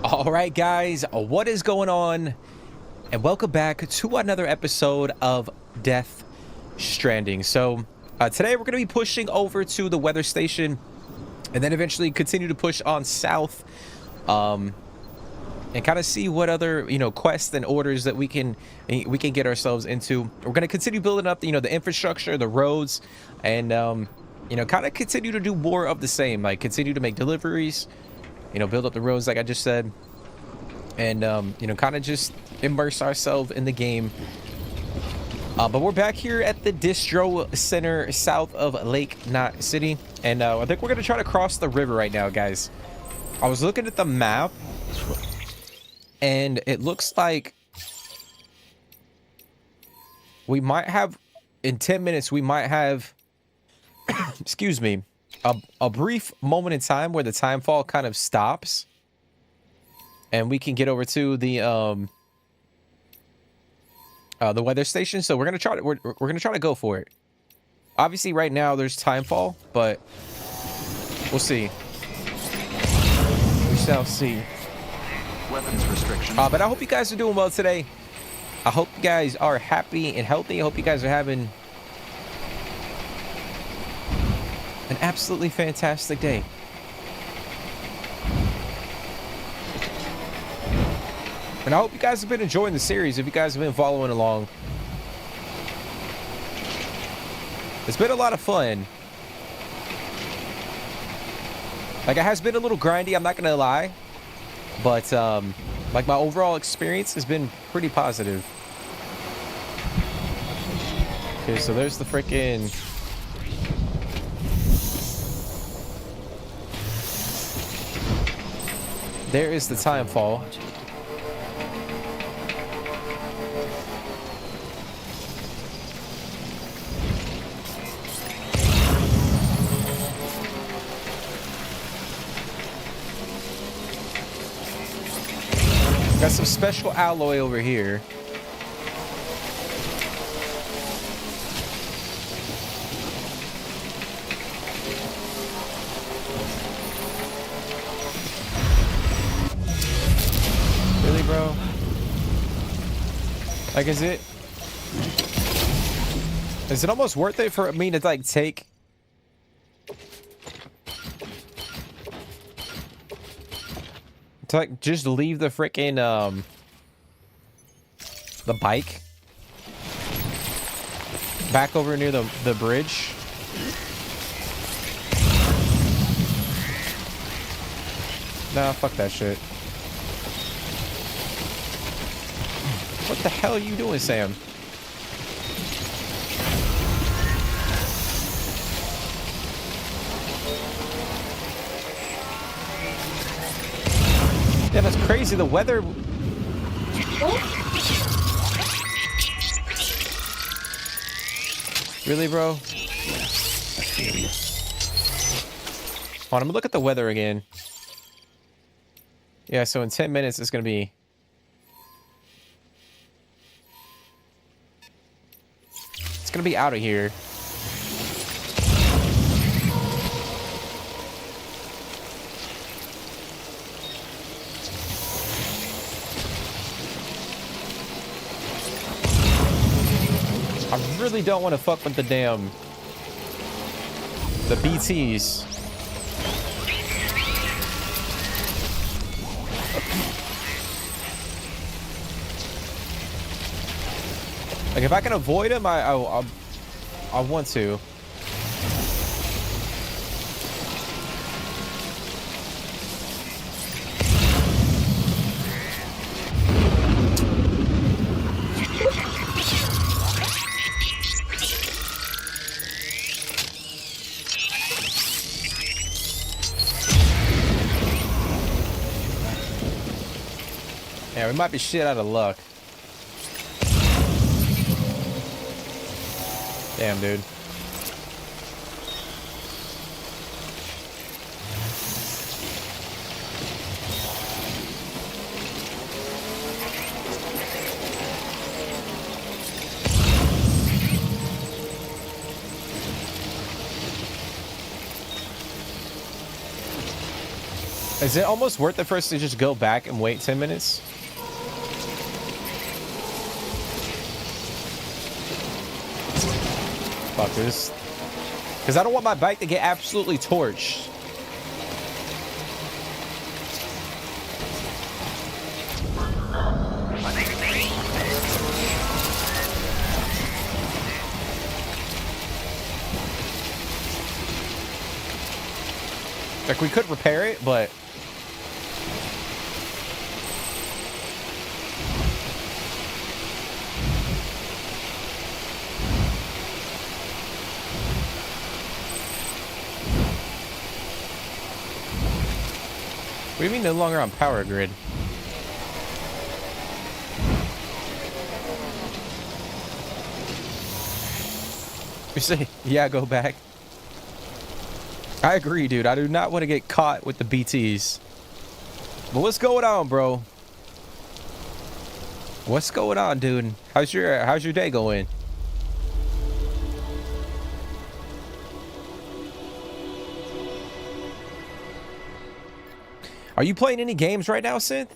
All right, guys, what is going on? And welcome back to another episode of Death Stranding. So today we're going to be pushing over to the weather station and then eventually continue to push on south and kind of see what other, quests and orders that we can get ourselves into. We're going to continue building up, the infrastructure, the roads, and, kind of continue to do more of the same, like continue to make deliveries, build up the roads like I just said, and kind of just immerse ourselves in the game. But we're back here at the distro center south of Lake Knot City, and I think we're gonna try to cross the river right now, guys. I was looking at the map and it looks like we might have, in 10 minutes we might have excuse me, a brief moment in time where the time fall kind of stops and we can get over to the weather station. So we're gonna try to go for it. Obviously right now there's time fall, but we'll see. We shall see. Weapons restriction. But I hope you guys are doing well today. I hope you guys are happy and healthy. I hope you guys are having an absolutely fantastic day. And I hope you guys have been enjoying the series, if you guys have been following along. It's been a lot of fun. Like, it has been a little grindy, I'm not gonna lie. But, like, my overall experience has been pretty positive. Okay, so there's the frickin'... There is the time fall. Got some special alloy over here. Really, bro? Like, is it almost worth it for me to, like, take... to, like, just leave the frickin', the bike back over near the bridge? Nah, fuck that shit. What the hell are you doing, Sam? Yeah, that's crazy. The weather... Really, bro? Hold on, I'm gonna look at the weather again. Yeah, so in 10 minutes it's gonna be... It's gonna be out of here. I really don't want to fuck with the BTs. Like, if I can avoid them, I want to. Yeah, we might be shit out of luck. Damn, dude. Is it almost worth it for us to just go back and wait 10 minutes? Fuck this. Because I don't want my bike to get absolutely torched. Like, we could repair it, but... What do you mean no longer on power grid? You say, yeah, go back. I agree, dude. I do not want to get caught with the BTs. But what's going on, bro? What's going on, dude? How's your day going? Are you playing any games right now, Synth?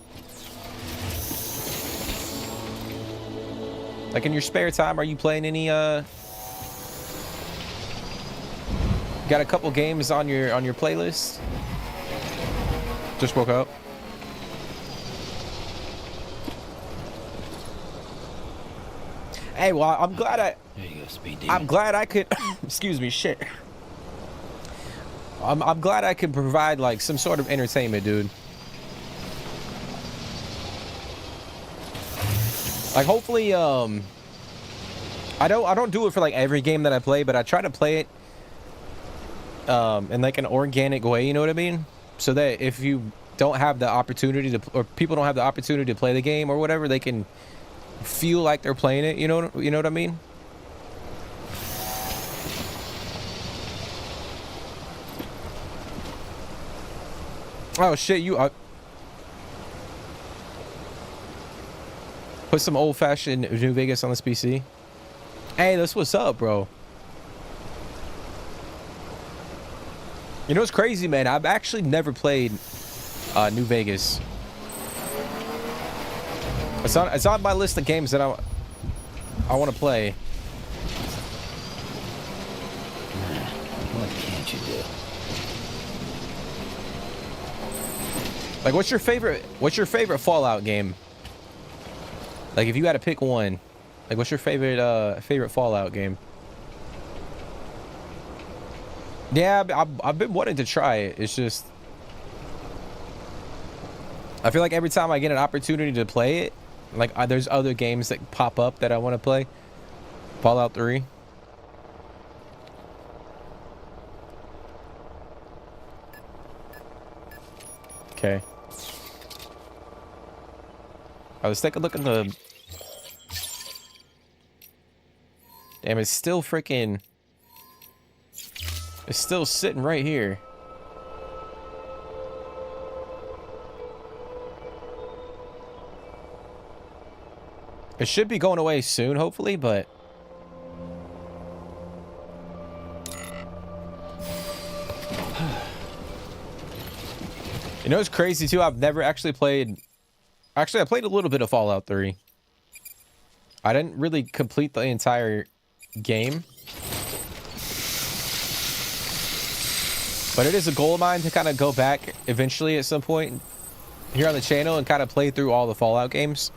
Like in your spare time, are you playing any got a couple games on your playlist? Just woke up. Hey, well, I'm glad I could excuse me, shit. I'm glad I could provide like some sort of entertainment, dude. Like hopefully I don't do it for like every game that I play, but I try to play it in like an organic way, you know what I mean? So that if you don't have the opportunity to, or people don't have the opportunity to play the game or whatever, they can feel like they're playing it, you know what I mean? Oh shit, you put some old-fashioned New Vegas on this PC. Hey, that's what's up, bro. You know what's crazy, man? I've actually never played New Vegas. It's on my list of games that I want to play. What can't you do? Like, what's your favorite Fallout game? Like, if you had to pick one, like, what's your favorite Fallout game? Yeah, I've been wanting to try it. It's just, I feel like every time I get an opportunity to play it, like there's other games that pop up that I want to play. Fallout 3. Okay. Let's take a look at the... Damn, it's still freaking... It's still sitting right here. It should be going away soon, hopefully, but... You know what's crazy, too? I've never actually played... Actually, I played a little bit of Fallout 3. I didn't really complete the entire game. But it is a goal of mine to kind of go back eventually at some point here on the channel and kind of play through all the Fallout games.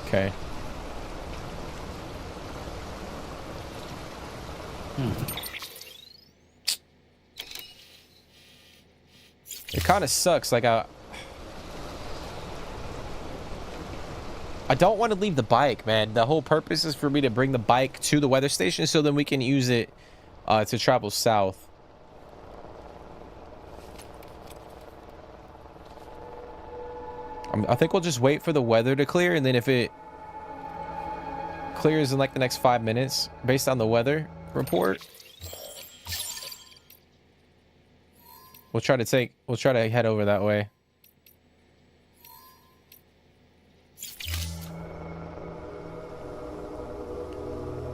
Okay. It kind of sucks. Like, I don't want to leave the bike, man. The whole purpose is for me to bring the bike to the weather station so then we can use it to travel south. I think we'll just wait for the weather to clear, and then if it clears in like the next 5 minutes based on the weather report, we'll try to head over that way.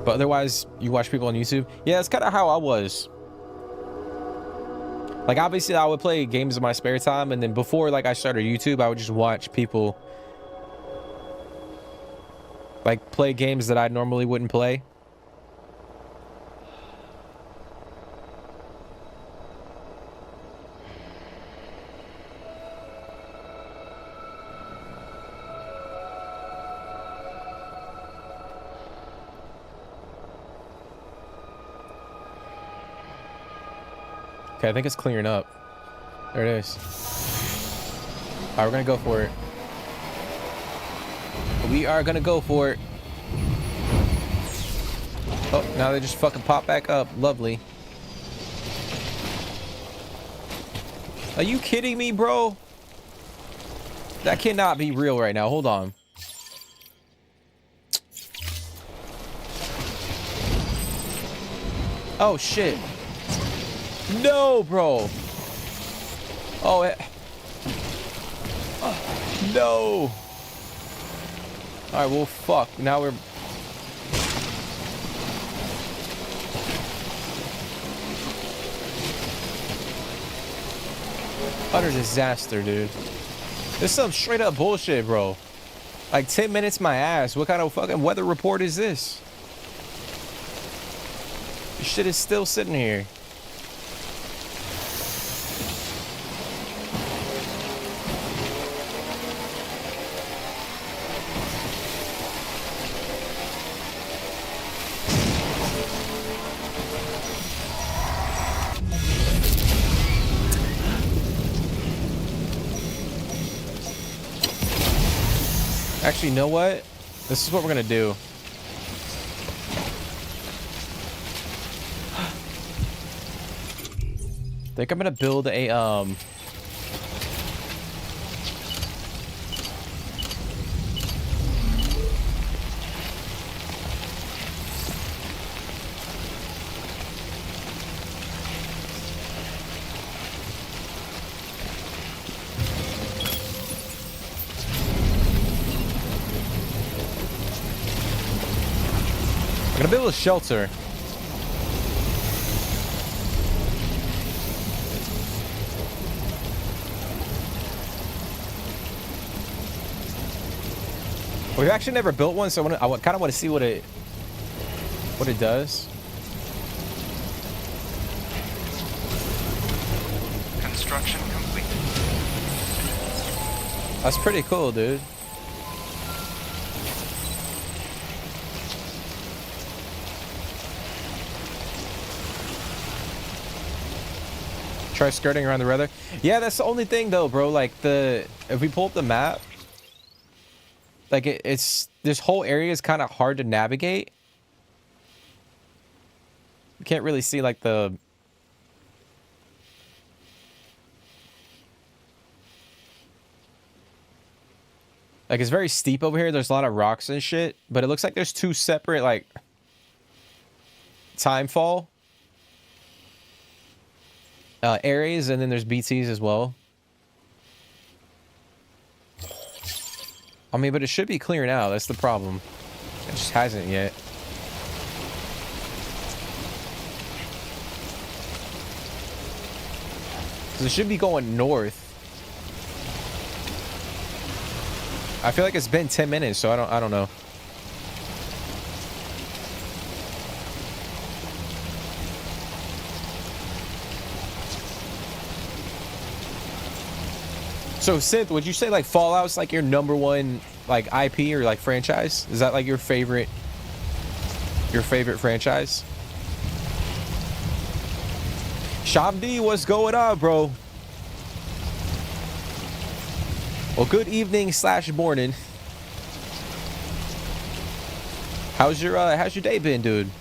But otherwise, you watch people on YouTube. Yeah, that's kind of how I was. Like, obviously, I would play games in my spare time, and then before, like, I started YouTube, I would just watch people, like, play games that I normally wouldn't play. Okay, I think it's clearing up. There it is. All right, we're gonna go for it. We are gonna go for it. Oh, now they just fucking pop back up. Lovely. Are you kidding me, bro? That cannot be real right now. Hold on. Oh, shit. No, bro. Oh, no. All right, well, fuck. Now we're... utter disaster, dude. This is some straight up bullshit, bro. Like 10 minutes my ass. What kind of fucking weather report is this? This shit is still sitting here. Actually, you know what? This is what we're gonna do. I think I'm gonna build a I'm gonna build a shelter. We've actually never built one, so I kind of want to see what it does. Construction complete. That's pretty cool, dude. Try skirting around the weather. Yeah, that's the only thing though, bro. Like if we pull up the map, like it's this whole area is kind of hard to navigate. You can't really see like the it's very steep over here. There's a lot of rocks and shit, but it looks like there's two separate like time fall areas, and then there's BTs as well. I mean, but it should be clearing out. That's the problem. It just hasn't yet. So it should be going north. I feel like it's been 10 minutes, so I don't know. So, Synth, would you say like Fallout's like your #1 like IP or like franchise? Is that like your favorite franchise? Shabdi, what's going on, bro? Well, good evening / morning. How's your day been, dude?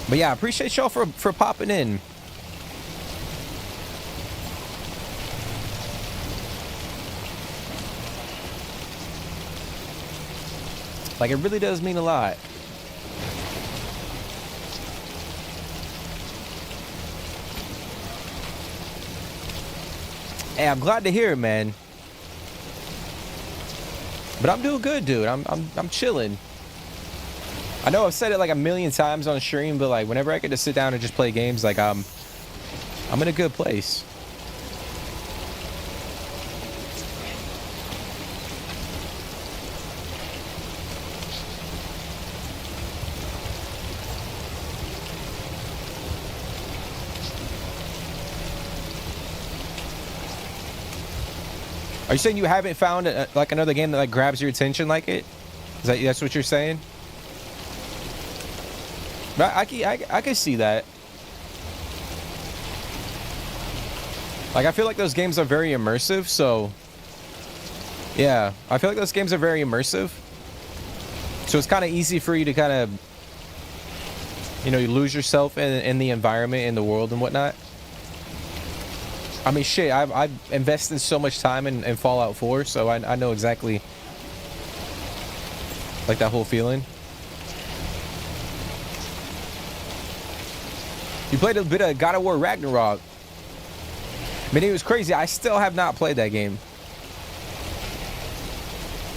But yeah, I appreciate y'all for popping in. Like, it really does mean a lot. Hey, I'm glad to hear it, man. But I'm doing good, dude. I'm chilling. I know I've said it like a million times on stream, but like whenever I get to sit down and just play games, like I'm in a good place. Are you saying you haven't found like another game that like grabs your attention like it? That's what you're saying? But I can see that. Like I feel like those games are very immersive, so yeah, I feel like those games are very immersive. So it's kind of easy for you to kind of, you know, you lose yourself in the environment, in the world and whatnot. I mean, shit, I've invested so much time in Fallout 4, so I know exactly, like, that whole feeling. You played a bit of God of War Ragnarok. I mean, it was crazy. I still have not played that game.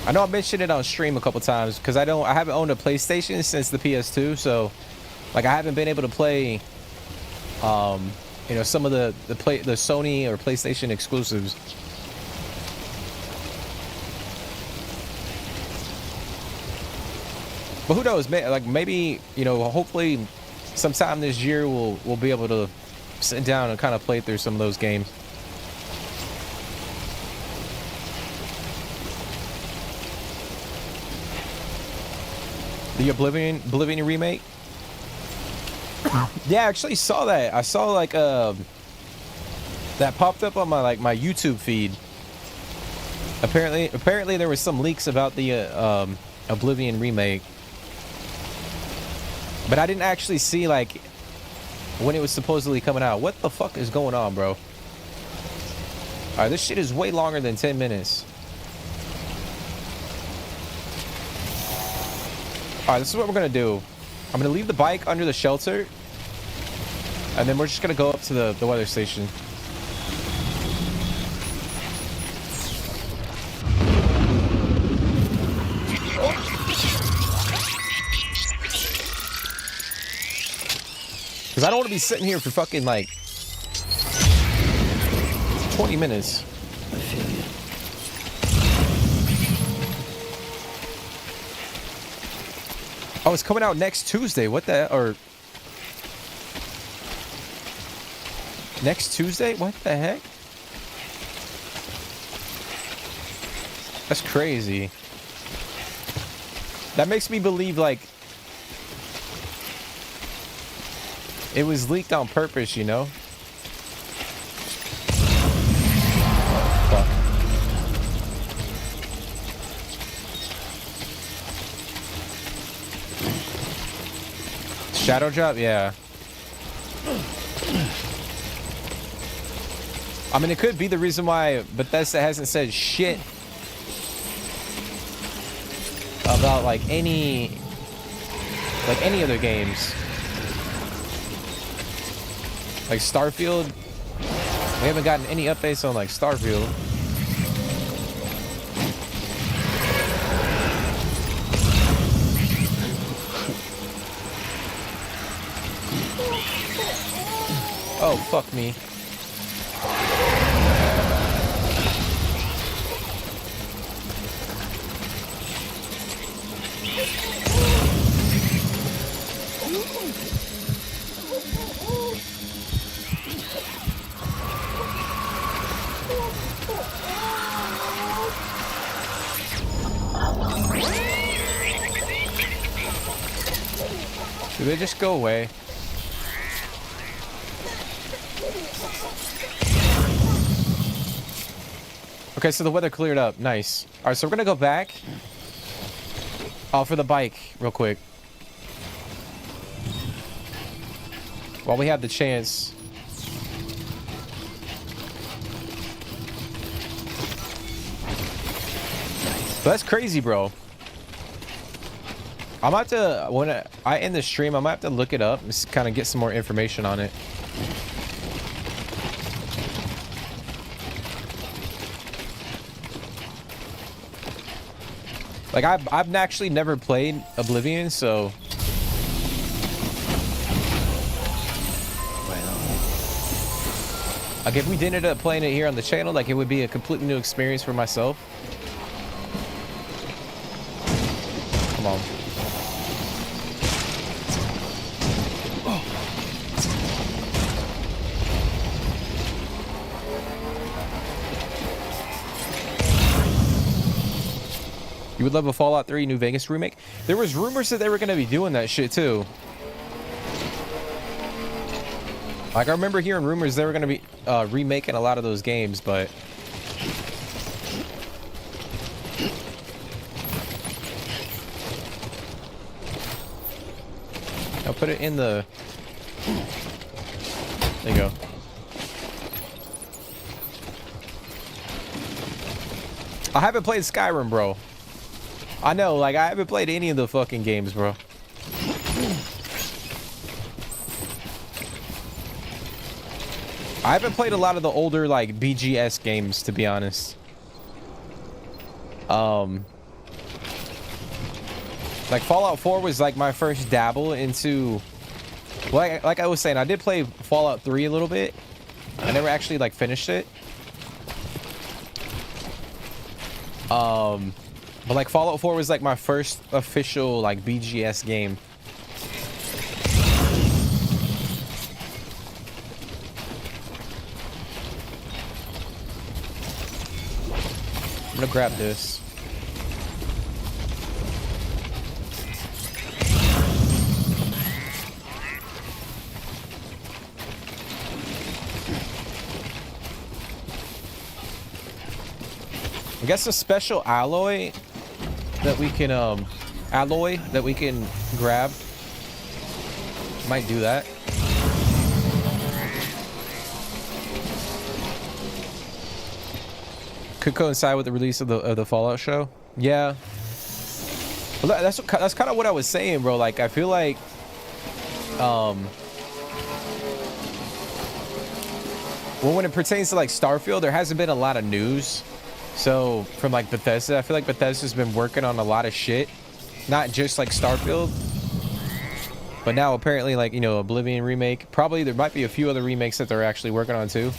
I know I mentioned it on stream a couple times, because I haven't owned a PlayStation since the PS2, so, like, I haven't been able to play, you know, some of the Sony or PlayStation exclusives. But who knows? Like maybe, you know, hopefully sometime this year we'll be able to sit down and kind of play through some of those games. The Oblivion remake. Yeah, I actually saw that. I saw like that popped up on my YouTube feed. Apparently there was some leaks about the Oblivion remake, but I didn't actually see like when it was supposedly coming out. What the fuck is going on, bro? All right, this shit is way longer than 10 minutes. All right, this is what we're gonna do. I'm gonna leave the bike under the shelter, and then we're just gonna go up to the weather station. Because I don't want to be sitting here for fucking like 20 minutes. I feel you. Oh, it's coming out next Tuesday. What the... Or... Next Tuesday? What the heck? That's crazy. That makes me believe, like... It was leaked on purpose, you know? Fuck. Shadow drop? Yeah. I mean, it could be the reason why Bethesda hasn't said shit about like any other games. Like Starfield, we haven't gotten any updates on like Starfield. Oh, fuck me. Do they just go away? Okay, so the weather cleared up. Nice. All right, so we're gonna go back. Oh, for the bike, real quick. While we have the chance. But that's crazy, bro. I'm about to, when I end the stream, I might have to look it up and kind of get some more information on it. Like I've actually never played Oblivion, so Right on. like if we did end up playing it here on the channel, like it would be a completely new experience for myself. Come on. You would love a Fallout 3 New Vegas remake? There was rumors that they were going to be doing that shit too. Like I remember hearing rumors they were going to be remaking a lot of those games, but I'll put it in the... There you go. I haven't played Skyrim, bro. I know, like, I haven't played any of the fucking games, bro. I haven't played a lot of the older, like, BGS games, to be honest. Like, Fallout 4 was, like, my first dabble into... Like I was saying, I did play Fallout 3 a little bit. I never actually, like, finished it. But like Fallout 4 was like my first official like BGS game. I'm gonna grab this. I guess a special alloy that we can grab. Might do that. Could coincide with the release of the Fallout show. Yeah. Well, that's kind of what I was saying, bro. Like I feel like well, when it pertains to like Starfield, there hasn't been a lot of news. So from like Bethesda, I feel like Bethesda's been working on a lot of shit, not just like Starfield, but now apparently like, you know, Oblivion remake. Probably there might be a few other remakes that they're actually working on too.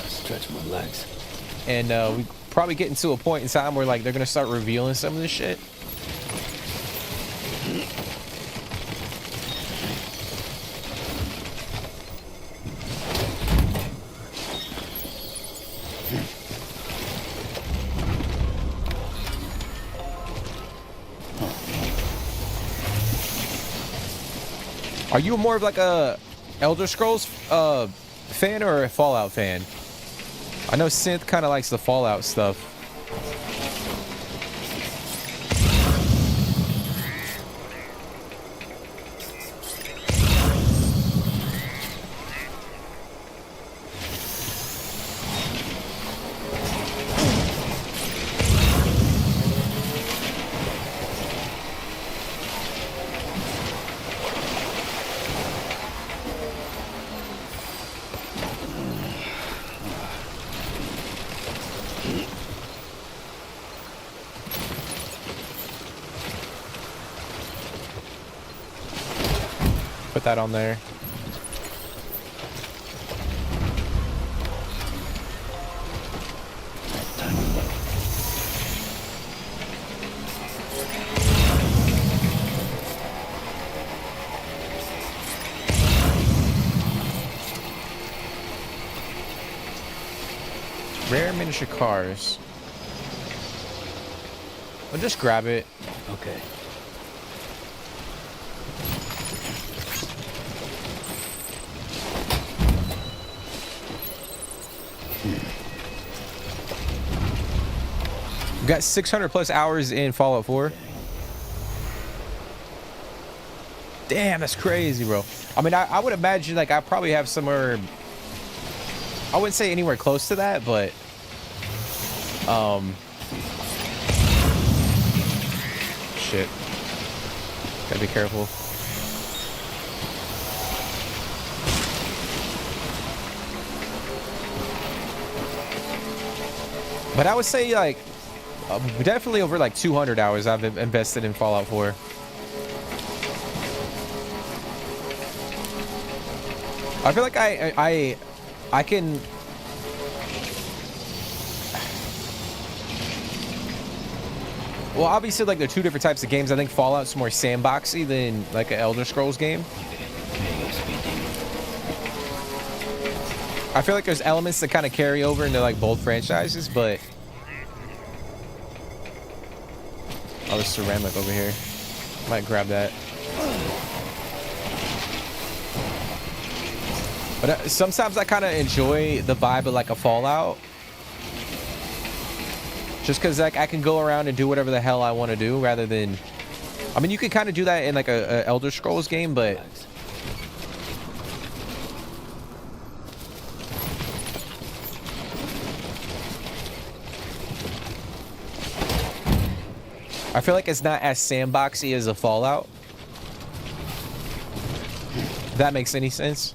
Stretch my legs. And we probably getting to a point in time where like they're gonna start revealing some of this shit. Are you more of like a Elder Scrolls fan or a Fallout fan? I know Synth kind of likes the Fallout stuff. Put that on there. Rare miniature cars. I'll just grab it. Okay. We got 600 plus hours in Fallout 4. Damn, that's crazy, bro. I mean, I would imagine like I probably have somewhere. I wouldn't say anywhere close to that, but shit. Gotta be careful. But I would say like definitely over like 200 hours I've invested in Fallout 4. I feel like I can. Well, obviously, like, there are two different types of games. I think Fallout's more sandboxy than like an Elder Scrolls game. I feel like there's elements that kind of carry over into like both franchises, but oh, there's ceramic over here. Might grab that. But sometimes I kind of enjoy the vibe of like a Fallout. Just because like I can go around and do whatever the hell I want to do rather than... I mean, you can kind of do that in like a Elder Scrolls game, but... I feel like it's not as sandboxy as a Fallout. If that makes any sense.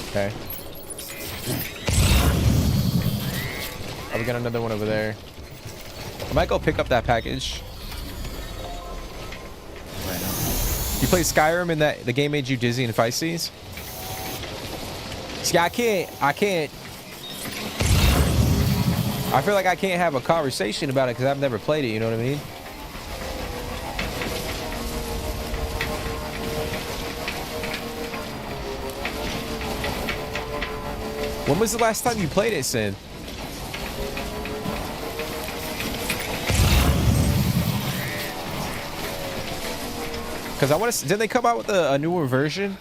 Okay. Oh, we got another one over there. I might go pick up that package. You play Skyrim and that the game made you dizzy and feisty? See, I can't. I feel like I can't have a conversation about it because I've never played it, you know what I mean? When was the last time you played it, Sin? Because I want to... Did they come out with a newer version?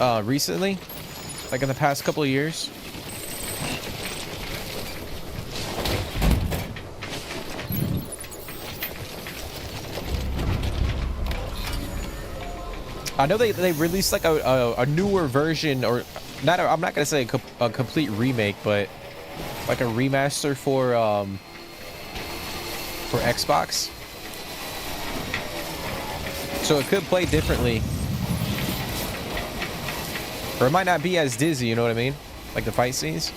Recently? Like in the past couple of years? I know they released like a newer version, or not. I'm not gonna say a complete remake, but like a remaster for Xbox. So it could play differently, or it might not be as dizzy. You know what I mean? Like the fight scenes.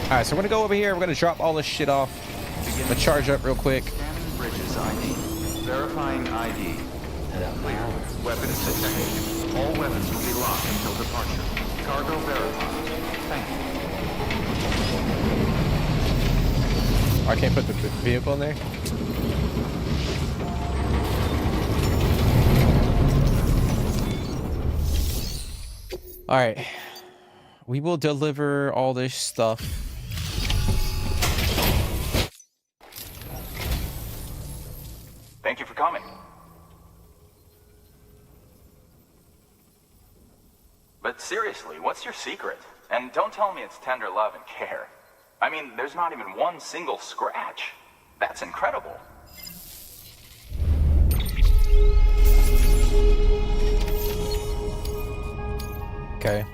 All right, so we're gonna go over here. We're gonna drop all this shit off. I'm gonna charge up real quick. Scanning bridges ID. Verifying ID. Clear. Weapons detected. All weapons will be locked until departure. Cargo verified. Thank you. I can't put the vehicle in there. All right. We will deliver all this stuff. Thank you for coming. But seriously, what's your secret? And don't tell me it's tender love and care. I mean, there's not even one single scratch. That's incredible. Okay.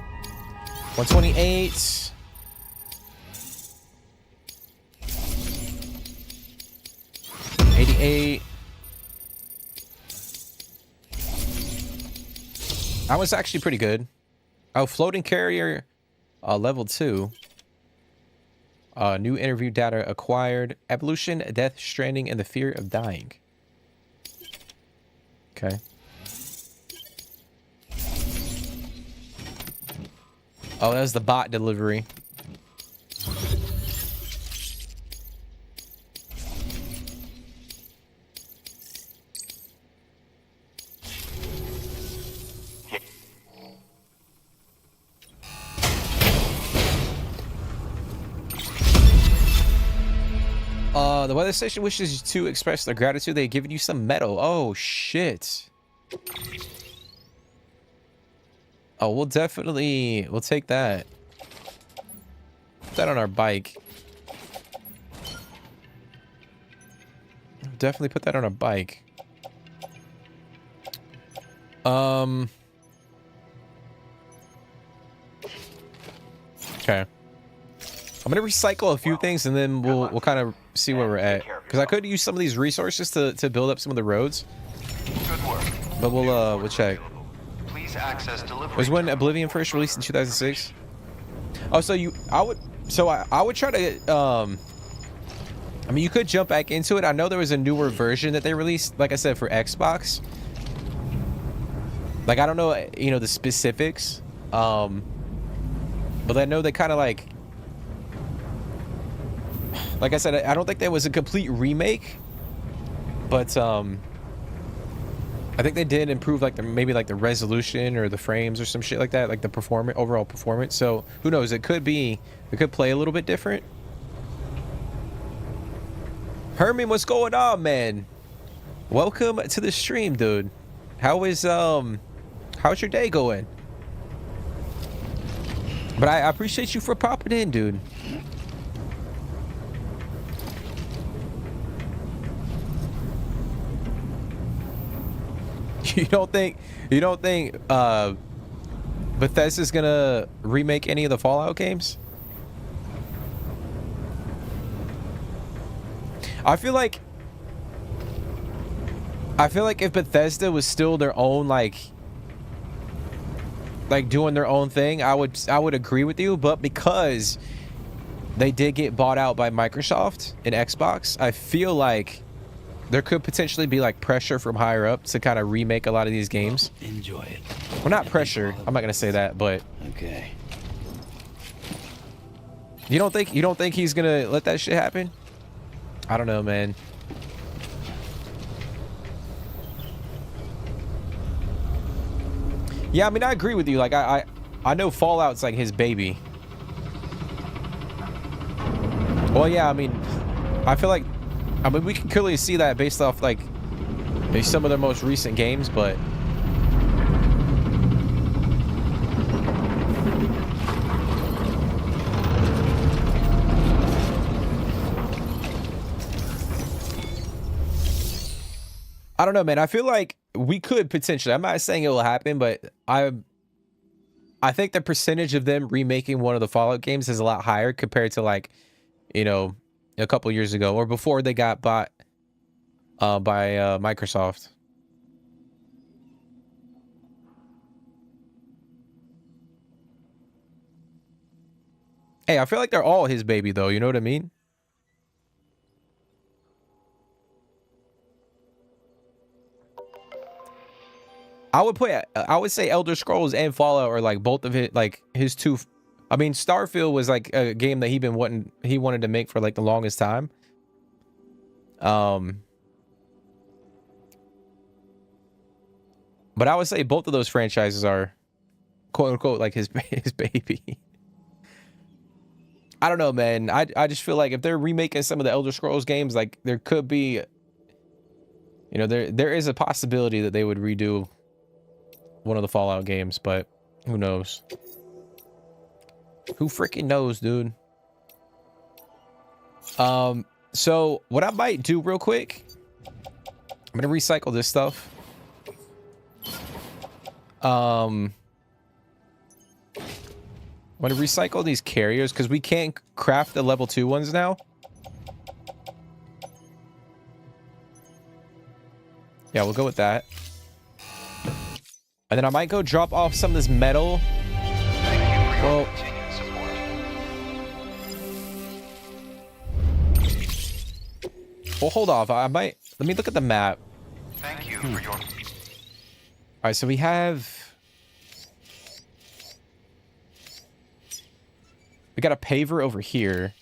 128. $88. That was actually pretty good. Oh, floating carrier, level 2. New interview data acquired. Evolution, Death Stranding, and the Fear of Dying. Okay. Oh, that's the bot delivery. The weather station wishes to express their gratitude. They've given you some metal. Oh, shit. Oh, we'll take that. Put that on our bike. Definitely put that on our bike. Okay. I'm gonna recycle a few things and then we'll kind of see where we're at. Because I could use some of these resources to build up some of the roads. Good work. But we'll check. Please access delivery. Was when Oblivion first released in 2006? Oh, so I would try to I mean, you could jump back into it. I know there was a newer version that they released, like I said, for Xbox. Like, I don't know, you know, the specifics. But I know they kind of like I said, I don't think there was a complete remake, but I think they did improve like maybe like the resolution or the frames or some shit like that, like the overall performance. So who knows? It could play a little bit different. Herman, what's going on, man? Welcome to the stream, dude. How's your day going? But I appreciate you for popping in, dude. You don't think Bethesda's gonna remake any of the Fallout games? I feel like if Bethesda was still their own like doing their own thing, I would agree with you, but because they did get bought out by Microsoft and Xbox, I feel like there could potentially be like pressure from higher up to kind of remake a lot of these games. Enjoy it. Well, not pressure. I'm not gonna say that, but Okay. you don't think he's gonna let that shit happen? I don't know, man. Yeah, I mean, I agree with you. Like, I know Fallout's like his baby. Well, yeah, I mean, I feel like, I mean, we can clearly see that based off like some of their most recent games, but I don't know, man. I feel like we could potentially, I'm not saying it will happen, but I think the percentage of them remaking one of the Fallout games is a lot higher compared to like, you know, a couple years ago or before they got bought by Microsoft. Hey, I feel like they're all his baby though, you know what I mean? I would say Elder Scrolls and Fallout are like both of it, like his two. I mean, Starfield was like a game that he wanted to make for like the longest time. But I would say both of those franchises are quote unquote like his baby. I don't know, man. I just feel like if they're remaking some of the Elder Scrolls games, like there could be, you know, there is a possibility that they would redo one of the Fallout games, but who knows? Who freaking knows, dude? So what I might do real quick, I'm gonna recycle this stuff. I'm gonna recycle these carriers because we can't craft the level 2 ones now. Yeah, we'll go with that. And then I might go drop off some of this metal. Well, hold off. I might. Let me look at the map. Thank you for your. All right, so we have. We got a paver over here,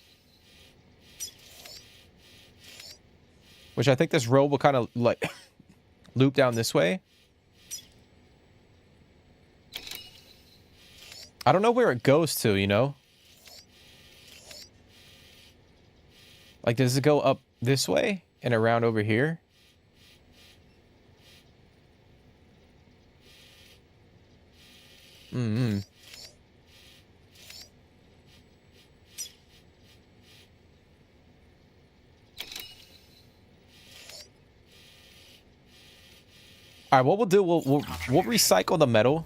which I think this road will kind of like loop down this way. I don't know where it goes to, you know? Like, does it go up this way and around over here? Mm-hmm. All right, what we'll do, we'll recycle the metal.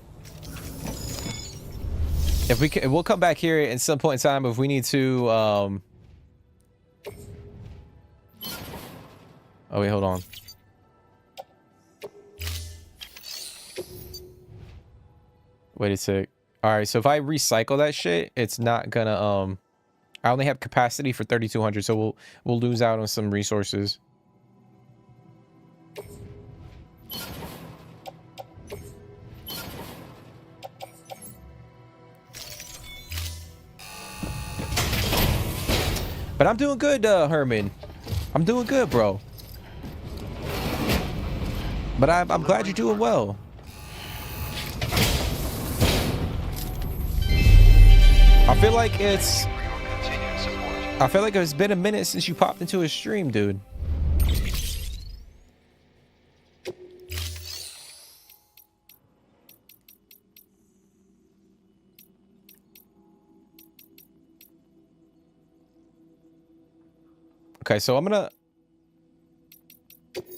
If we can, we'll come back here at some point in time if we need to. Oh wait, hold on. Wait a sec. All right, so if I recycle that shit, it's not gonna I only have capacity for 3,200, so we'll lose out on some resources. But I'm doing good, Herman. I'm doing good, bro. But I'm glad you're doing well. I feel like it's been a minute since you popped into a stream, dude. Okay, so I'm gonna...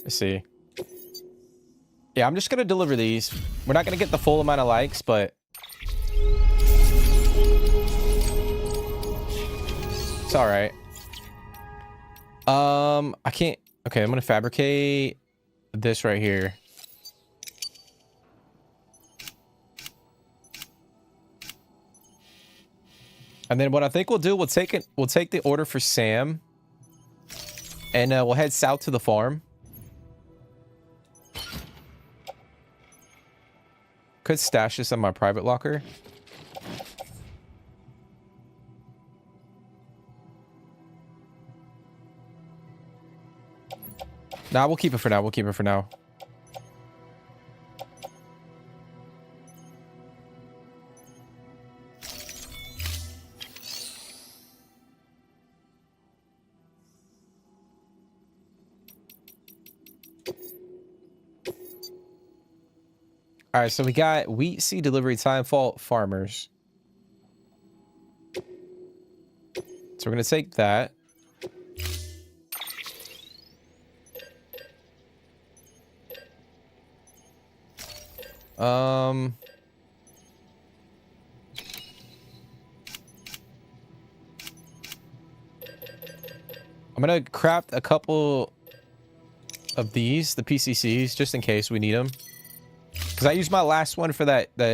Let's see. Yeah, I'm just gonna deliver these. We're not gonna get the full amount of likes, but... It's alright. I can't... Okay, I'm gonna fabricate this right here. And then what I think we'll do, we'll take the order for Sam. And we'll head south to the farm. Could stash this in my private locker. Nah, we'll keep it for now. We'll keep it for now. All right, so we got wheat seed delivery time for farmers. So we're gonna take that. I'm gonna craft a couple of these, the PCCs, just in case we need them. Because I used my last one for that put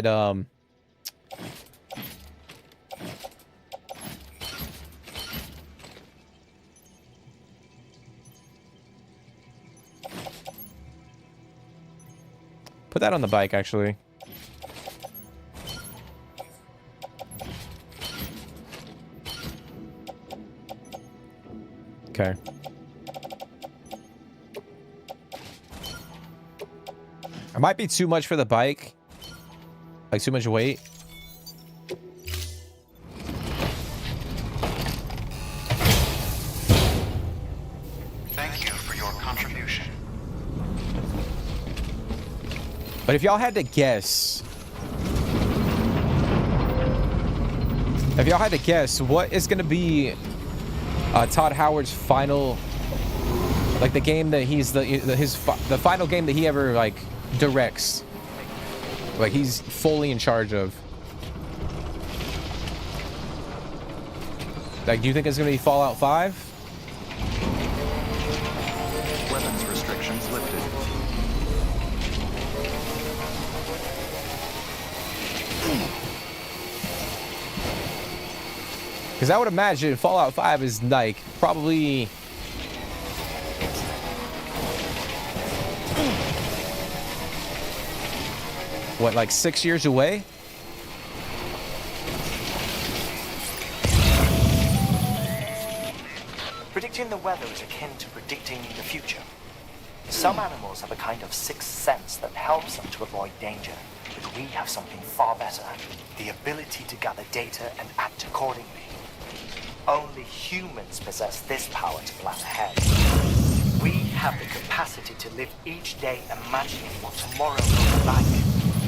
that on the bike, actually. Okay. It might be too much for the bike. Like, too much weight. Thank you for your contribution. But if y'all had to guess... what is going to be Todd Howard's final... Like, the game that he's... the final game that he ever, like... directs, like he's fully in charge of. Like, do you think it's gonna be Fallout 5? Weapons restrictions lifted. Because I would imagine Fallout 5 is like probably what, like 6 years away? Predicting the weather is akin to predicting the future. Some animals have a kind of sixth sense that helps them to avoid danger, but we have something far better, the ability to gather data and act accordingly. Only humans possess this power to plan ahead. We have the capacity to live each day imagining what tomorrow will be like.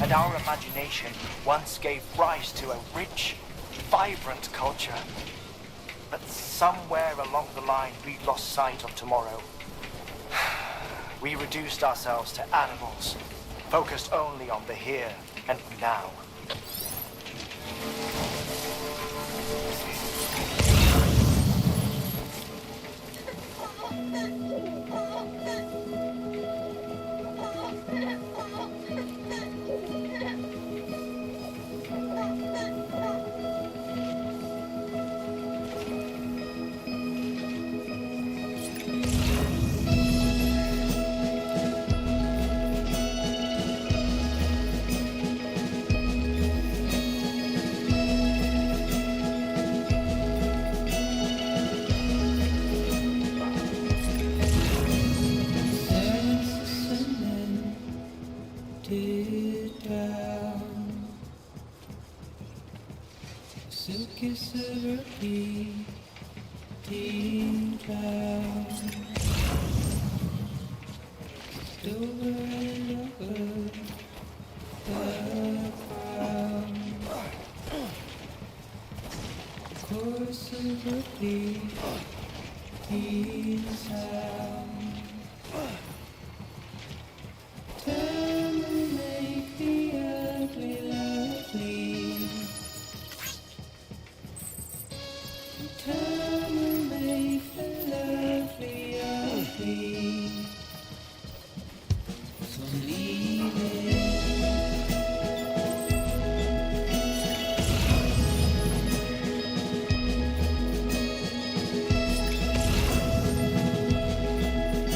And our imagination once gave rise to a rich, vibrant culture. But somewhere along the line, we lost sight of tomorrow. We reduced ourselves to animals, focused only on the here and now.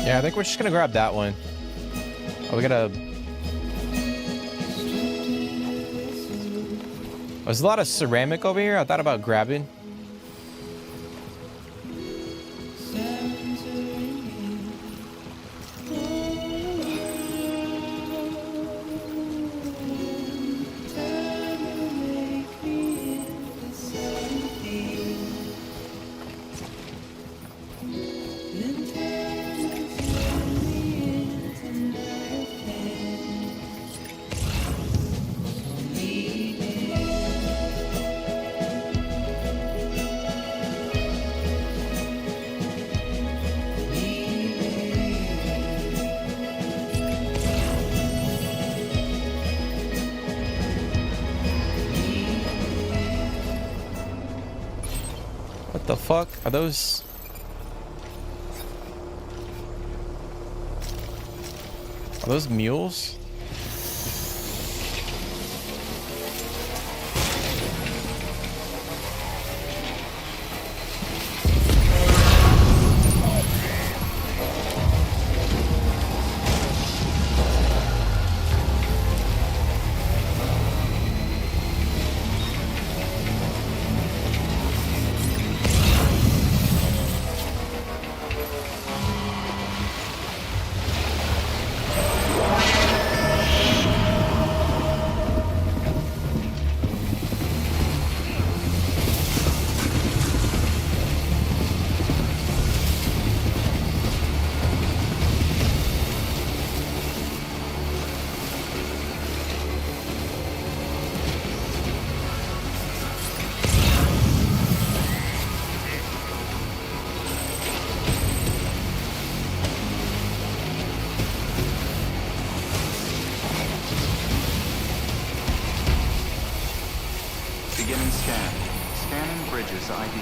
Yeah, I think we're just gonna grab that one. Oh, we gotta... Oh, there's a lot of ceramic over here. I thought about grabbing. What the fuck? Are those... Are those mules? Beginning scan. Scanning bridges ID.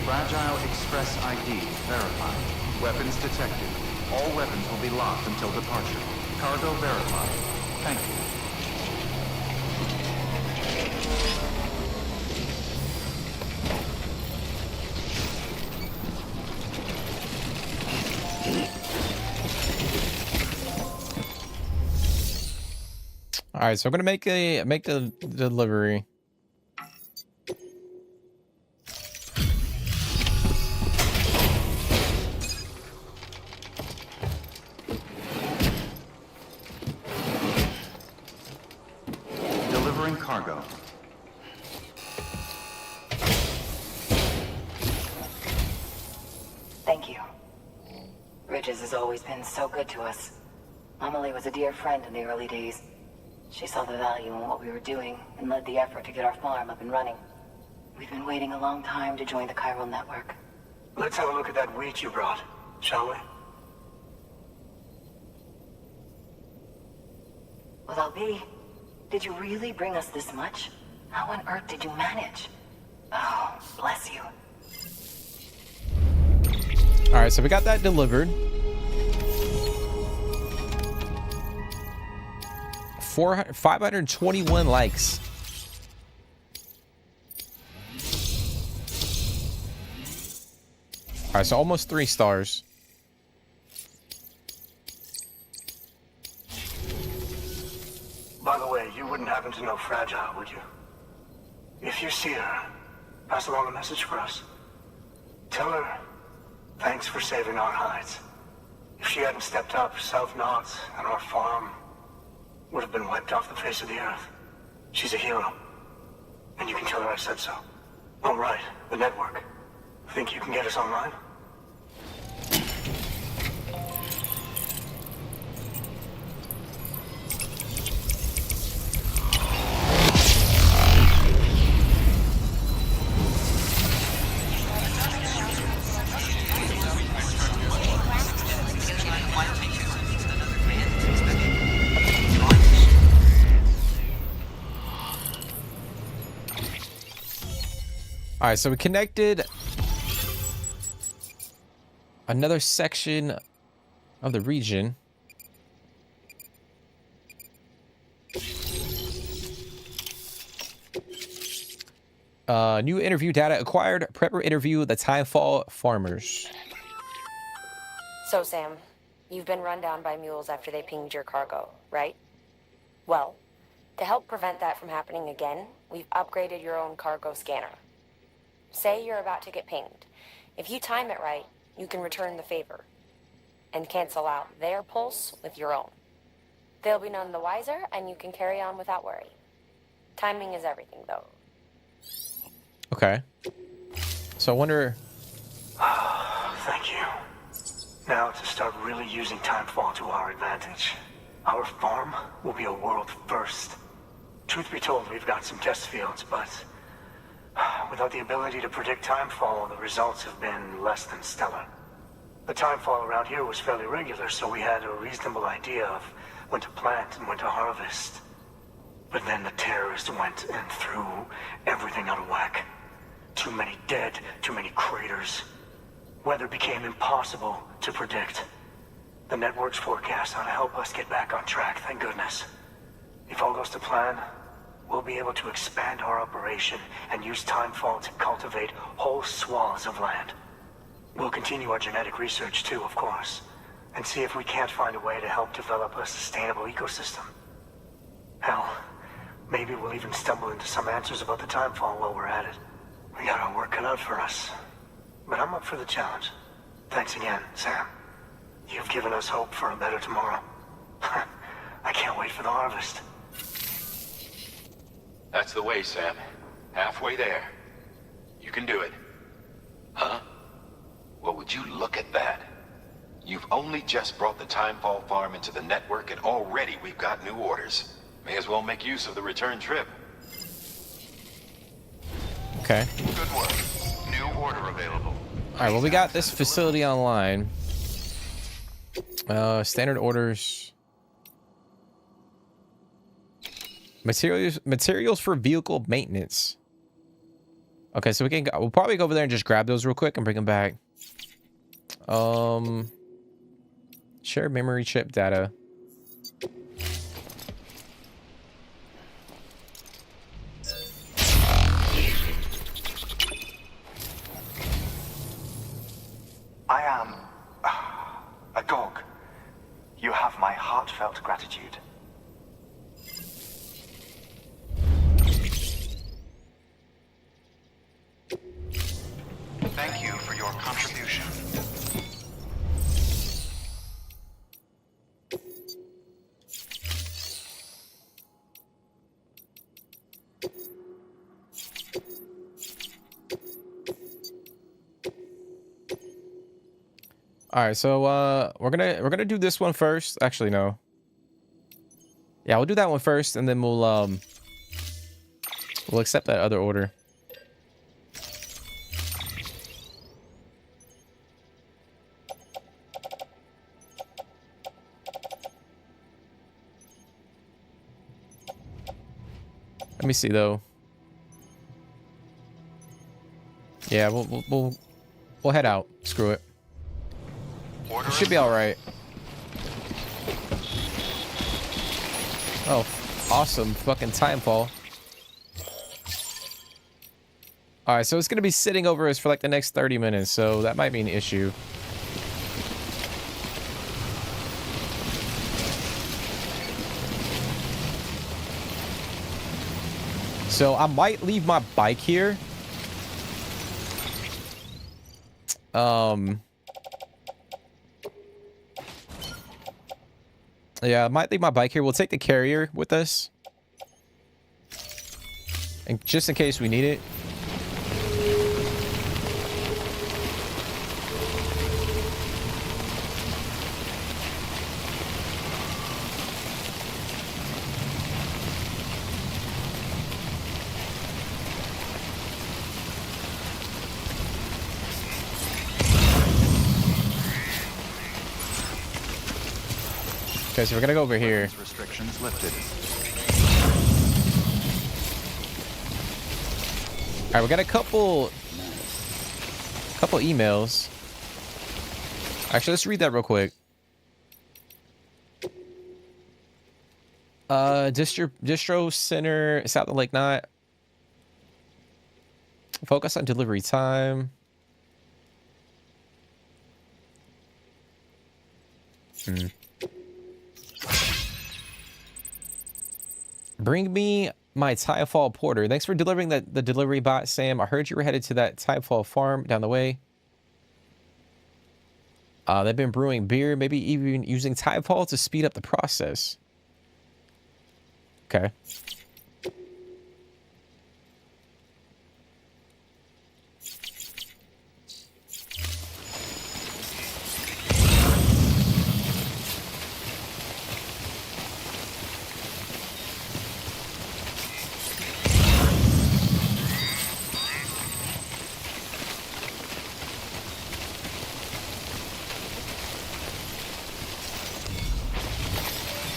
Fragile Express ID verified. Weapons detected. All weapons will be locked until departure. Cargo verified. Thank you. All right, so I'm gonna make the delivery. Delivering cargo. Thank you. Bridges has always been so good to us. Amelie was a dear friend in the early days. She saw the value in what we were doing and led the effort to get our farm up and running. We've been waiting a long time to join the chiral network. Let's have a look at that wheat you brought, shall we? Well, B, did you really bring us this much? How on earth did you manage? Oh, bless you. All right, so we got that delivered. 521 likes. All right, so almost 3 stars. By the way, you wouldn't happen to know Fragile, would you? If you see her, pass along a message for us. Tell her, thanks for saving our hides. If she hadn't stepped up, South Knots and our farm would have been wiped off the face of the earth. She's a hero. And you can tell her I said so. All right, the network. Think you can get us online? All right, so we connected another section of the region. New interview data acquired. Prepper interview the Timefall farmers. So, Sam, you've been run down by mules after they pinged your cargo, right? Well, to help prevent that from happening again, we've upgraded your own cargo scanner. Say you're about to get pinged. If you time it right, you can return the favor and cancel out their pulse with your own. They'll be none the wiser, and you can carry on without worry. Timing is everything, though. Okay. So I wonder... Thank you. Now to start really using Timefall to our advantage. Our farm will be a world first. Truth be told, we've got some test fields, but without the ability to predict timefall, the results have been less than stellar. The timefall around here was fairly regular, so we had a reasonable idea of when to plant and when to harvest. But then the terrorists went and threw everything out of whack. Too many dead, too many craters. Weather became impossible to predict. The network's forecast ought to help us get back on track, thank goodness. If all goes to plan, we'll be able to expand our operation and use Timefall to cultivate whole swaths of land. We'll continue our genetic research too, of course, and see if we can't find a way to help develop a sustainable ecosystem. Hell, maybe we'll even stumble into some answers about the Timefall while we're at it. We got our work cut out for us, but I'm up for the challenge. Thanks again, Sam. You've given us hope for a better tomorrow. I can't wait for the harvest. That's the way, Sam. Halfway there. You can do it. Huh? Well, would you look at that? You've only just brought the Timefall farm into the network, and already we've got new orders. May as well make use of the return trip. Okay. Good work. New order available. All right, well, we got this facility online. Standard orders. Materials for vehicle maintenance. Okay, so we'll probably go over there and just grab those real quick and bring them back. Share memory chip data. I am a dog. You have my heartfelt gratitude. Thank you for your contribution. All right, so we're gonna do this one first. Actually, no. Yeah, we'll do that one first, and then we'll accept that other order. Let me see though. Yeah, we'll head out. Screw it. Order It should be all right. Oh, awesome! Fucking timefall. All right, so it's gonna be sitting over us for like the next 30 minutes, so that might be an issue. So I might leave my bike here. Yeah, I might leave my bike here. We'll take the carrier with us. And just in case we need it. Okay, so we're gonna go over here. Restrictions lifted. All right, we got a couple emails. Actually, let's read that real quick. Distro Center, South Lake Knot. Focus on delivery time. Bring me my Tyfall Porter. Thanks for delivering the delivery bot, Sam. I heard you were headed to that Tyfall farm down the way. They've been brewing beer, maybe even using Tyfall to speed up the process. Okay.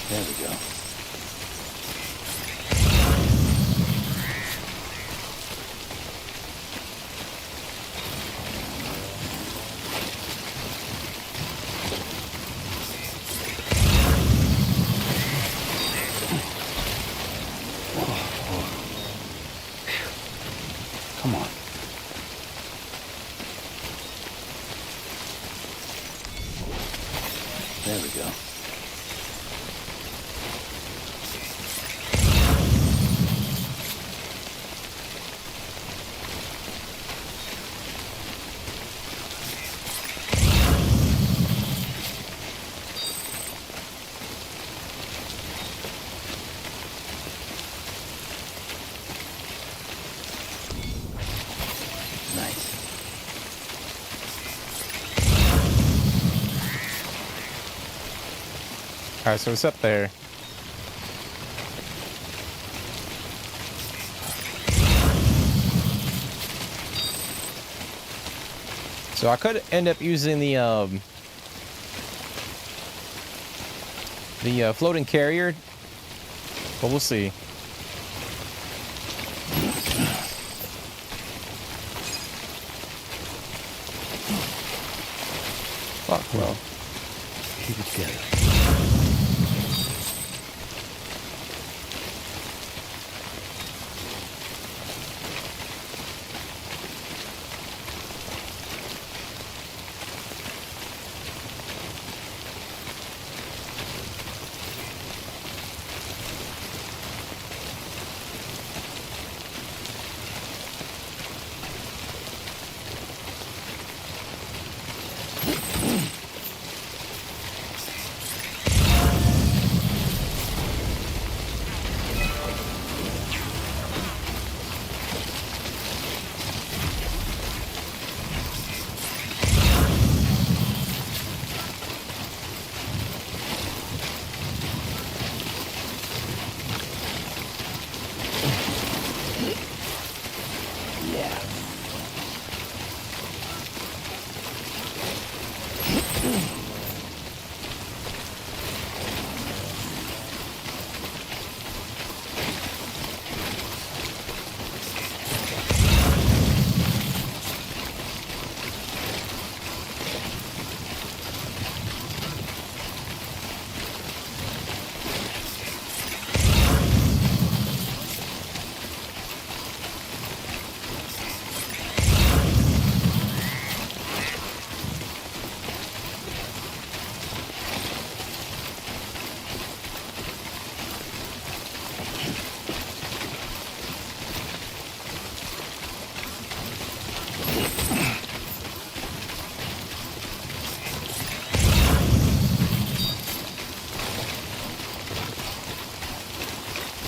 There we go. Come on. There we go. All right, so it's up there. So I could end up using the floating carrier, but we'll see. Fuck, bro. Keep it together.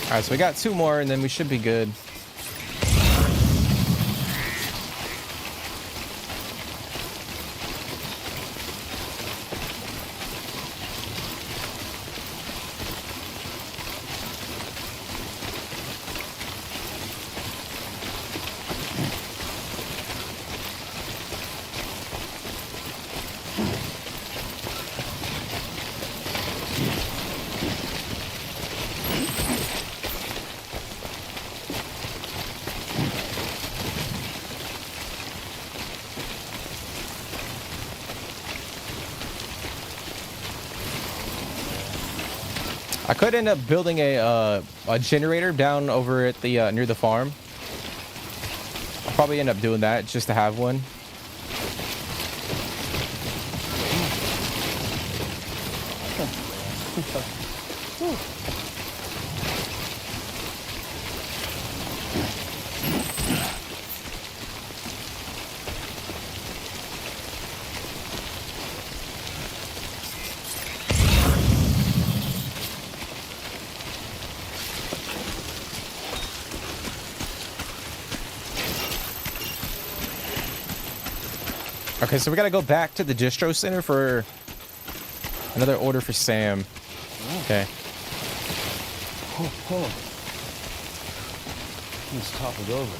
All right, so we got 2 more, and then we should be good. I could end up building a generator down over at the near the farm. I'll probably end up doing that just to have one. Okay, so we gotta go back to the distro center for another order for Sam. Okay. Let's toppled over.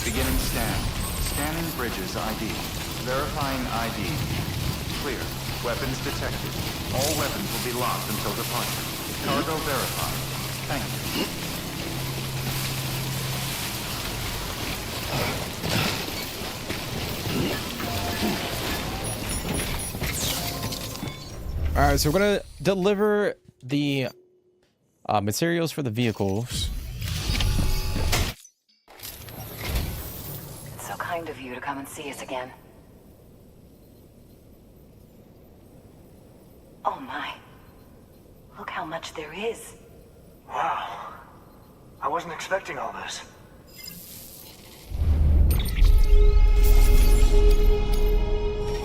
Beginning scan. Scanning bridges ID. Verifying ID. Clear. Weapons detected. All weapons will be locked until departure. Cargo verified. Thank you. All right, so we're gonna deliver the materials for the vehicles. It's so kind of you to come and see us again. Oh my. Look how much there is. Wow. I wasn't expecting all this.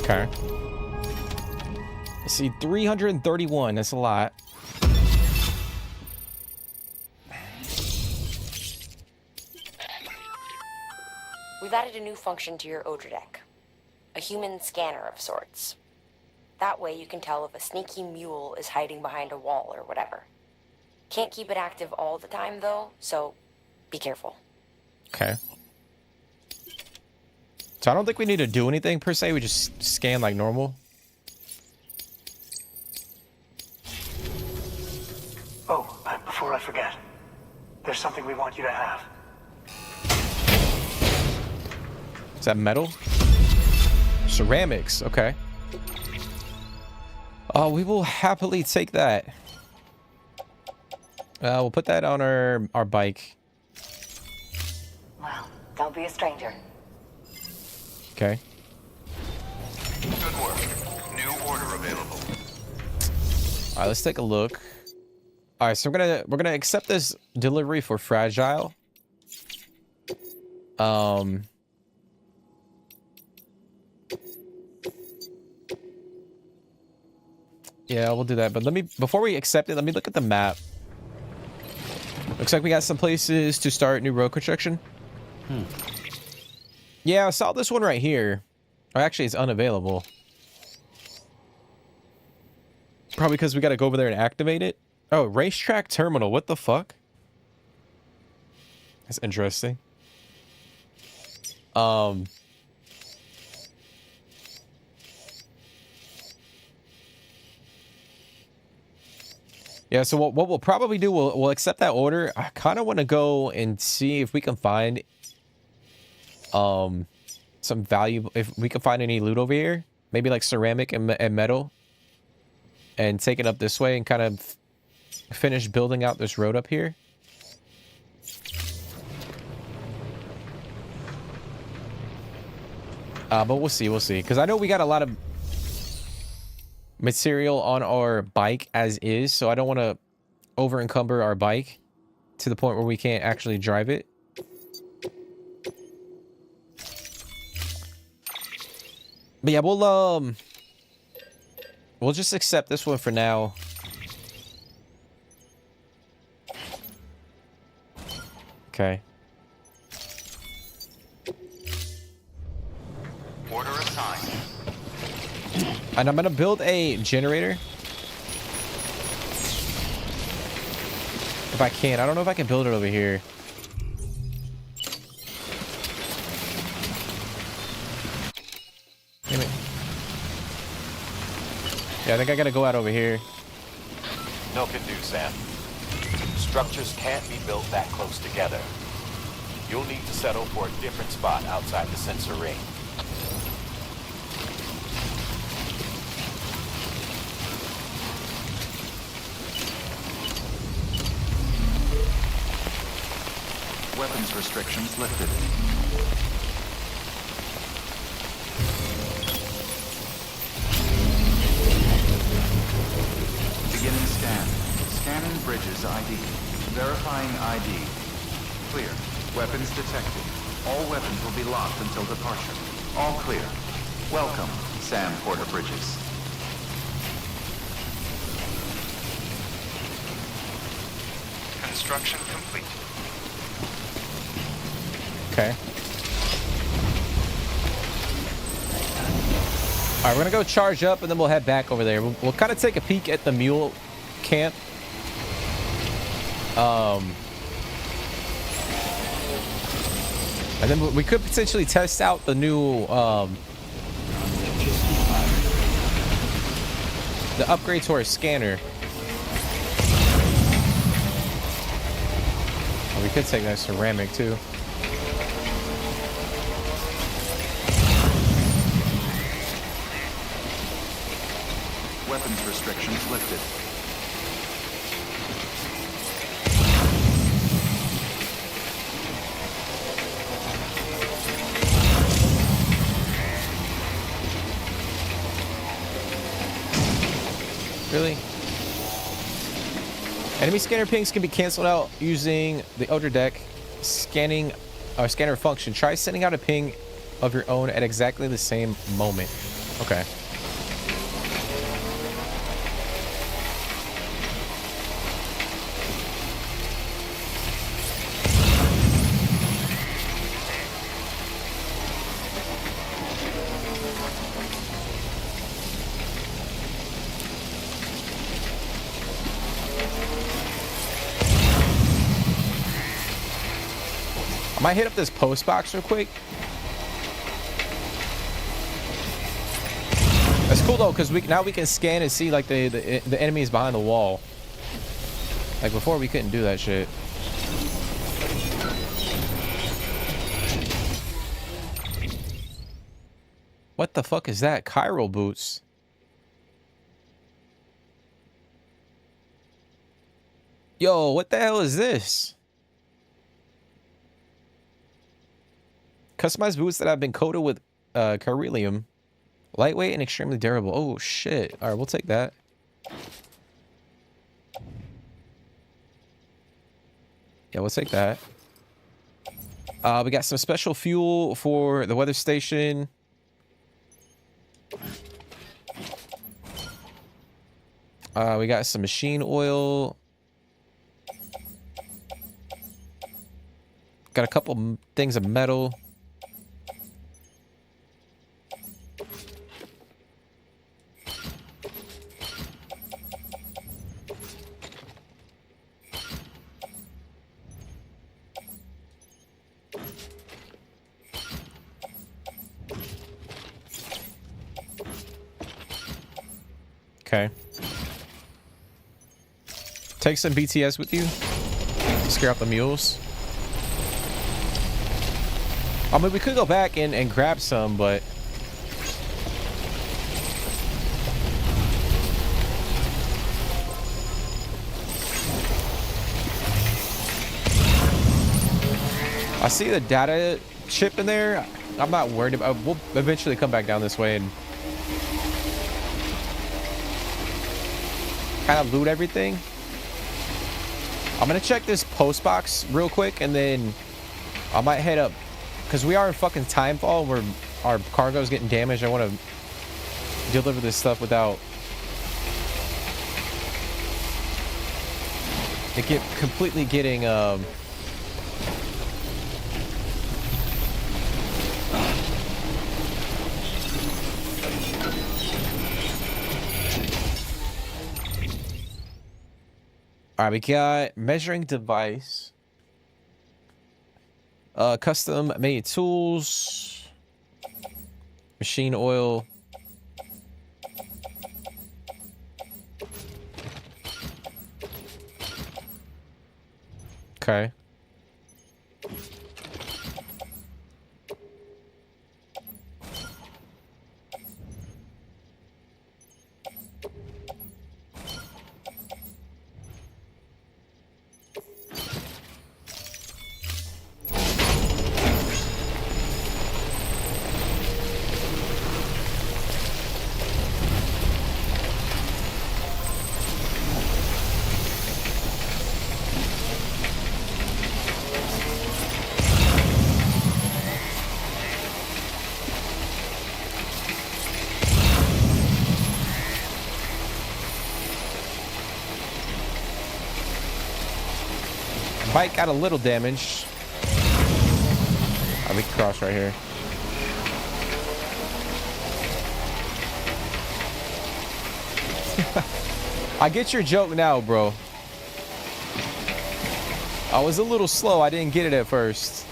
Okay. I see 331. That's a lot. We've added a new function to your odor deck. A human scanner of sorts. That way you can tell if a sneaky mule is hiding behind a wall or whatever. Can't keep it active all the time though, so be careful. Okay. So I don't think we need to do anything per se. We just scan like normal. Oh, before I forget, there's something we want you to have. Is that metal? Ceramics. Okay. Oh, we will happily take that. We'll put that on our bike. Well, don't be a stranger. Okay. Good work. New order available. All right, let's take a look. All right, so we're gonna accept this delivery for fragile. Yeah, we'll do that. But before we accept it, let me look at the map. Looks like we got some places to start new road construction. Yeah, I saw this one right here. Oh, actually, it's unavailable. Probably because we got to go over there and activate it. Oh, racetrack terminal. What the fuck? That's interesting. Yeah, so what we'll probably do, we'll accept that order. I kind of want to go and see if we can find some value, if we can find any loot over here. Maybe like ceramic and metal. And take it up this way and kind of finish building out this road up here. But we'll see, because I know we got a lot of material on our bike as is, so I don't want to over encumber our bike to the point where we can't actually drive it. But yeah, we'll just accept this one for now. Okay. Order assigned. And I'm gonna build a generator. If I can. I don't know if I can build it over here. Damn it. Yeah, I think I gotta go out over here. No can do, Sam. Structures can't be built that close together. You'll need to settle for a different spot outside the sensor ring. Weapons restrictions lifted. Beginning scan. Scanning bridges ID. Verifying ID. Clear. Weapons detected. All weapons will be locked until departure. All clear. Welcome, Sam Porter Bridges. Construction complete. Okay. All right, we're gonna go charge up and then we'll head back over there. We'll kind of take a peek at the mule camp. And then we could potentially test out the new, the upgrade to our scanner. Oh, we could take that ceramic too. Weapons restrictions lifted. Really? Enemy scanner pings can be canceled out using the outer deck scanning scanner function. Try sending out a ping of your own at exactly the same moment. Okay. I might hit up this post box real quick. That's cool though, because now we can scan and see like the enemies behind the wall. Like before, we couldn't do that shit. What the fuck is that? Chiral boots. Yo, what the hell is this? Customized boots that have been coated with beryllium. Lightweight and extremely durable. Oh, shit. All right, we'll take that. Yeah, we'll take that. We got some special fuel for the weather station. We got some machine oil. Got a couple things of metal. Okay. Take some BTS with you. Scare off the mules. I mean, we could go back and grab some, but... I see the data chip in there. I'm not worried about... We'll eventually come back down this way and... kind of loot everything. I'm going to check this post box real quick, and then I might head up. Because we are in fucking timefall where our cargo is getting damaged. I want to deliver this stuff without it completely getting all right, we got measuring device. Custom made tools, machine oil. Okay. Bike got a little damaged. We can cross right here. I get your joke now, bro. I was a little slow. I didn't get it at first.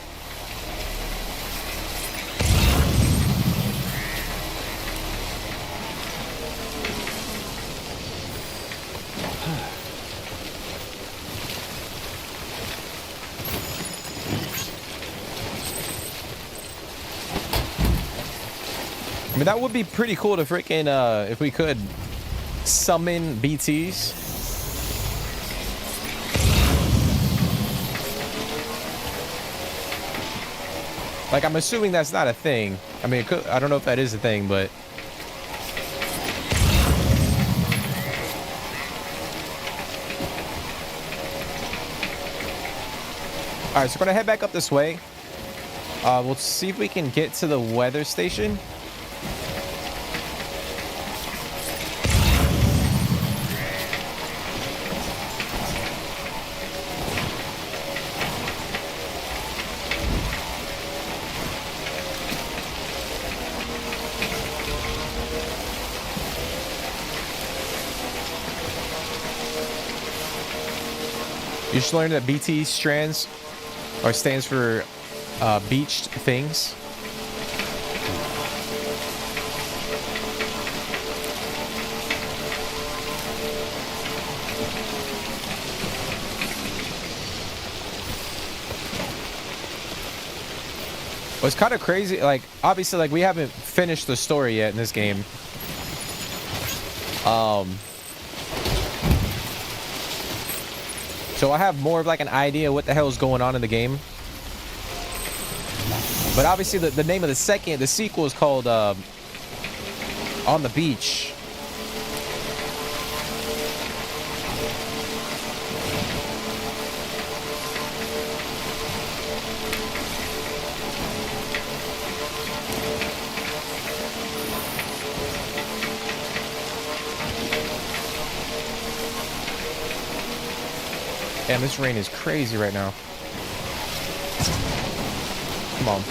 I mean, that would be pretty cool to freaking, if we could summon BTs. Like, I'm assuming that's not a thing. I mean, it could, I don't know if that is a thing, but... Alright, so we're gonna head back up this way. We'll see if we can get to the weather station. You just learned that BT stands for beached things. Well, it's kind of crazy. Like, obviously, like, we haven't finished the story yet in this game. So I have more of like an idea what the hell is going on in the game. But obviously the name of the sequel is called On the Beach. Damn, this rain is crazy right now. Come on.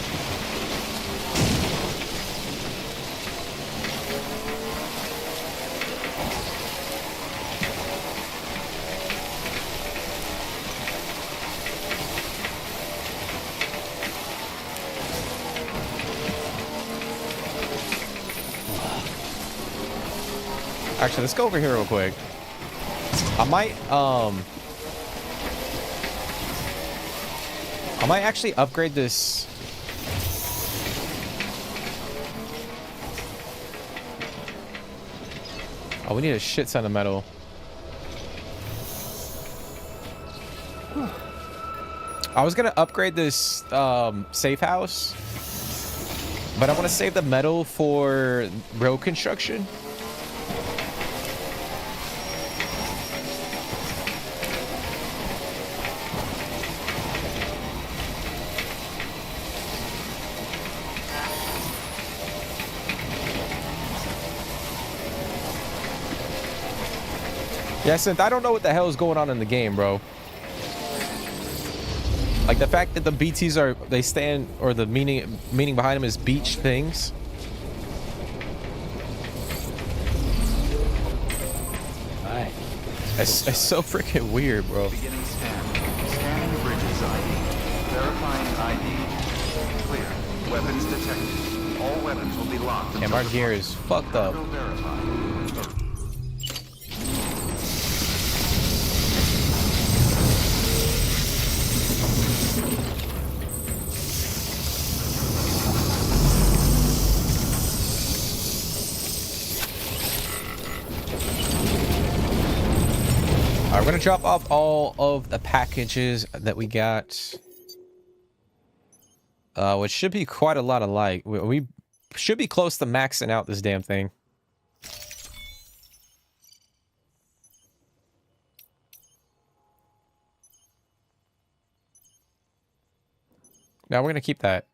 Actually, let's go over here real quick. I might, I might actually upgrade this. Oh, we need a shit ton of metal. I was gonna upgrade this safe house, but I want to save the metal for road construction. Yeah, Synth, I don't know what the hell is going on in the game, bro. Like the fact that the BTs are, they stand, or the meaning behind them is beach things. Alright. It's so freaking weird, bro. Beginning scan. Scanning bridges ID. Verifying ID. Clear. Weapons detected. All weapons will be locked. Yeah, my gear is fucked up. Cargo verified. Alright, we're gonna drop off all of the packages that we got. Which should be quite a lot of light. We should be close to maxing out this damn thing. Now we're gonna keep that.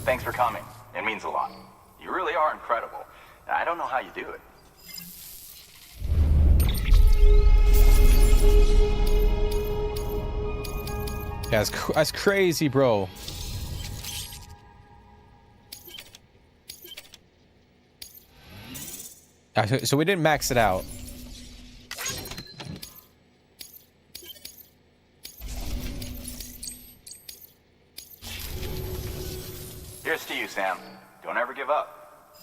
Thanks for coming. It means a lot. You really are incredible. I don't know how you do it. Yeah, that's crazy, bro. So we didn't max it out. Here's to you, Sam. Don't ever give up.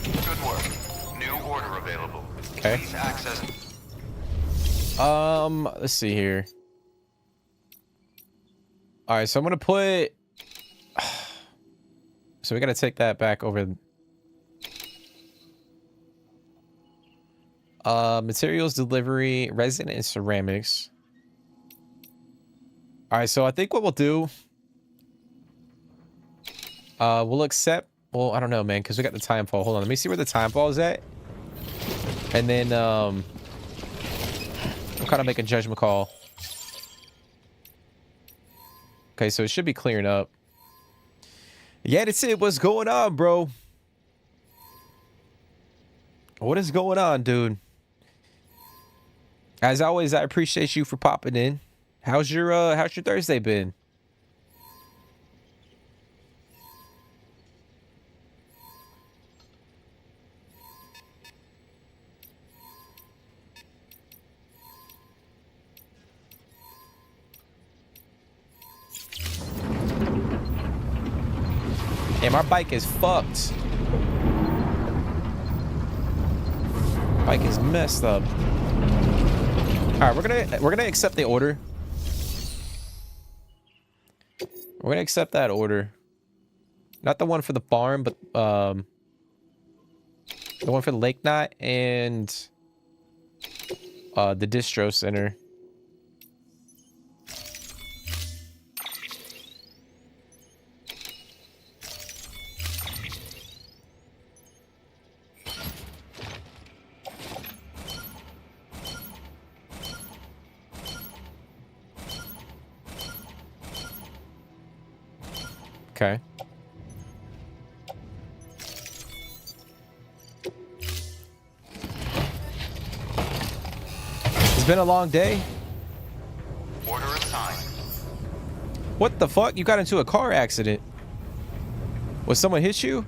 Good work. New order available. Okay. Please access. Let's see here. All right, so I'm gonna put. So we gotta take that back over. Materials delivery, resin and ceramics. All right, so I think what we'll do. We'll accept. Well, I don't know, man, because we got the time fall. Hold on, let me see where the time fall is at, and then we'll kind of make a judgment call. Okay, so it should be clearing up. Yeah, that's it. What's going on, bro? What is going on, dude? As always, I appreciate you for popping in. How's your Thursday been? Damn, our bike is fucked. Bike is messed up. All right, we're gonna accept the order. We're gonna accept that order. Not the one for the farm, but the one for the lake night and the distro center. Okay. It's been a long day. Order assigned. What the fuck? You got into a car accident. Was someone hit you?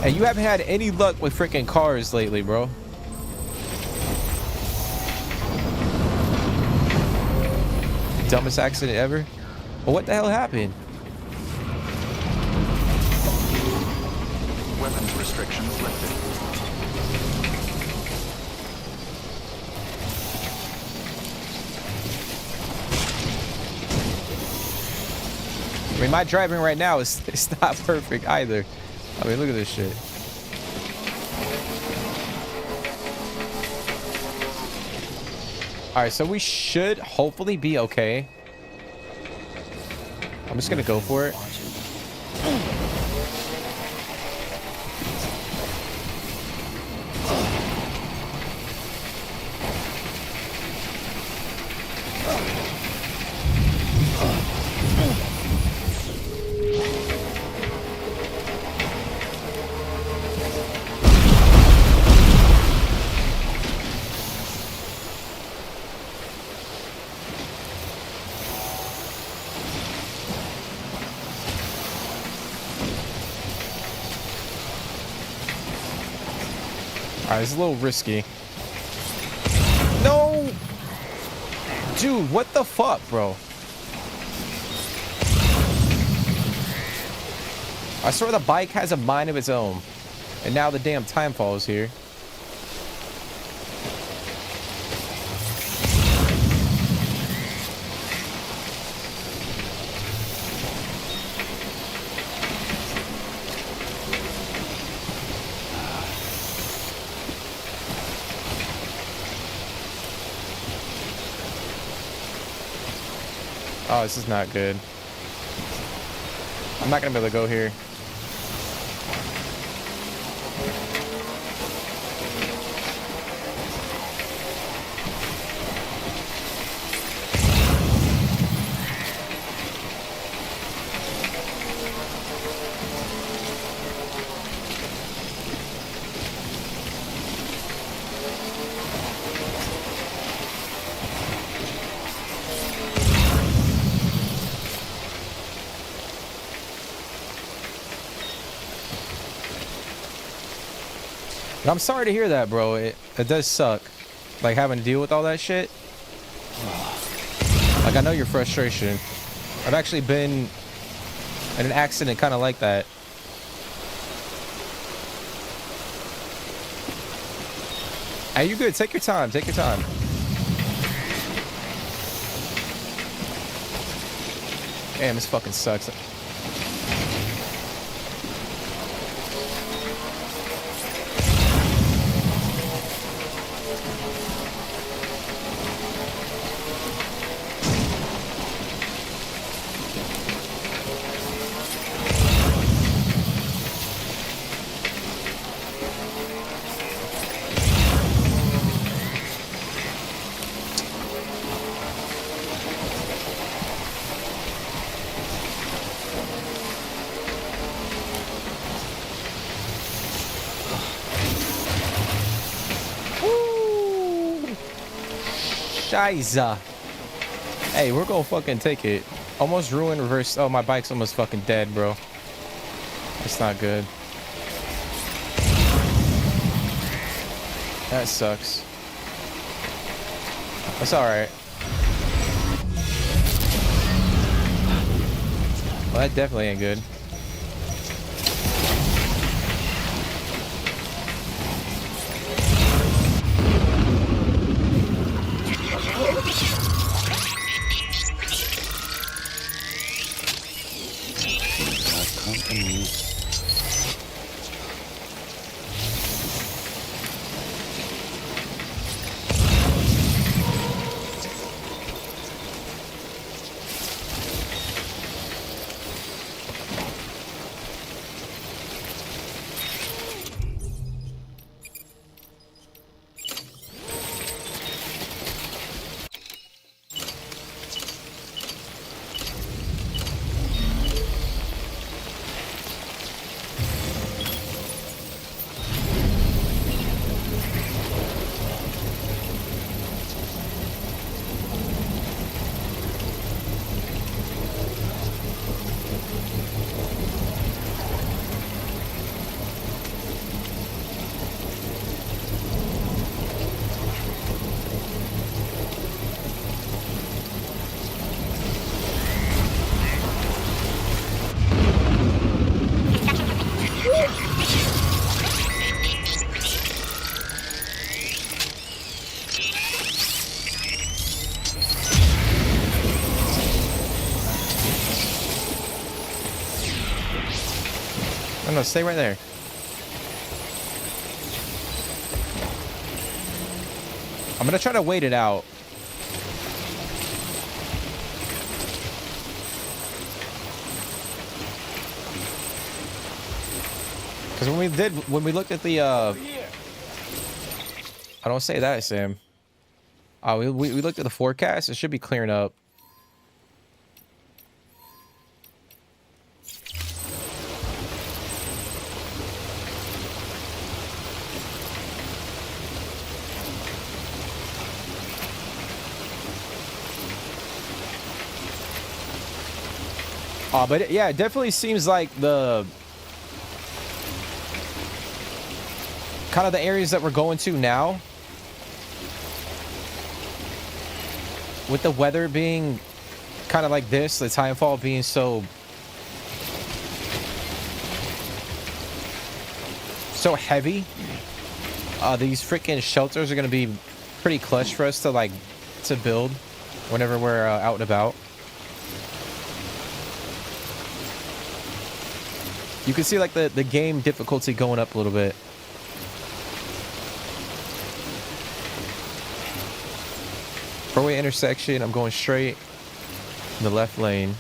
Hey, you haven't had any luck with freaking cars lately, bro. Dumbest accident ever. Well, what the hell happened? Weapons restrictions lifted. I mean, my driving right now is it's not perfect either. I mean, look at this shit. All right, so we should hopefully be okay. I'm just gonna go for it. Alright, it's a little risky. No! Dude, what the fuck, bro? I swear the bike has a mind of its own. And now the damn time falls here. Oh, this is not good. I'm not gonna be able to go here. I'm sorry to hear that, bro. It does suck. Like, having to deal with all that shit. Like, I know your frustration. I've actually been in an accident kind of like that. Hey, you good? Take your time. Take your time. Damn, this fucking sucks. Scheiße. Hey, we're gonna fucking take it. Almost ruined reverse. Oh, my bike's almost fucking dead, bro. That's not good. That sucks. That's alright. Well, that definitely ain't good. No, stay right there. I'm gonna try to wait it out. Because when we looked at the I don't say that, Sam. We looked at the forecast. It should be clearing up. But yeah, it definitely seems like the kind of the areas that we're going to now, with the weather being kind of like this, the timefall being so heavy, these freaking shelters are going to be pretty clutch for us to build whenever we're out and about. You can see like the game difficulty going up a little bit. Four-way intersection, I'm going straight in the left lane.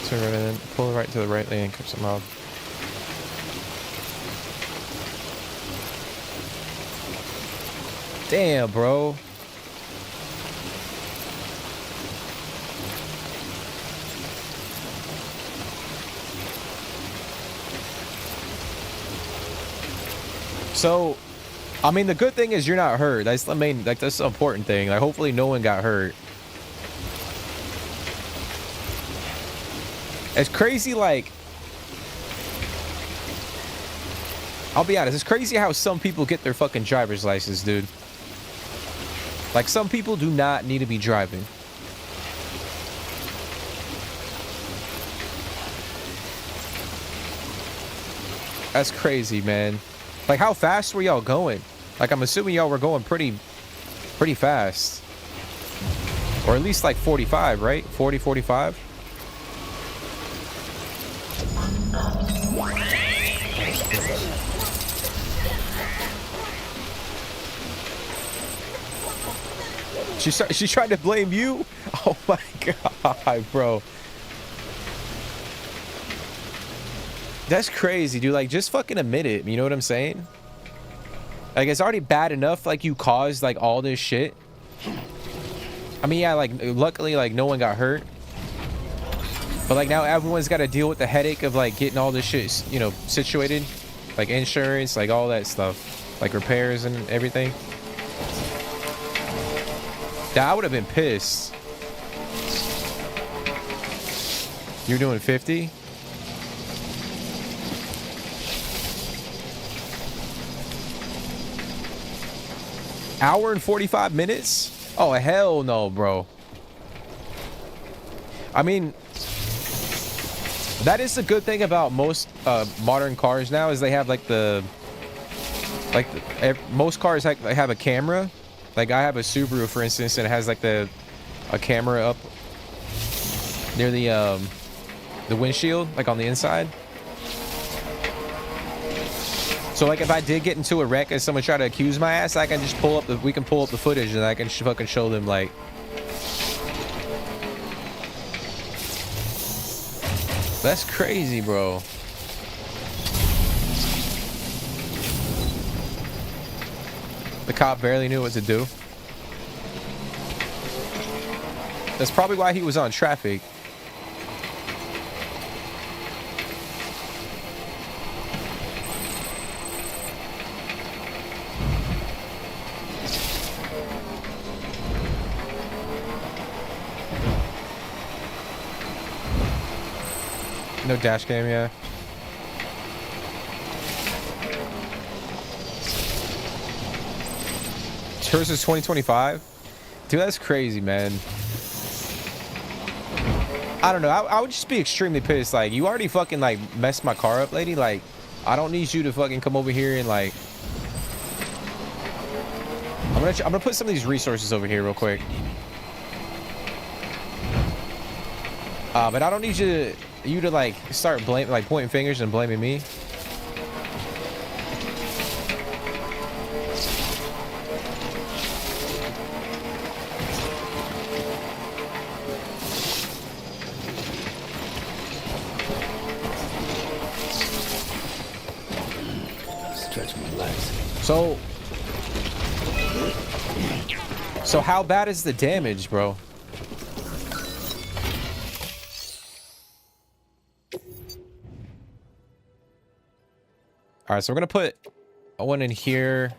Turn right in, pull right to the right lane, catch some out. Damn, bro. So, I mean, the good thing is you're not hurt. That's the main, like, that's the important thing. Like, hopefully no one got hurt. It's crazy, like, I'll be honest, it's crazy how some people get their fucking driver's license, dude. Like, some people do not need to be driving. That's crazy, man. Like, how fast were y'all going? Like, I'm assuming y'all were going pretty fast. Or at least like 45, right? 40, 45? She's trying to blame you? Oh my god, bro. That's crazy, dude. Like, just fucking admit it. You know what I'm saying? Like, it's already bad enough, like, you caused, like, all this shit. I mean, yeah, like, luckily, like, no one got hurt. But, like, now everyone's got to deal with the headache of, like, getting all this shit, you know, situated. Like, insurance, like, all that stuff. Like, repairs and everything. Yeah, I would have been pissed. You're doing 50? Hour and 45 minutes? Oh, hell no, bro. I mean, that is the good thing about most modern cars now, is they have like most cars have a camera. Like, I have a Subaru, for instance, and it has like a camera up near the windshield, like on the inside. So, like, if I did get into a wreck and someone tried to accuse my ass, I can just we can pull up the footage and I can fucking show them, like. That's crazy, bro. The cop barely knew what to do. That's probably why he was on traffic. No dash cam, yeah. Hers is 2025? Dude, that's crazy, man. I don't know. I would just be extremely pissed. Like, you already fucking like messed my car up, lady. Like, I don't need you to fucking come over here and like. I'm gonna put some of these resources over here real quick. But I don't need you to like start pointing fingers and blaming me. Stretch my legs. So how bad is the damage, bro? All right, so we're gonna put one in here.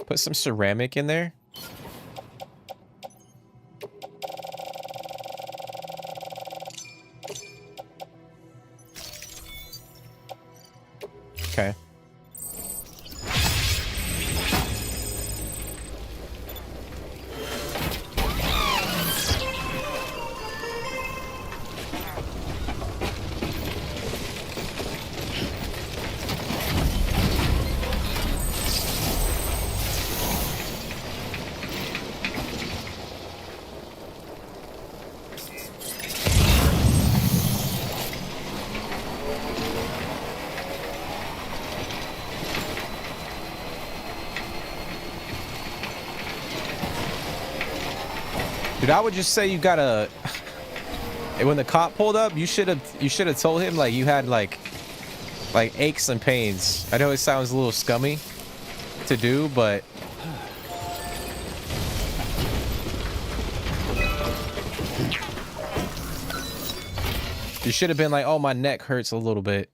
Put some ceramic in there. Okay. Dude, I would just say you gotta. When the cop pulled up, you should have told him like you had like aches and pains. I know it sounds a little scummy to do, but you should have been like, "Oh, my neck hurts a little bit."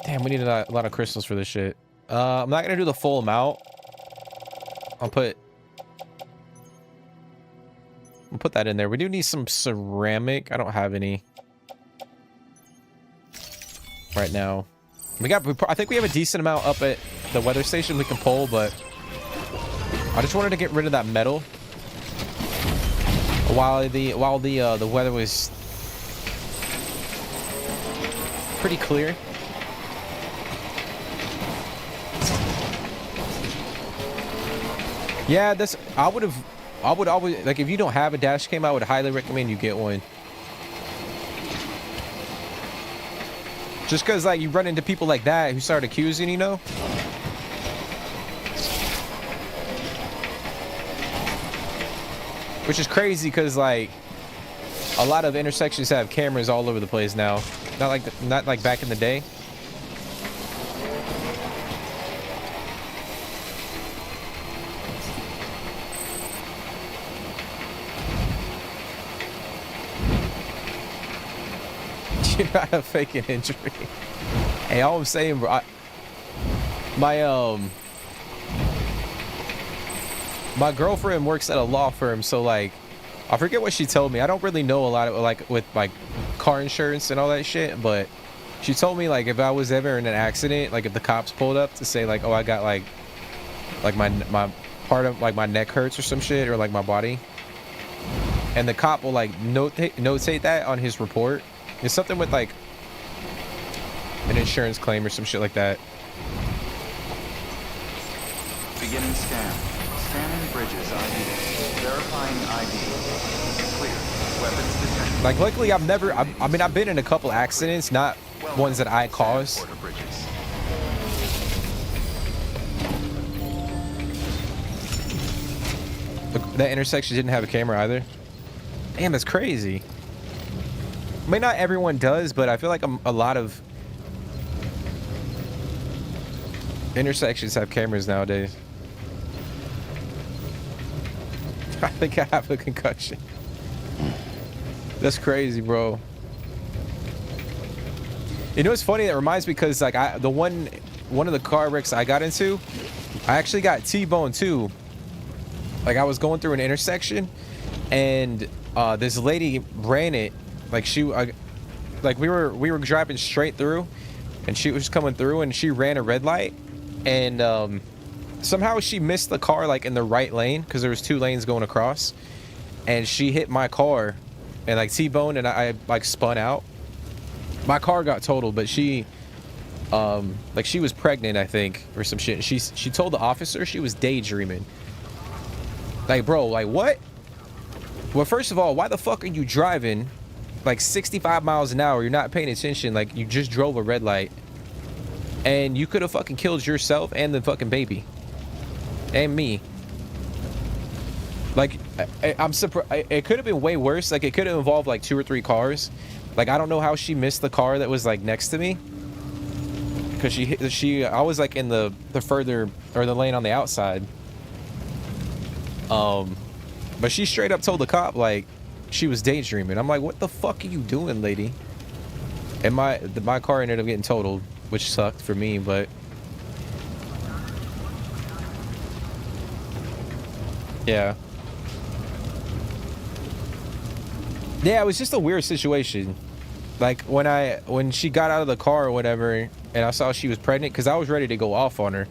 Damn, we need a lot of crystals for this shit. I'm not gonna do the full amount. I'll put that in there. We do need some ceramic. I don't have any right now. I think we have a decent amount up at the weather station we can pull, but I just wanted to get rid of that metal while the weather was pretty clear. Yeah, I would always, like, if you don't have a dash cam, I would highly recommend you get one. Just because, like, you run into people like that who start accusing, you know? Which is crazy because, like, a lot of intersections have cameras all over the place now. Not like back in the day. You're not faking injury. Hey, all I'm saying, bro, my girlfriend works at a law firm, so like, I forget what she told me. I don't really know a lot of like with like car insurance and all that shit, but she told me like if I was ever in an accident, like if the cops pulled up to say like, oh, I got like my part of like my neck hurts or some shit, or like my body, and the cop will like notate that on his report. It's something with like an insurance claim or some shit like that. Beginning scan. Scanning bridges ID. Verifying ID. Clear. Weapons detected. Like, luckily I've never, I mean, I've been in a couple accidents, not ones that I caused. That intersection didn't have a camera either. Damn, that's crazy. I mean, not everyone does, but I feel like a lot of intersections have cameras nowadays. I think I have a concussion. That's crazy, bro. You know what's funny? That reminds me because like one of the car wrecks I got into, I actually got T-boned too. Like I was going through an intersection, and this lady ran it. Like like we were driving straight through, and she was coming through, and she ran a red light, and somehow she missed the car like in the right lane because there was 2 lanes going across, and she hit my car, and like T-boned, and I like spun out. My car got totaled, but she like she was pregnant, I think, or some shit. She told the officer she was daydreaming. Like, bro, like what? Well, first of all, why the fuck are you driving like 65 miles an hour? You're not paying attention. Like, you just drove a red light, and you could have fucking killed yourself and the fucking baby and me. Like, I'm surprised. It could have been way worse. Like, it could have involved like 2 or 3 cars. Like, I don't know how she missed the car that was like next to me, because I was like in the further, or the lane on the outside. But she straight up told the cop like she was daydreaming. I'm like, what the fuck are you doing, lady? And my car ended up getting totaled, which sucked for me, but yeah. Yeah, it was just a weird situation. Like when she got out of the car or whatever, and I saw she was pregnant, because I was ready to go off on her.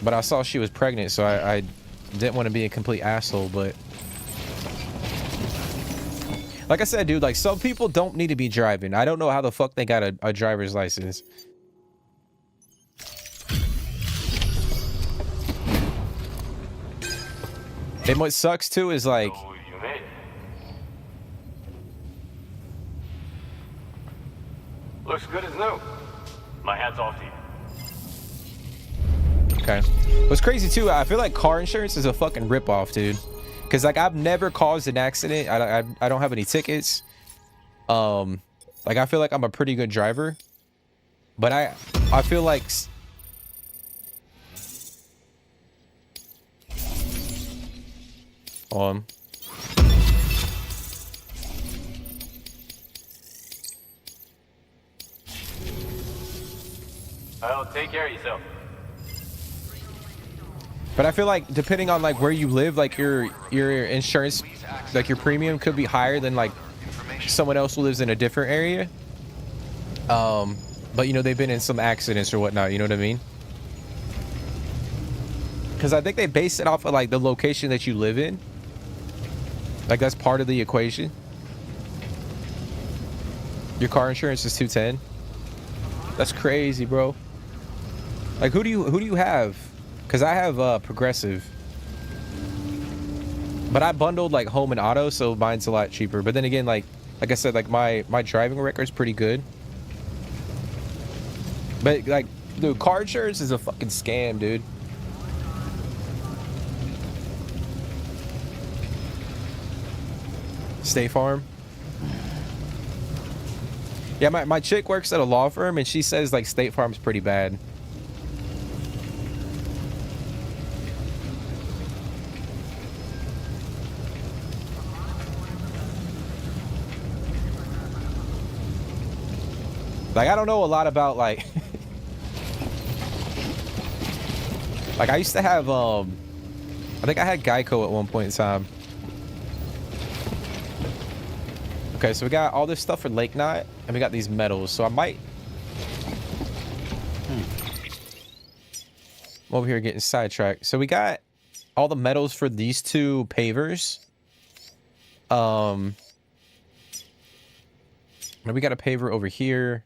But I saw she was pregnant, so I didn't want to be a complete asshole. But like I said, dude, like some people don't need to be driving. I don't know how the fuck they got a driver's license. And what sucks too is like, So you made it. Looks good as new. My hat's off to you. okay. What's crazy too, I feel like car insurance is a fucking ripoff, dude. Because like I've never caused an accident. I don't have any tickets. Like I feel like I'm a pretty good driver, but I feel like Well, take care of yourself. but I feel like depending on like where you live, like your insurance, like your premium could be higher than like someone else who lives in a different area. But you know, they've been in some accidents or whatnot, you know what I mean? Because I think they base it off of like the location that you live in. Like that's part of the equation. Your car insurance is $210. That's crazy, bro. Like who do you have? Because I have Progressive, but I bundled like home and auto, so mine's a lot cheaper. But then again, like I said, like my driving record's pretty good. But like, dude, car insurance is a fucking scam, dude. State Farm. Yeah, my chick works at a law firm, and she says like State Farm's pretty bad. Like I don't know a lot about like like I used to have I think I had Geico at one point in time. Okay, so we got all this stuff for Lake Knot, and we got these metals. So I might... I'm over here getting sidetracked. So we got all the metals for these 2 pavers. And we got a paver over here.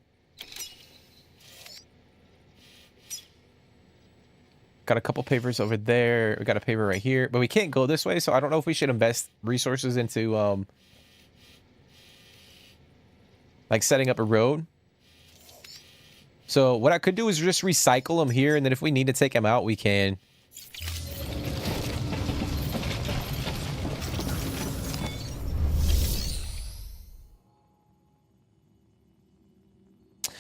Got a couple pavers over there. We got a paver right here. But we can't go this way, so I don't know if we should invest resources into... like setting up a road. So what I could do is just recycle them here, and then if we need to take them out, we can.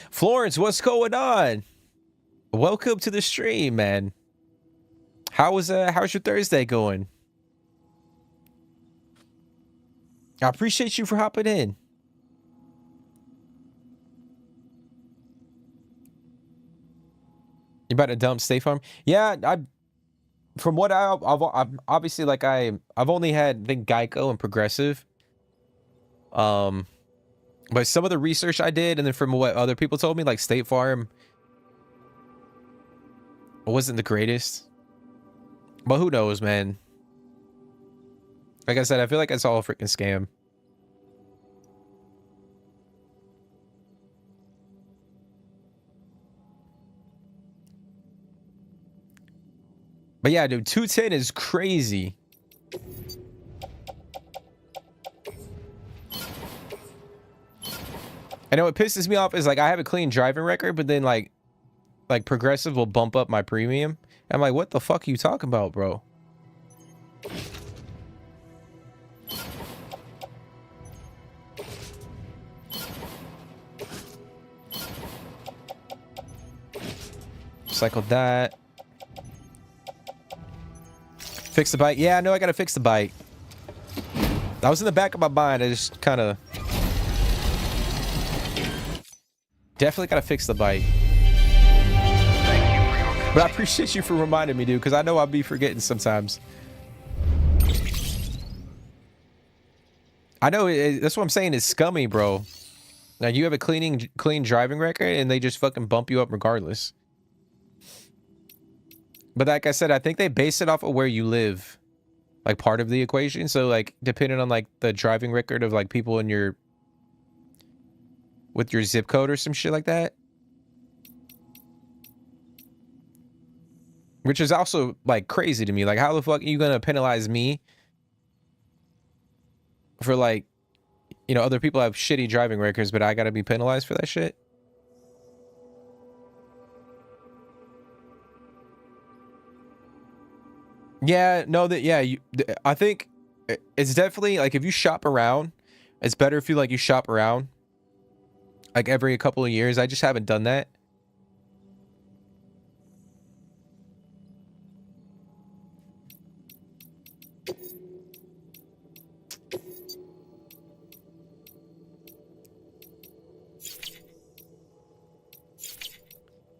Florence, what's going on? Welcome to the stream, man. How's your Thursday going? I appreciate you for hopping in. You about to dump State Farm? Yeah, from what I've obviously like I've only had, I think, Geico and Progressive. But some of the research I did, and then from what other people told me, like State Farm wasn't the greatest. But who knows, man? Like I said, I feel like it's all a freaking scam. But yeah, dude, 210 is crazy. I know what pisses me off is like I have a clean driving record, but then like Progressive will bump up my premium. I'm like, what the fuck are you talking about, bro? Cycle that. Fix the bike. Yeah, I know I gotta fix the bike. That was in the back of my mind. I just kind of definitely gotta fix the bike. But I appreciate you for reminding me, dude, because I know I'll be forgetting sometimes. I know that's what I'm saying. It's scummy, bro. Now you have a clean driving record, and they just fucking bump you up regardless. But like I said, I think they base it off of where you live, like part of the equation. So like depending on like the driving record of like people in your with your zip code or some shit like that. Which is also like crazy to me. Like how the fuck are you gonna penalize me for like, you know, other people have shitty driving records, but I gotta be penalized for that shit? Yeah, no, I think it's definitely like if you shop around, it's better if you shop around like every couple of years. I just haven't done that.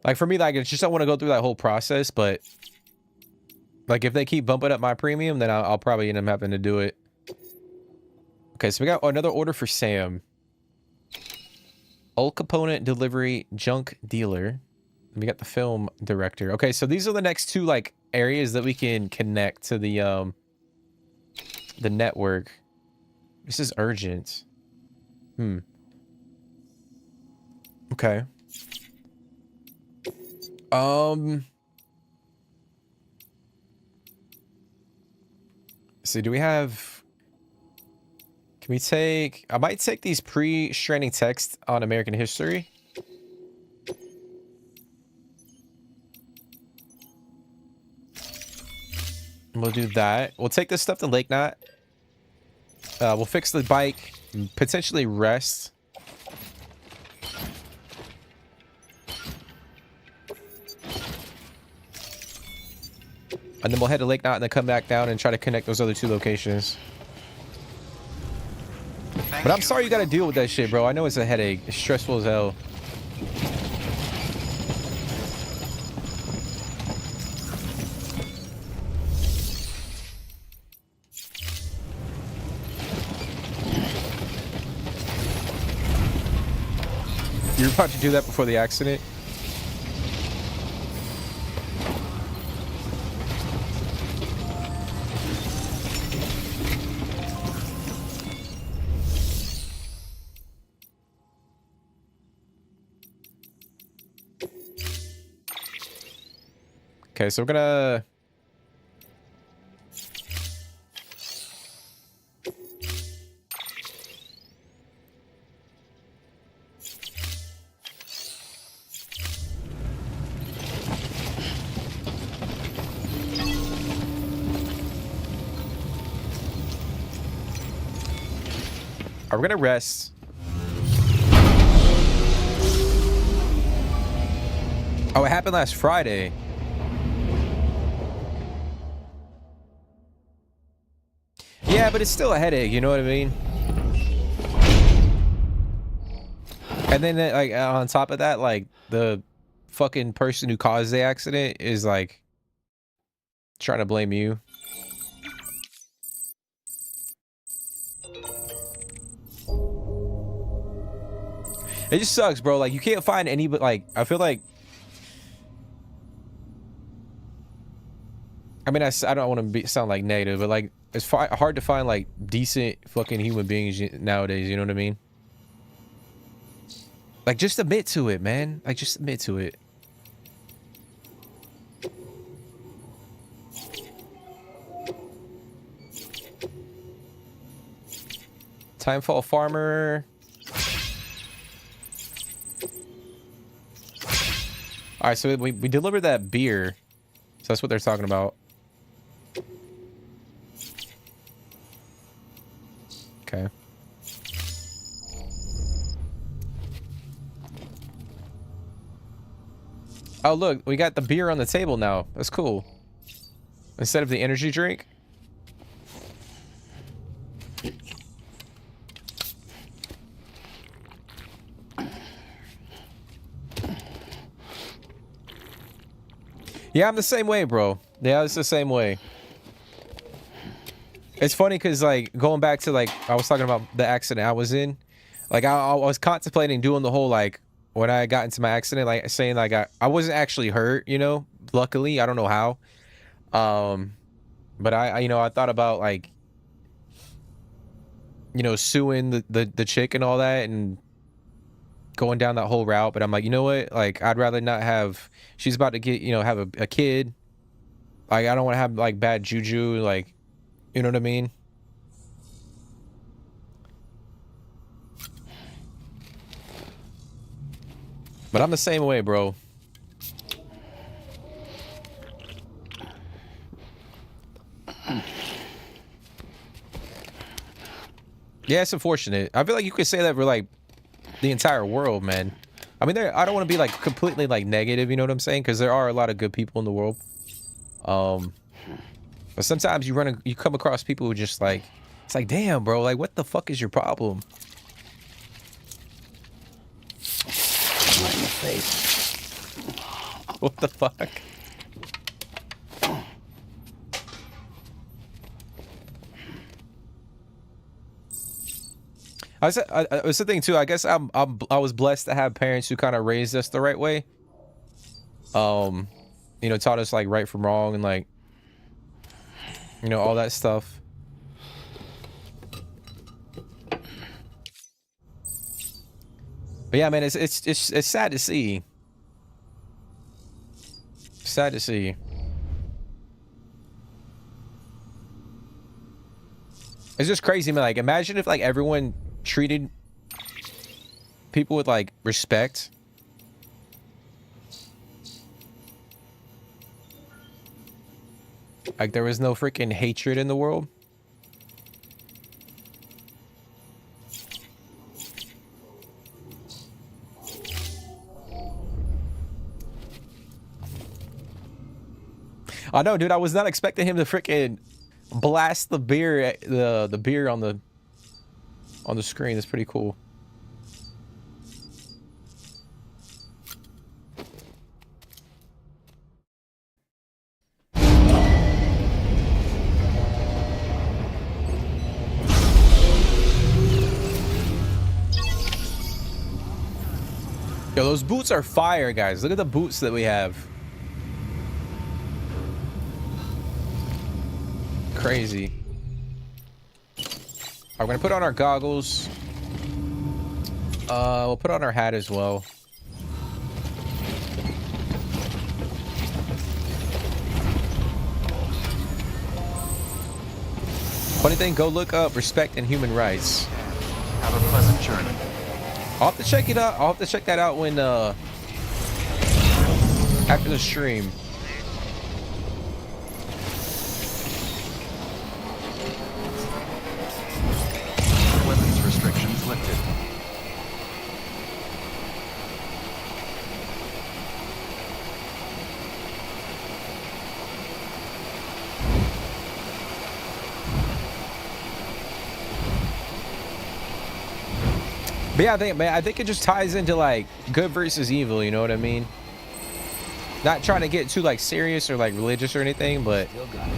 Like for me, like it's just I want to go through that whole process, but like if they keep bumping up my premium, then I'll probably end up having to do it. Okay, so we got another order for Sam. Old component delivery junk dealer. We got the film director. Okay, so these are the next two like areas that we can connect to the network. This is urgent. Okay. So do we have... Can we take... I might take these pre-stranding texts on American history. We'll do that. We'll take this stuff to Lake Knot. We'll fix the bike. Potentially rest. And then we'll head to Lake Knot and then come back down and try to connect those other two locations. But I'm sorry you gotta deal with that shit, bro. I know it's a headache. It's stressful as hell. You're about to do that before the accident? Okay, so we're gonna... We're gonna rest. Oh, it happened last Friday. Yeah, but it's still a headache, you know what I mean? And then, like, on top of that, like, the fucking person who caused the accident is, like, trying to blame you. It just sucks, bro. Like, you can't find any, but like, I feel like, I mean, I don't want to sound like negative, but like, it's hard to find like decent fucking human beings nowadays. You know what I mean? Like, just admit to it, man. Like, just admit to it. Timefall Farmer. All right, so we delivered that beer. So that's what they're talking about. Okay. Oh, look, we got the beer on the table now. That's cool. Instead of the energy drink. Yeah, I'm the same way, bro. Yeah, it's the same way. It's funny because, like, going back to, like, I was talking about the accident I was in. Like, I was contemplating doing the whole, like, when I got into my accident, like, saying, like, I wasn't actually hurt, you know? Luckily, I don't know how. But I you know, I thought about, like, you know, suing the chick and all that and going down that whole route. But I'm like, you know what? Like, I'd rather not have... She's about to get, you know, have a kid. Like, I don't want to have, like, bad juju, like... You know what I mean? But I'm the same way, bro. Yeah, it's unfortunate. I feel like you could say that for, like, the entire world, man. I mean, I don't want to be, like, completely, like, negative, you know what I'm saying? Because there are a lot of good people in the world. But sometimes you come across people who just, like, it's like, damn, bro, like, what the fuck is your problem? Right in the face. What the fuck? It's the thing too. I guess I was blessed to have parents who kind of raised us the right way. You know, taught us like right from wrong and like, you know, all that stuff. But yeah, man, it's sad to see. Sad to see. It's just crazy, man. Like, imagine if like everyone treated people with like respect. Like there was no freaking hatred in the world. I know, dude. I was not expecting him to freaking blast the beer, the beer on the screen. That's pretty cool. Yo, those boots are fire, guys. Look at the boots that we have. Crazy. We're gonna put on our goggles. We'll put on our hat as well. Funny thing, go look up respect and human rights. Have a pleasant journey. I'll have to check it out. I'll have to check that out when after the stream. Weapons restrictions lifted. But yeah, I think it just ties into like good versus evil, you know what I mean? Not trying to get too like serious or like religious or anything, but Still got it.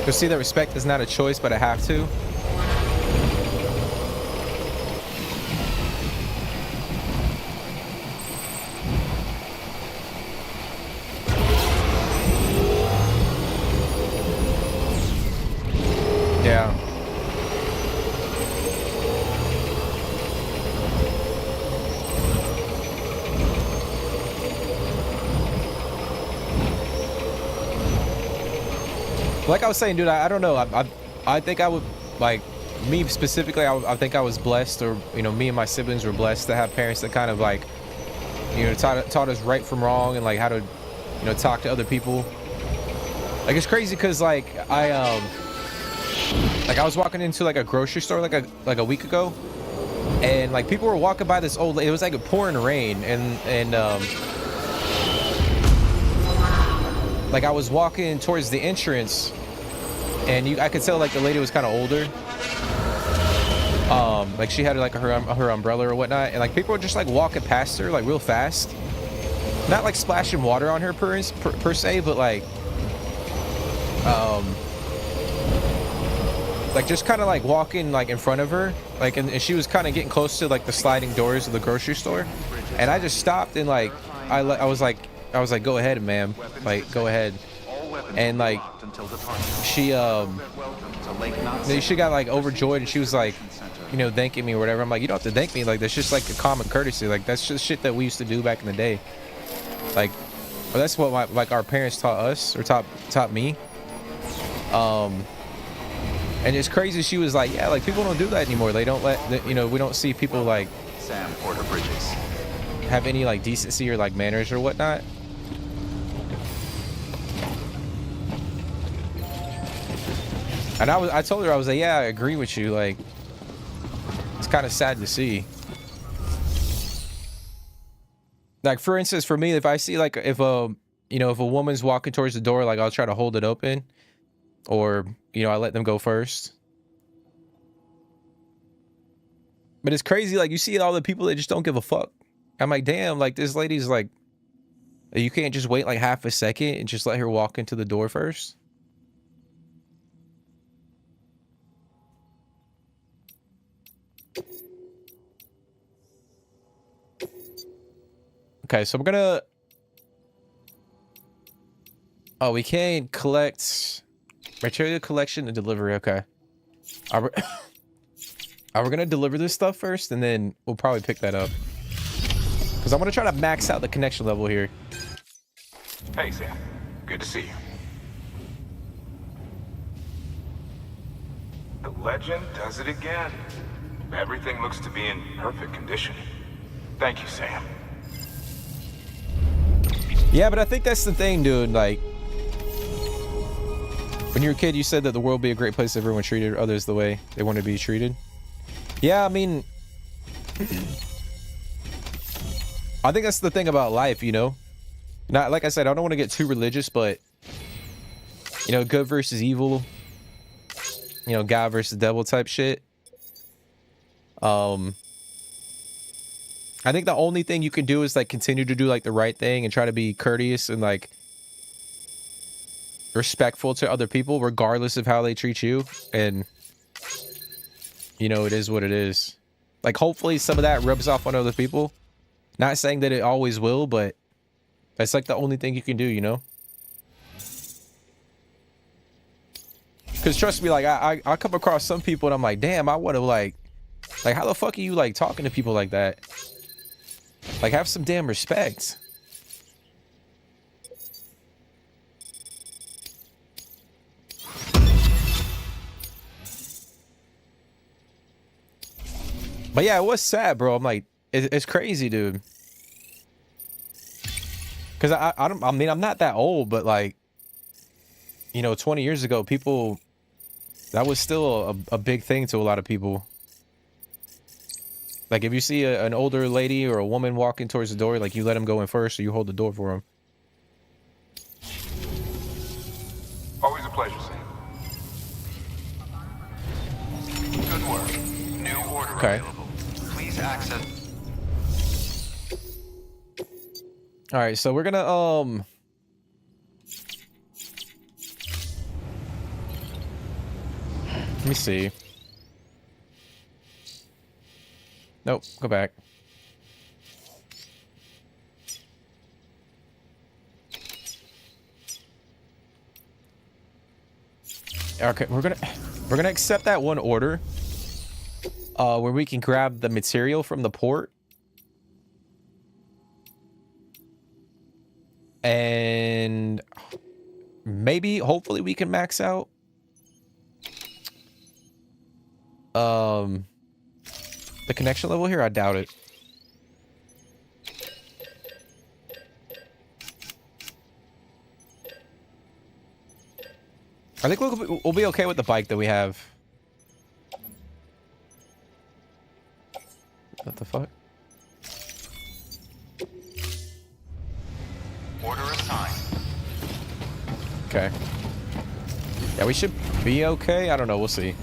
You'll see that respect is not a choice, but I have to. Yeah. Like I was saying, dude, I don't know. I think I would, like, me specifically, I think I was blessed, or, you know, me and my siblings were blessed to have parents that kind of, like, you know, taught us right from wrong and, like, how to, you know, talk to other people. Like, it's crazy because, like, I was walking into, like, a grocery store, like a week ago, and, like, people were walking by this old lady. It was, like, a pouring rain, and like, I was walking towards the entrance, and I could tell, like, the lady was kind of older. Like, she had, like, her umbrella or whatnot, and, like, people were just, like, walking past her, like, real fast. Not, like, splashing water on her per se, but, like just kind of, like, walking, like, in front of her, like, and she was kind of getting close to, like, the sliding doors of the grocery store, and I just stopped and, like, I was like, go ahead, ma'am, like, go ahead. And, like, she got, like, overjoyed, and she was like, you know, thanking me or whatever. I'm like, you don't have to thank me. Like, that's just, like, a common courtesy. Like, that's just shit that we used to do back in the day. Like, well, that's what our parents taught us, or taught me. And it's crazy. She was like, yeah, like, people don't do that anymore. They don't you know, we don't see people, like, Sam Porter Bridges. have any, like, decency or, like, manners or whatnot. And I told her, I was like, yeah, I agree with you. Like, it's kind of sad to see. Like, for instance, for me, if I see, like, if a woman's walking towards the door, like, I'll try to hold it open, or, you know, I let them go first. But it's crazy, like, you see all the people that just don't give a fuck. I'm like, damn, like, this lady's like, you can't just wait like half a second and just let her walk into the door first. Okay, so we're gonna... Oh, we can collect... Material collection and delivery, okay. Are we gonna deliver this stuff first, and then we'll probably pick that up. Because I want to try to max out the connection level here. Hey, Sam. Good to see you. The legend does it again. Everything looks to be in perfect condition. Thank you, Sam. Yeah, but I think that's the thing, dude. Like, when you were a kid, you said that the world would be a great place if everyone treated others the way they want to be treated. Yeah, I mean, I think that's the thing about life, you know? Not, like I said, I don't want to get too religious, but, you know, good versus evil, you know, God versus devil type shit. I think the only thing you can do is, like, continue to do, like, the right thing and try to be courteous and, like, respectful to other people, regardless of how they treat you. And, you know, it is what it is. Like, hopefully some of that rubs off on other people. Not saying that it always will, but that's, like, the only thing you can do, you know? Because trust me, like, I come across some people and I'm like, damn, I would have, like, how the fuck are you, like, talking to people like that? Like, have some damn respect. But yeah, it was sad, bro. I'm like, it's crazy, dude. Because I mean, I'm not that old, but, like, you know, 20 years ago, people, that was still a big thing to a lot of people. Like, if you see an older lady or a woman walking towards the door, like, you let them go in first, or you hold the door for them. Always a pleasure, Sam. Good work. New order available. Please access. All right, so we're gonna Let me see. Nope, go back. Okay, we're gonna accept that one order, where we can grab the material from the port, and maybe, hopefully, we can max out the connection level here. I doubt it. I think we'll be okay with the bike that we have. What the fuck? Order assigned. Okay. Yeah, we should be okay. I don't know. We'll see.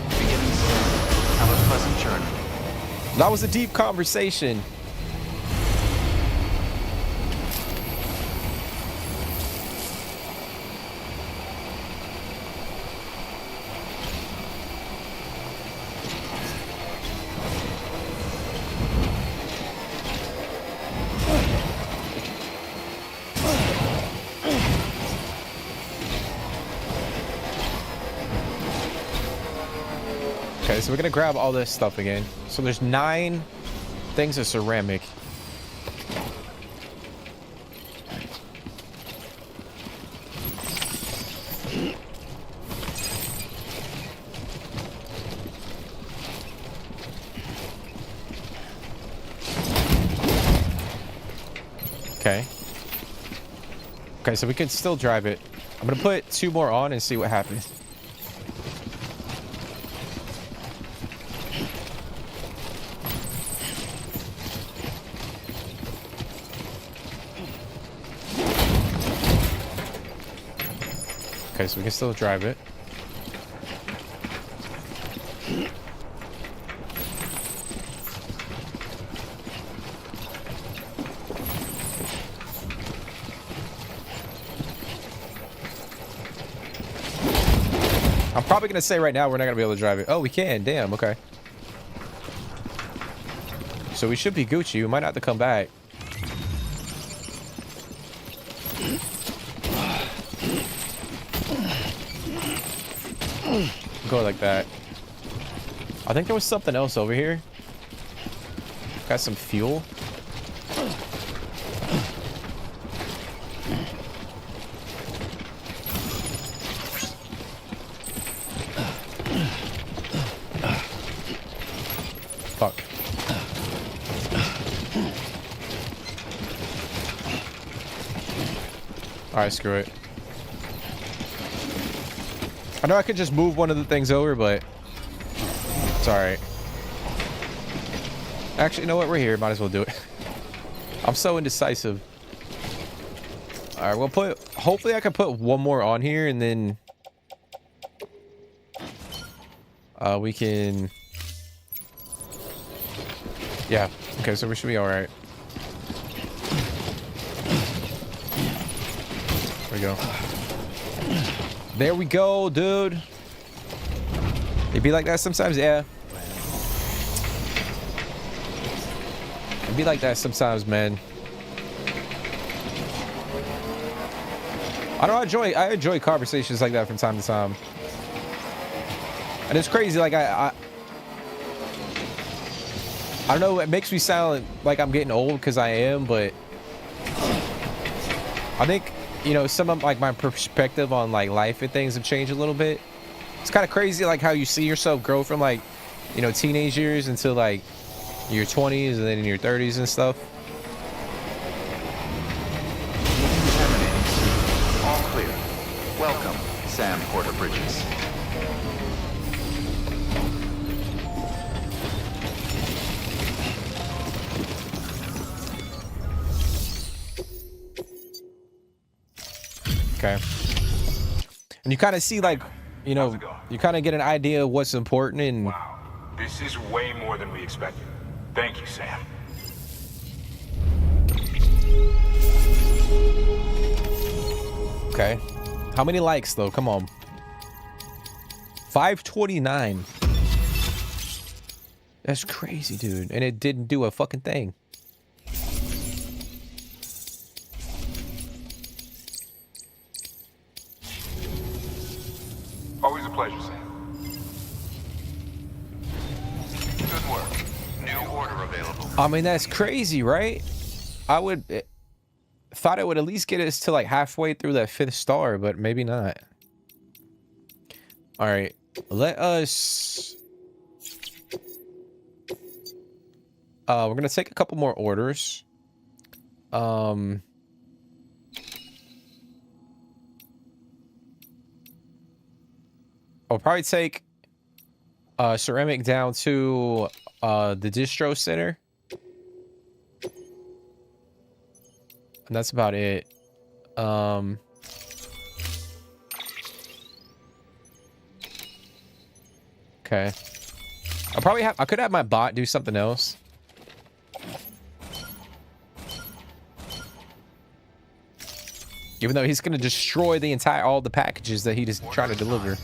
Beginning soon. Have a pleasant journey. That was a deep conversation. Okay, so we're gonna grab all this stuff again. So there's 9 things of ceramic. Okay. Okay, so we can still drive it. I'm gonna put 2 more on and see what happens. Okay, so we can still drive it. I'm probably gonna say right now we're not gonna be able to drive it. Oh, we can. Damn. Okay. So we should be Gucci. We might have to come back. Go like that. I think there was something else over here. Got some fuel. Fuck. Alright, screw it. I know I could just move one of the things over, but it's alright. Actually, you know what? We're here. Might as well do it. I'm so indecisive. Alright, we'll put... Hopefully I can put 1 more on here, and then... we can... Yeah. Okay, so we should be alright. There we go. There we go, dude. It be like that sometimes, yeah. It be like that sometimes, man. I don't know, I enjoy conversations like that from time to time. And it's crazy, like I don't know, it makes me sound like I'm getting old because I am, but I think, you know, some of like my perspective on like life and things have changed a little bit. It's kind of crazy like how you see yourself grow from like, you know, teenage years until like your 20s and then in your 30s and stuff. All clear. Welcome, Sam Porter Bridges. Okay. And you kind of see like, you know, you kind of get an idea of what's important and... Wow. This is way more than we expected. Thank you, Sam. Okay. How many likes though? Come on. 529. That's crazy, dude. And it didn't do a fucking thing. Always a pleasure, Sam. Good work. New order available. I mean, that's crazy, right? I would thought it would at least get us to like halfway through that 5th star, but maybe not. All right, let us. We're gonna take a couple more orders. I'll probably take ceramic down to the distro center. And that's about it. Okay. I could have my bot do something else. Even though he's gonna destroy all the packages that he just trying to deliver.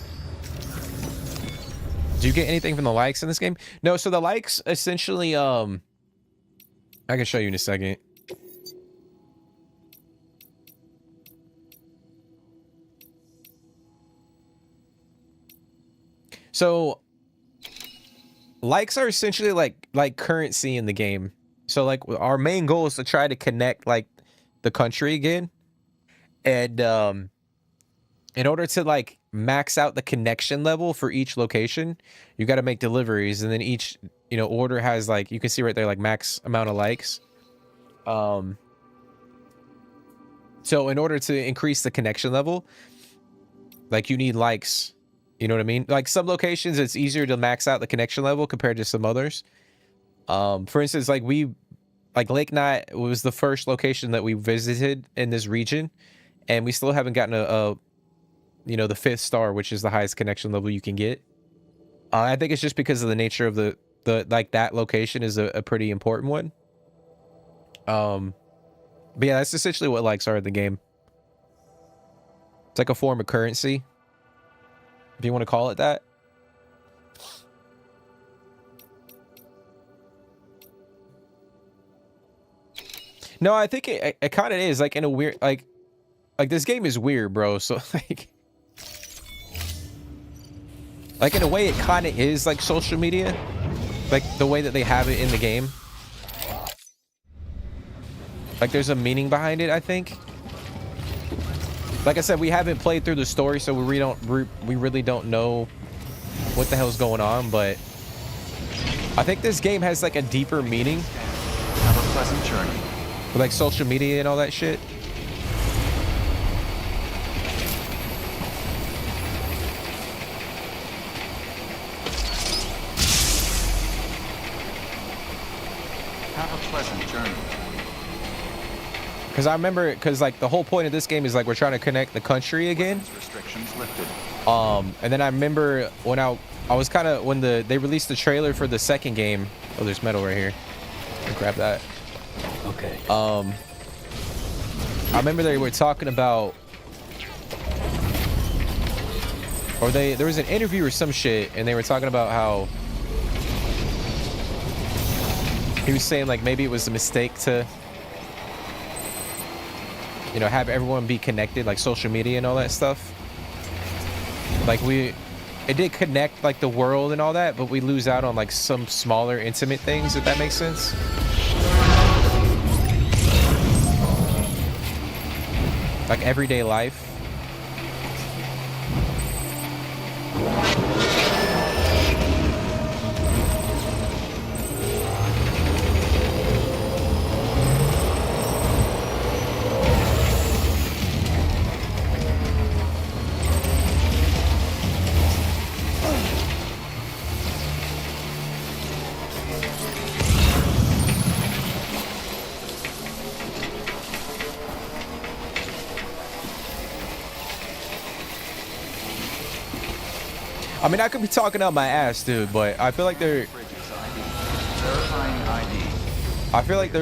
Do you get anything from the likes in this game? No, so the likes essentially, I can show you in a second. So likes are essentially like currency in the game. So like our main goal is to try to connect like the country again. And in order to like max out the connection level for each location, you got to make deliveries, and then each, you know, order has like, you can see right there, like max amount of likes. So in order to increase the connection level, like you need likes, you know what I mean? Like some locations, it's easier to max out the connection level compared to some others. For instance, like Lake Knot was the first location that we visited in this region, and we still haven't gotten you know, the 5th star, which is the highest connection level you can get. I think it's just because of the nature of the like that location is a pretty important one. But yeah, that's essentially what likes are in the game. It's like a form of currency, if you want to call it that. No, I think it kind of is, like, in a weird, like this game is weird, bro. So like in a way it kind of is like social media, like the way that they have it in the game. Like there's a meaning behind it, I think. Like I said, we haven't played through the story, so we really don't know what the hell's going on, but I think this game has like a deeper meaning. Have a pleasant journey. With like social media and all that shit. Have a pleasant journey. Because I remember, like the whole point of this game is like we're trying to connect the country again. Restrictions lifted. And then I remember when I was kind of, when they released the trailer for the second game. Oh, there's metal right here. I'll grab that. Okay. I remember they were talking about, or there was an interview or some shit, and they were talking about how he was saying like maybe it was a mistake to, you know, have everyone be connected, like social media and all that stuff. Like it did connect like the world and all that, but we lose out on like some smaller intimate things, if that makes sense. Like everyday life. I mean, I could be talking out my ass, dude, but I feel like there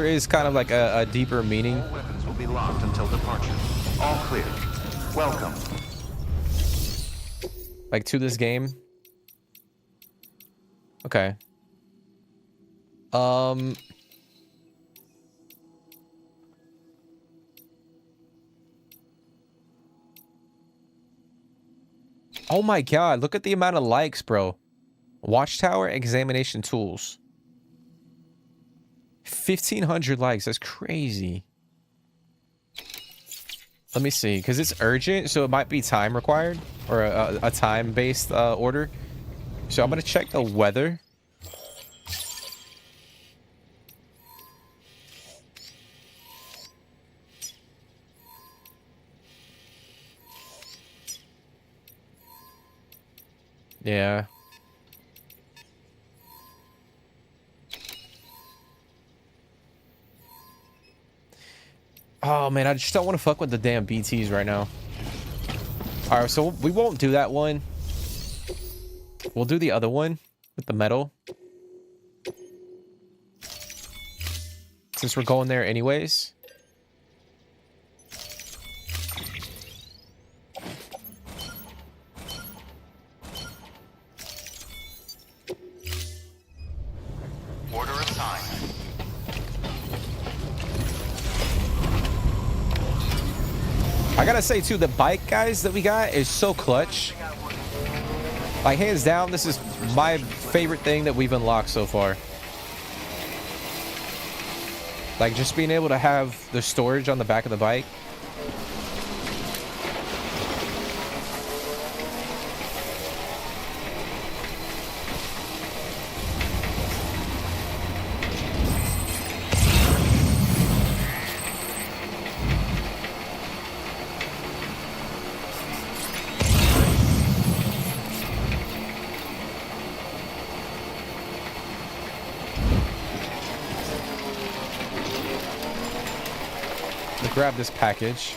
is kind of like a deeper meaning. All weapons will be locked until departure. All clear. Welcome. Like to this game. Okay. Oh my god, look at the amount of likes, bro. Watchtower examination tools. 1,500 likes. That's crazy. Let me see, because it's urgent, so it might be time required or a time-based order. So I'm gonna check the weather. Yeah. Oh man, I just don't want to fuck with the damn BTs right now. All right, so we won't do that one. We'll do the other one with the metal. Since we're going there anyways. Order assigned. I gotta say too, the bike guys that we got is so clutch. Like hands down, this is my favorite thing that we've unlocked so far. Like just being able to have the storage on the back of the bike. Grab this package.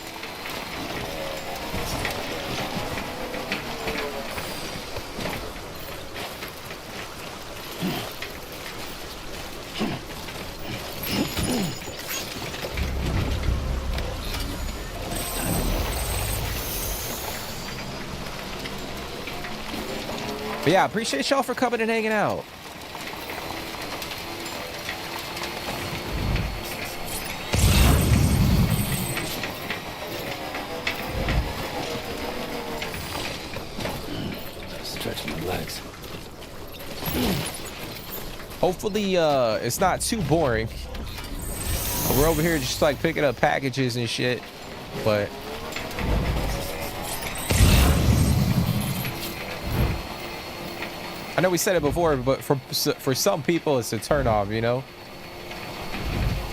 But yeah, appreciate y'all for coming and hanging out. Hopefully, it's not too boring. We're over here just like picking up packages and shit, but I know we said it before, but for some people, it's a turn off, you know?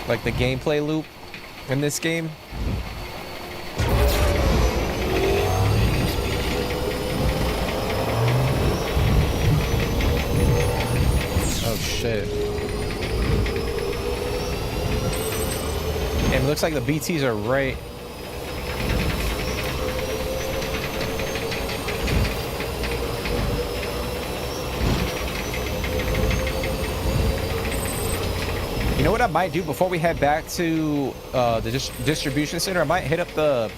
Like the gameplay loop in this game. Oh shit. And it looks like the BTs are right. You know what I might do before we head back to the distribution center? I might hit up the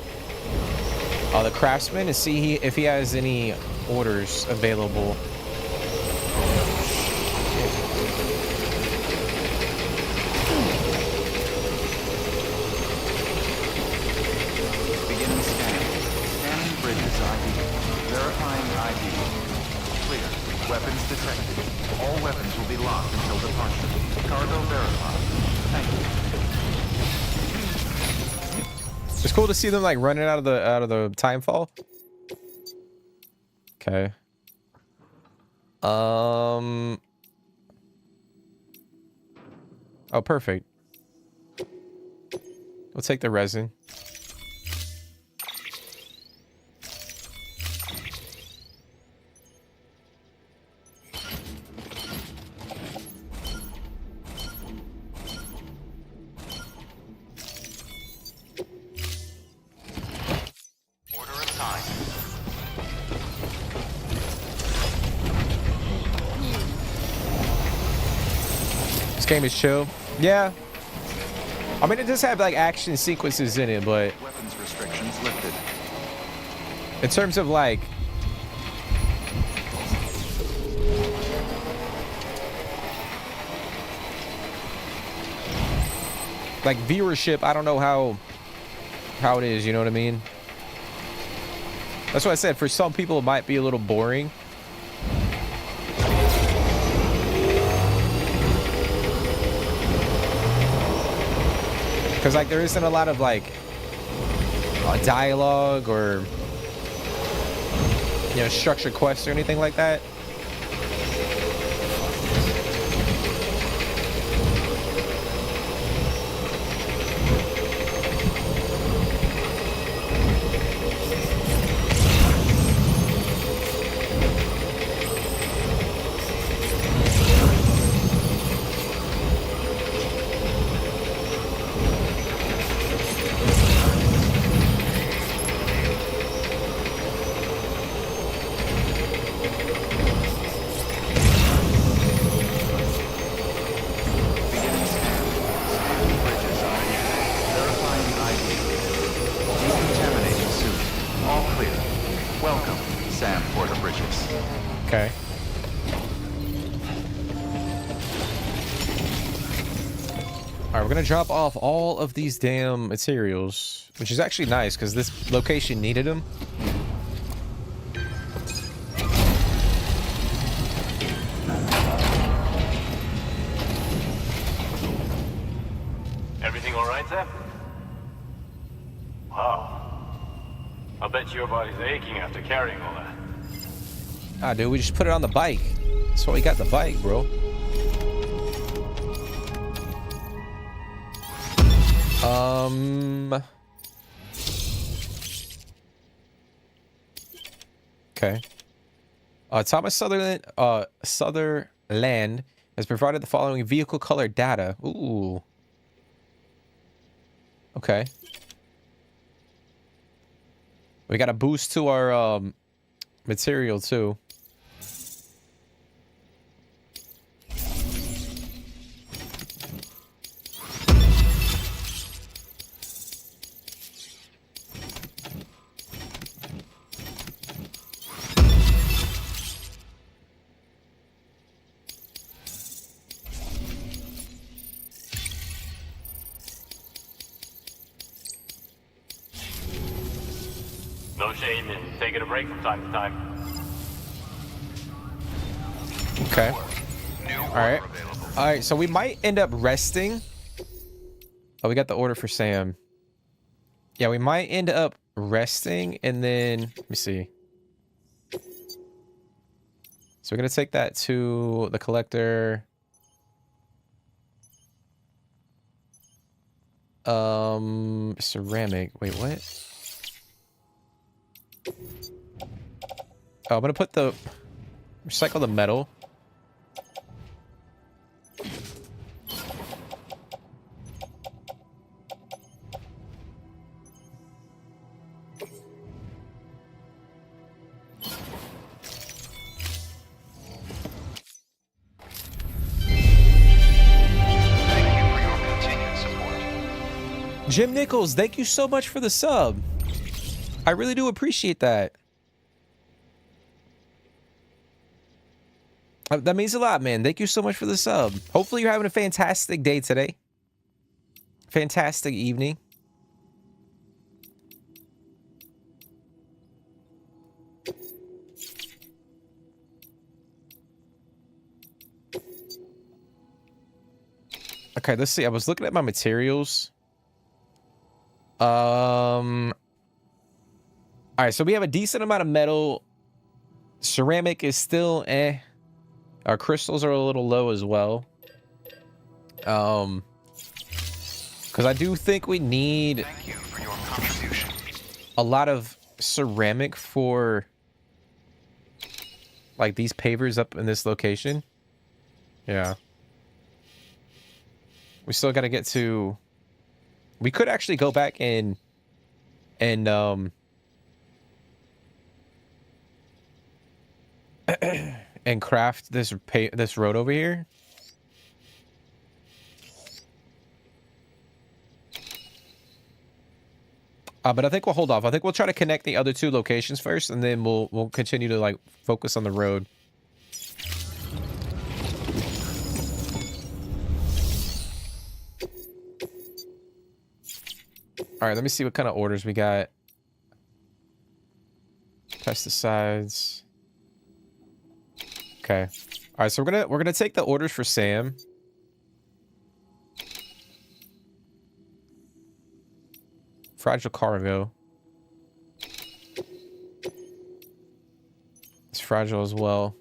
craftsman and see if he has any orders available. Beginning scanning. Scanning bridges ID. Verifying ID. Clear. Weapons detected. All weapons will be locked until departure. Cargo verified. Thank you. It's cool to see them like running out of the time fall. Okay. Oh, perfect. We'll take the resin. This game is chill. Yeah. I mean, it does have like action sequences in it, but weapons restrictions lifted. in terms of like like viewership, I don't know how it is, you know what I mean? That's what I said, for some people it might be a little boring. Because like there isn't a lot of like dialogue or, you know, structured quests or anything like that. Okay. Alright, we're gonna drop off all of these damn materials, which is actually nice because this location needed them. Everything all right, Sam? Wow. I'll bet your body's aching after carrying all that. Ah, dude, we just put it on the bike. That's why we got the bike, bro. Okay. Thomas Sutherland has provided the following vehicle color data. Ooh. Okay. We got a boost to our material too. No shame in taking a break from time to time. Okay. Alright. Alright, so we might end up resting. Oh, we got the order for Sam. Yeah, we might end up resting and then... Let me see. So we're going to take that to the collector. Ceramic. Wait, what? Oh, I'm gonna put the... Recycle the metal. Jim Nichols, thank you so much for the sub. I really do appreciate that. That means a lot, man. Thank you so much for the sub. Hopefully you're having a fantastic day today. Fantastic evening. Okay, let's see. I was looking at my materials. All right, so we have a decent amount of metal. Ceramic is still eh. Our crystals are a little low as well. Because I do think we need a lot of ceramic for like these pavers up in this location. Yeah. We still got to get to... We could actually go back and and craft this road over here. But I think we'll hold off. I think we'll try to connect the other two locations first, and then we'll continue to like focus on the road. All right, let me see what kind of orders we got. Pesticides. Okay. All right, so we're gonna take the orders for Sam. Fragile cargo. It's fragile as well.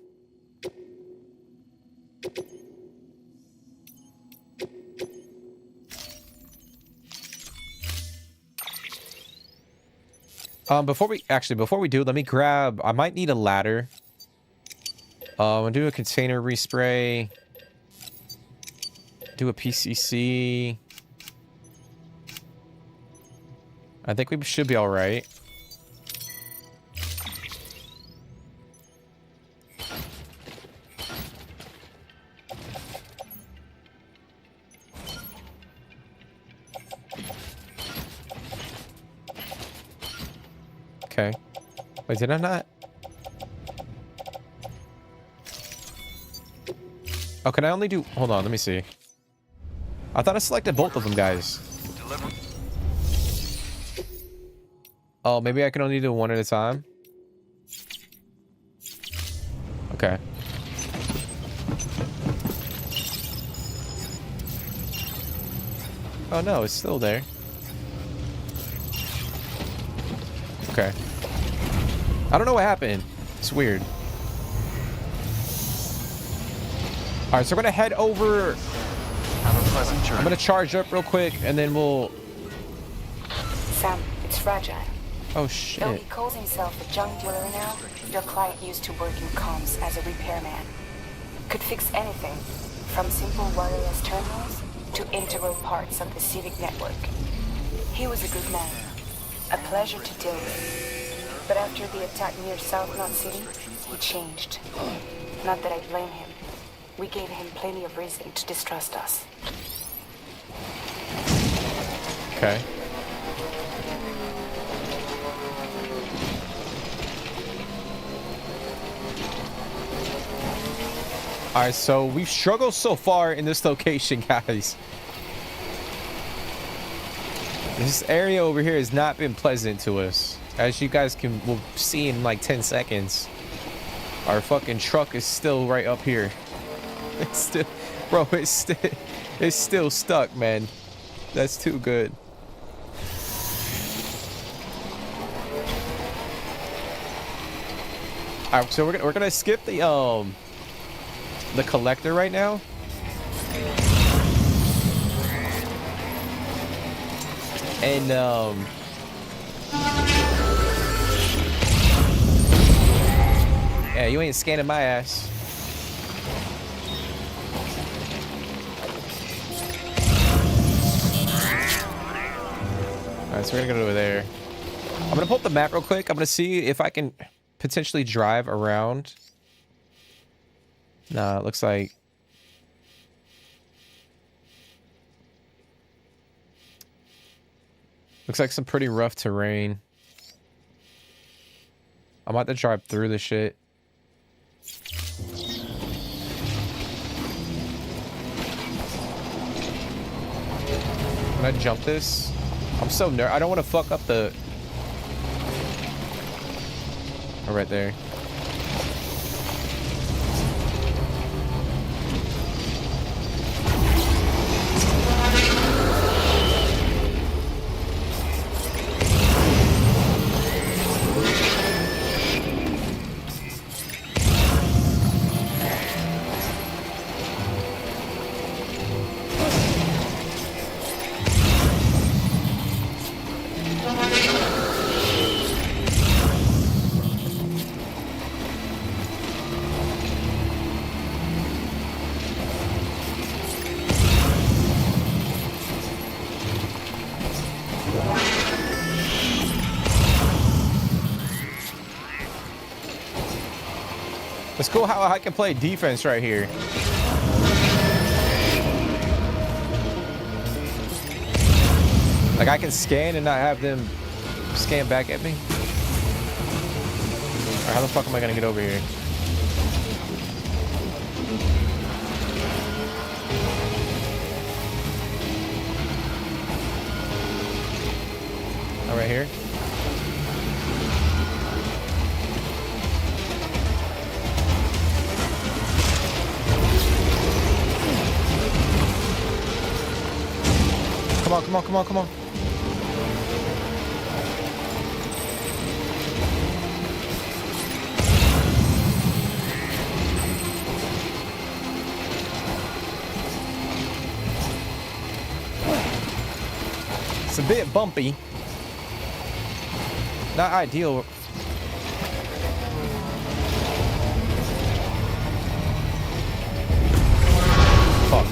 Before we do, let me grab. I might need a ladder. I'll do a container respray. Do a PCC. I think we should be all right. Okay. Wait, did I not? Oh, can I only do... Hold on, let me see. I thought I selected both of them, guys. Oh, maybe I can only do one at a time? Okay. Oh no, it's still there. Okay. I don't know what happened. It's weird. Alright, so we're gonna head over. Have a pleasant journey. I'm gonna charge up real quick and then we'll... Sam, it's fragile. Oh Though shit. he calls himself a junk dealer now, your client used to work in comms as a repairman. Could fix anything, from simple wireless terminals to integral parts of the civic network. He was a good man, a pleasure to deal with. But after the attack near South Knot City, he changed. Not that I blame him. We gave him plenty of reason to distrust us. Okay. Alright, so we've struggled so far in this location, guys. This area over here has not been pleasant to us. As you guys will see in like 10 seconds. Our fucking truck is still right up here. It's still... Bro, it's still stuck, man. That's too good. Alright, so we're gonna skip the collector right now. And yeah, you ain't scanning my ass. Alright, so we're gonna go over there. I'm gonna pull up the map real quick. I'm gonna see if I can potentially drive around. Nah, it looks like... Looks like some pretty rough terrain. I'm about to drive through the shit. Can I jump this? I'm so nervous. I don't want to fuck up the... Oh, right there. It's cool how I can play defense right here. Like I can scan and not have them scan back at me. Alright, how the fuck am I gonna get over here? Oh, right here. Come on, come on, come on, come on. It's a bit bumpy. Not ideal. Fuck.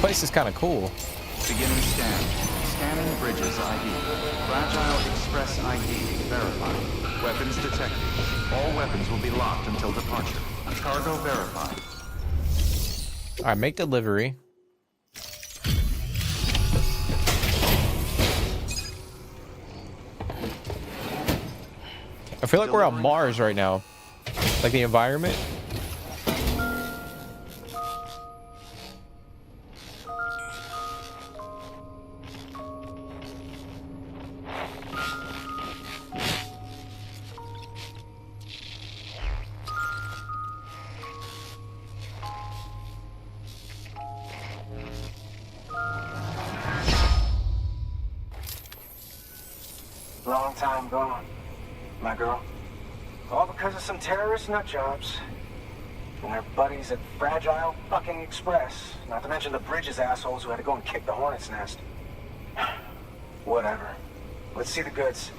This is kind of cool. Beginning scan. Scanning bridges ID. Fragile Express ID verified. Weapons detected. All weapons will be locked until departure. Cargo verified. All right, make delivery. I feel like we're on Mars right now. Like the environment. Long time gone, my girl. All because of some terrorist nut jobs. And their buddies at Fragile fucking Express. Not to mention the Bridges assholes who had to go and kick the hornet's nest. Whatever. Let's see the goods.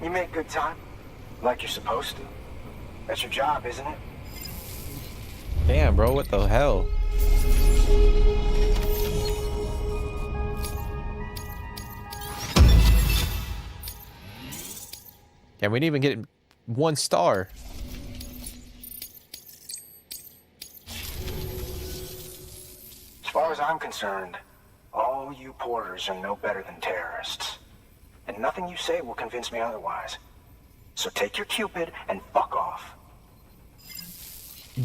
You make good time. Like you're supposed to. That's your job, isn't it? Damn, bro, what the hell? Yeah, we didn't even get 1 star. As far as I'm concerned, all you porters are no better than terrorists. And nothing you say will convince me otherwise. So take your Cupid and fuck off.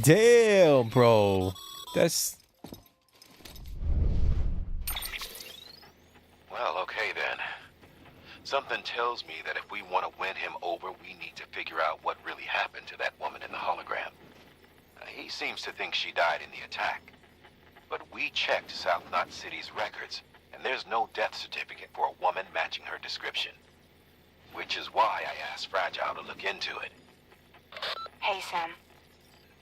Damn, bro. That's... Well, okay then. Something tells me that if we want to win him over, we need to figure out what really happened to that woman in the hologram. He seems to think she died in the attack. But we checked South Knot City's records, and there's no death certificate for a woman matching her description. Which is why I asked Fragile to look into it. Hey, Sam.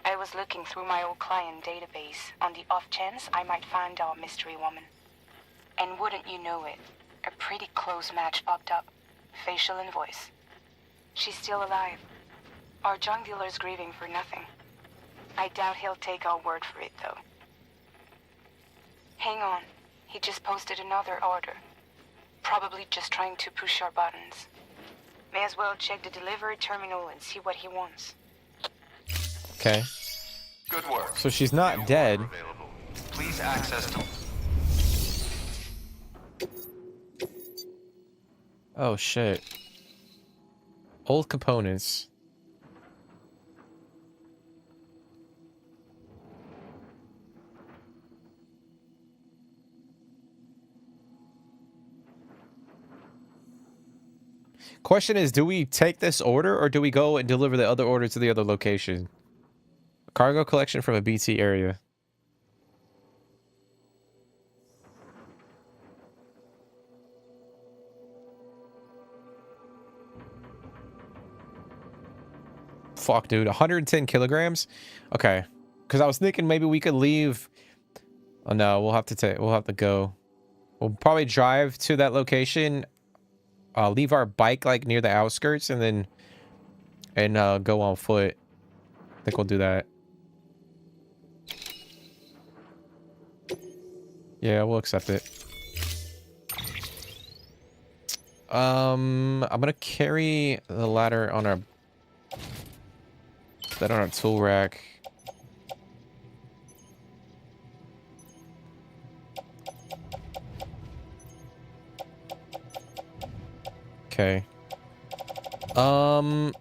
I was looking through my old client database on the off chance I might find our mystery woman. And wouldn't you know it, a pretty close match popped up. Facial and voice. She's still alive. Our junk dealer's grieving for nothing. I doubt he'll take our word for it, though. Hang on. He just posted another order. Probably just trying to push our buttons. May as well check the delivery terminal and see what he wants. Okay. Good work. So she's not dead. Please access to... Oh, shit. Old components. Question is, do we take this order or do we go and deliver the other order to the other location? Cargo collection from a BT area. Fuck, dude. 110 kilograms? Okay. Because I was thinking maybe we could leave... Oh, no. We'll have to go. We'll probably drive to that location. Leave our bike, like, near the outskirts. And then... go on foot. I think we'll do that. Yeah, we'll accept it. I'm gonna carry the ladder on our tool rack. Okay. Well,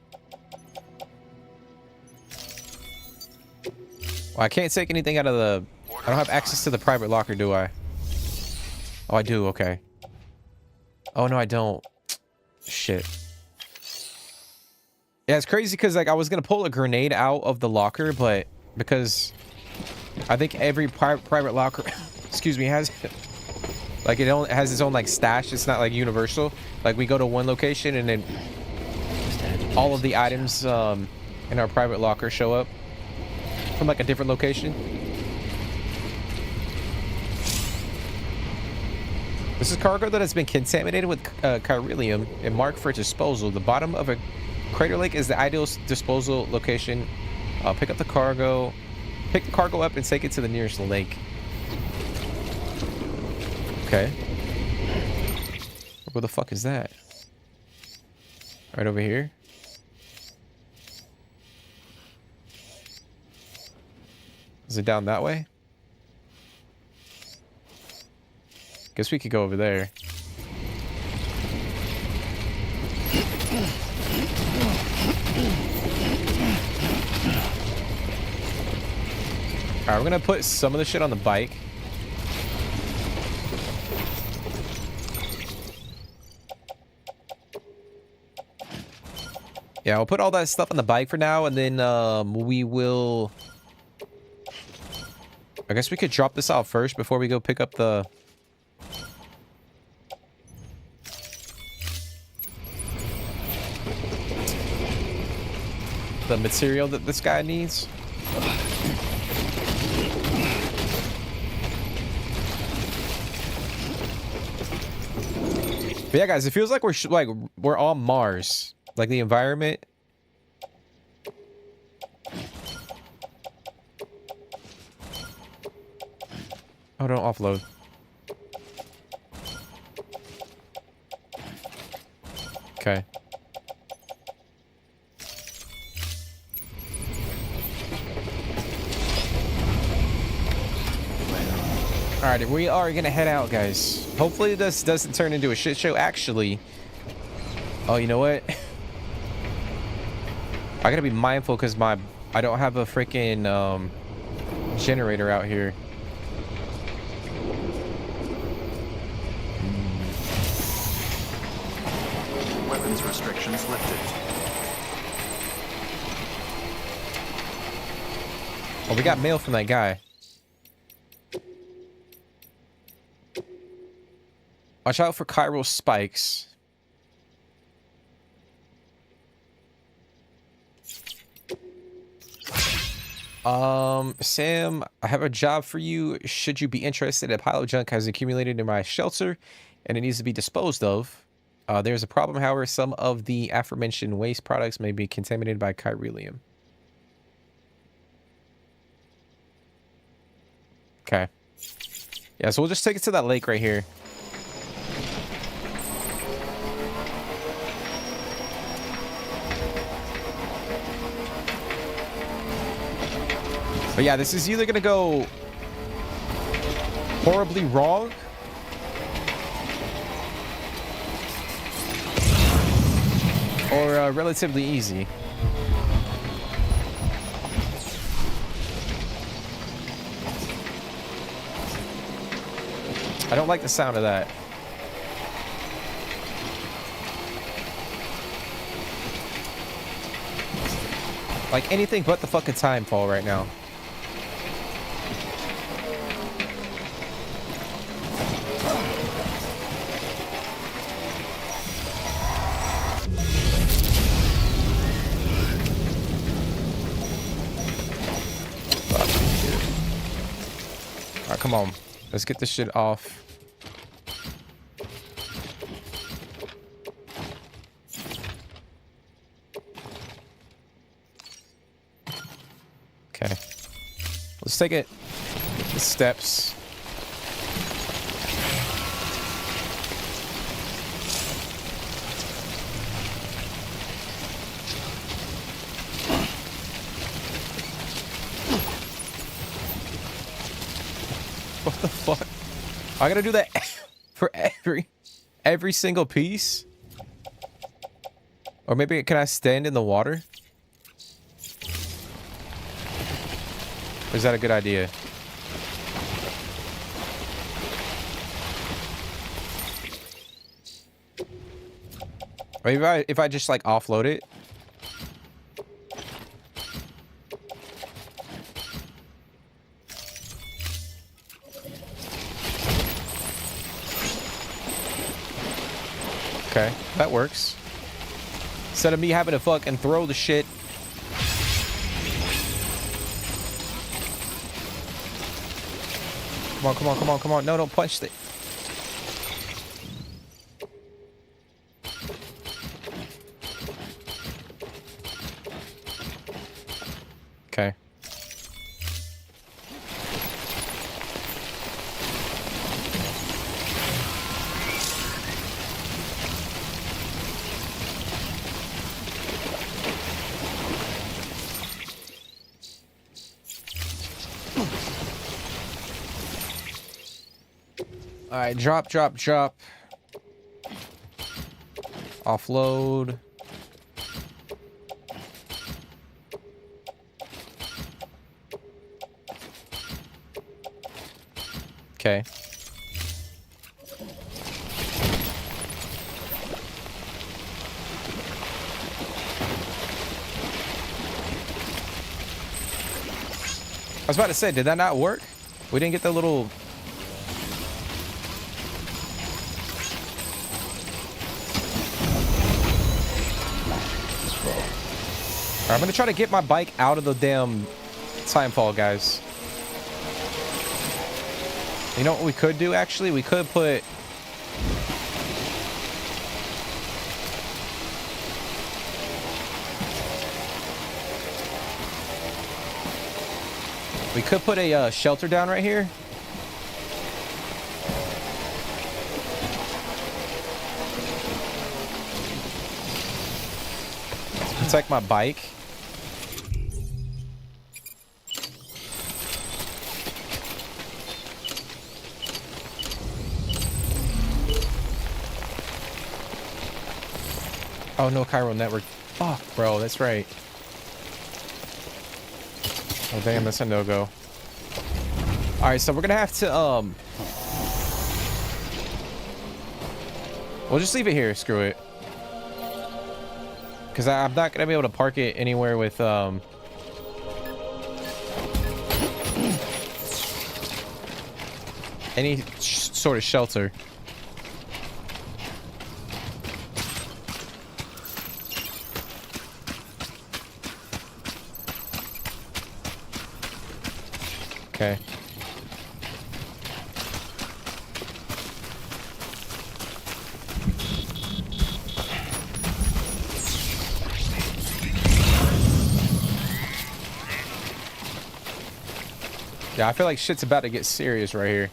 I can't take anything out of the... I don't have access to the private locker, do I? Oh, I do. Okay. Oh, no, I don't. Shit. Yeah, it's crazy because, like, I was going to pull a grenade out of the locker, but because I think every private locker, excuse me, has... Like, it only has its own, like, stash. It's not, like, universal. Like, we go to one location and then all of the items in our private locker show up from, like, a different location. This is cargo that has been contaminated with chiralium and marked for disposal. The bottom of a crater lake is the ideal disposal location. Pick up the cargo. Pick the cargo up and take it to the nearest lake. Okay. Where the fuck is that? Right over here? Is it down that way? Guess we could go over there. Alright, we're gonna put some of the shit on the bike. Yeah, I'll put all that stuff on the bike for now, and then we will... I guess we could drop this out first before we go pick up the... the material that this guy needs. But yeah, guys, it feels like we're on Mars. Like the environment. Oh, don't offload. Okay. Alright, we are gonna head out, guys. Hopefully this doesn't turn into a shit show. Actually, oh, you know what? I gotta be mindful because I don't have a freaking generator out here. Weapons restrictions lifted. Oh, we got mail from that guy. Watch out for chiral spikes. Sam, I have a job for you. Should you be interested, a pile of junk has accumulated in my shelter and it needs to be disposed of. There's a problem, however, some of the aforementioned waste products may be contaminated by chiralium. Okay. Yeah, so we'll just take it to that lake right here. But yeah, this is either gonna go horribly wrong or relatively easy. I don't like the sound of that. Like anything but the fucking timefall right now. Alright, come on. Let's get this shit off. Okay. Let's take it. The steps. the fuck? I gotta do that for every single piece? Or maybe can I stand in the water? Or is that a good idea? Or if I just like offload it? Okay, that works. Instead of me having to fucking throw the shit. Come on, come on, come on, come on. No, don't punch it. Okay. All right, drop, drop, drop. Offload. Okay. I was about to say, did that not work? We didn't get the little... Alright, I'm gonna try to get my bike out of the damn timefall, guys. You know what we could do, actually? We could put... We could put a shelter down right here. Protect my bike. Oh, no chiral network. Fuck, bro, that's right. Oh, damn, that's a no-go. Alright, so we're gonna have to, we'll just leave it here, screw it. Because I'm not gonna be able to park it anywhere with, any sort of shelter. Okay. Yeah, I feel like shit's about to get serious right here.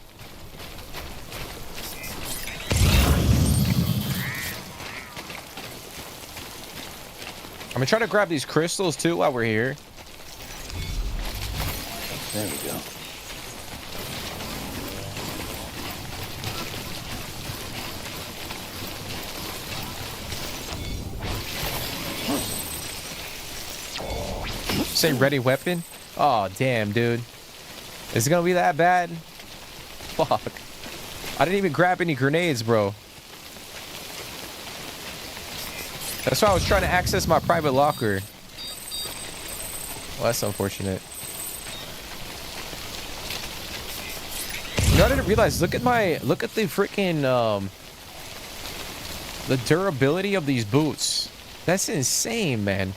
I'm gonna try to grab these crystals too while we're here. There we go. Say ready weapon? Oh, damn, dude. Is it gonna be that bad? Fuck. I didn't even grab any grenades, bro. That's why I was trying to access my private locker. Well, that's unfortunate. You know, I didn't realize, look at the freaking, the durability of these boots. That's insane, man.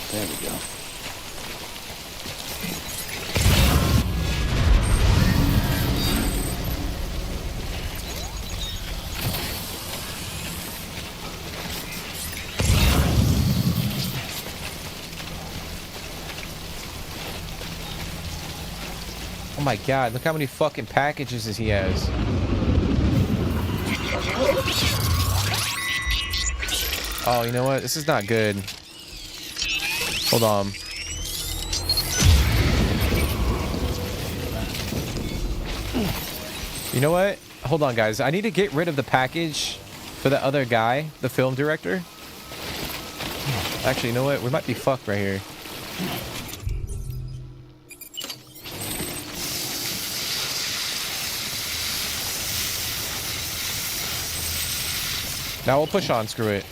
There we go. Oh my god, look how many fucking packages he has. Oh, you know what? This is not good. Hold on. You know what? Hold on, guys. I need to get rid of the package for the other guy, the film director. Actually, you know what? We might be fucked right here. Now we'll push on. Screw it.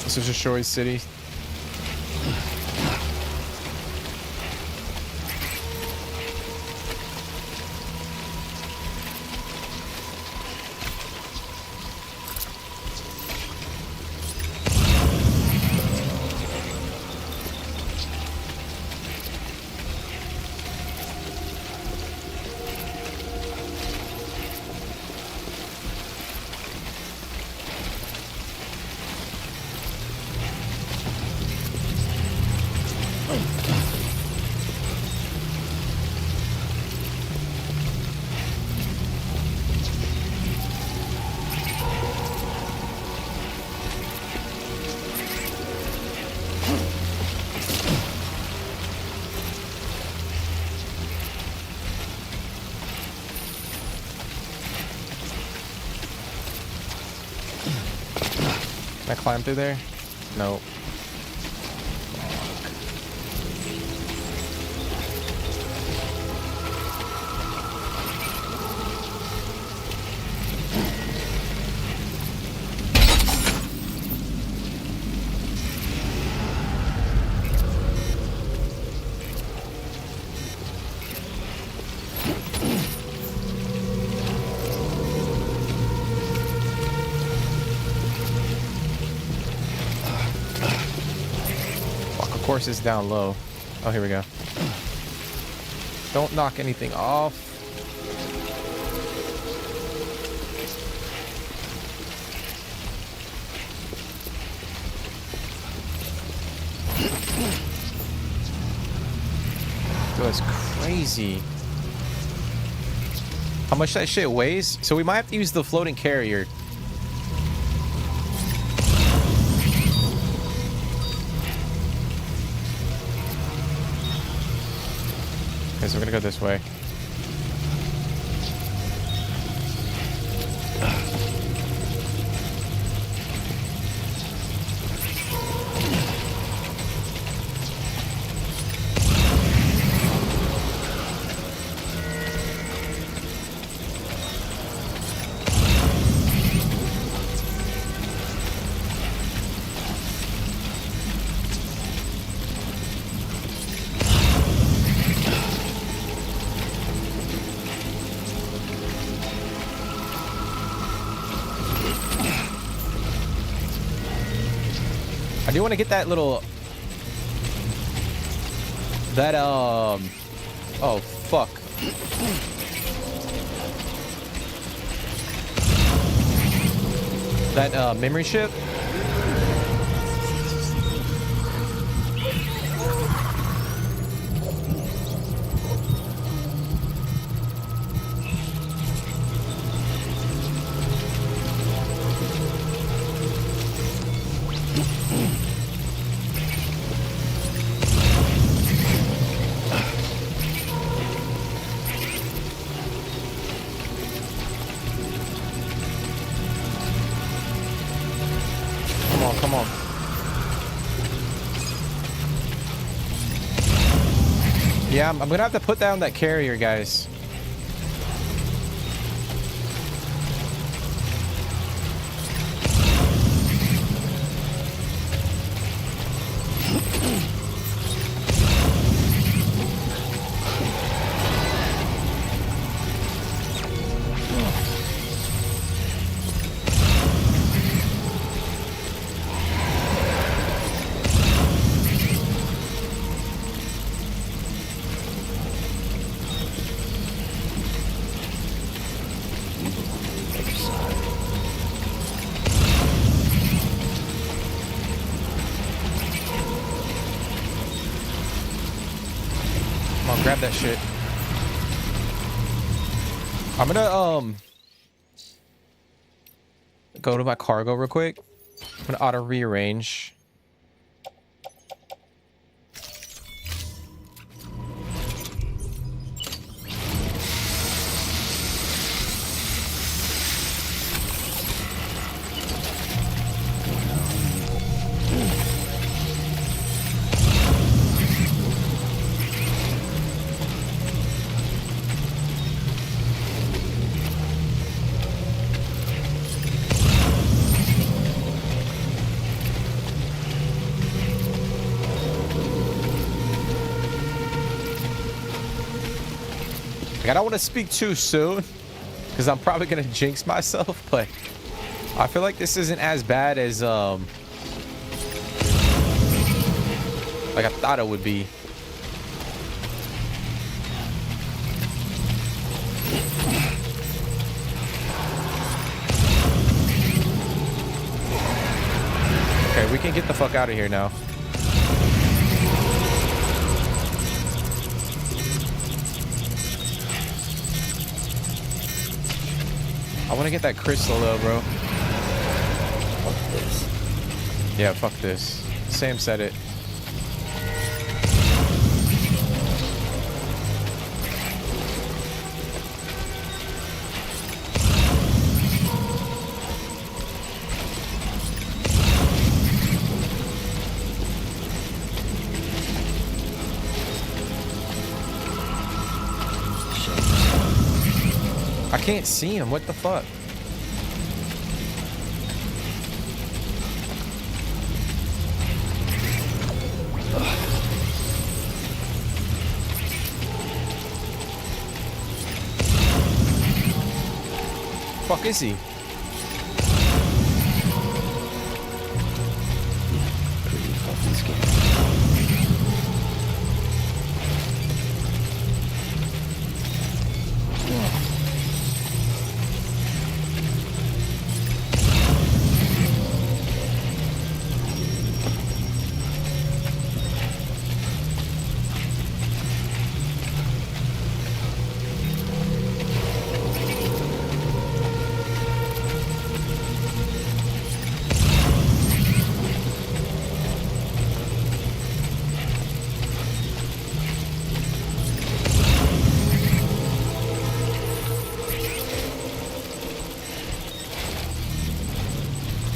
This is just Shorei's city. Can I climb through there? Nope. Of course it's down low. Oh, here we go. Don't knock anything off. Dude, that's crazy. How much that shit weighs? So we might have to use the floating carrier. Okay, so we're gonna go this way. I do want to get that little... That, oh, fuck. That, memory chip. Come on. Yeah, I'm gonna have to put down that carrier, guys. grab that shit. I'm gonna go to my cargo real quick. I'm gonna auto rearrange. I don't want to speak too soon because I'm probably gonna jinx myself, but I feel like this isn't as bad as like I thought it would be. Okay, we can get the fuck out of here now. I want to get that crystal though, bro. Fuck this. Yeah, fuck this. Sam said it. I can't see him. What the fuck? Fuck is he? Pretty fucking scary.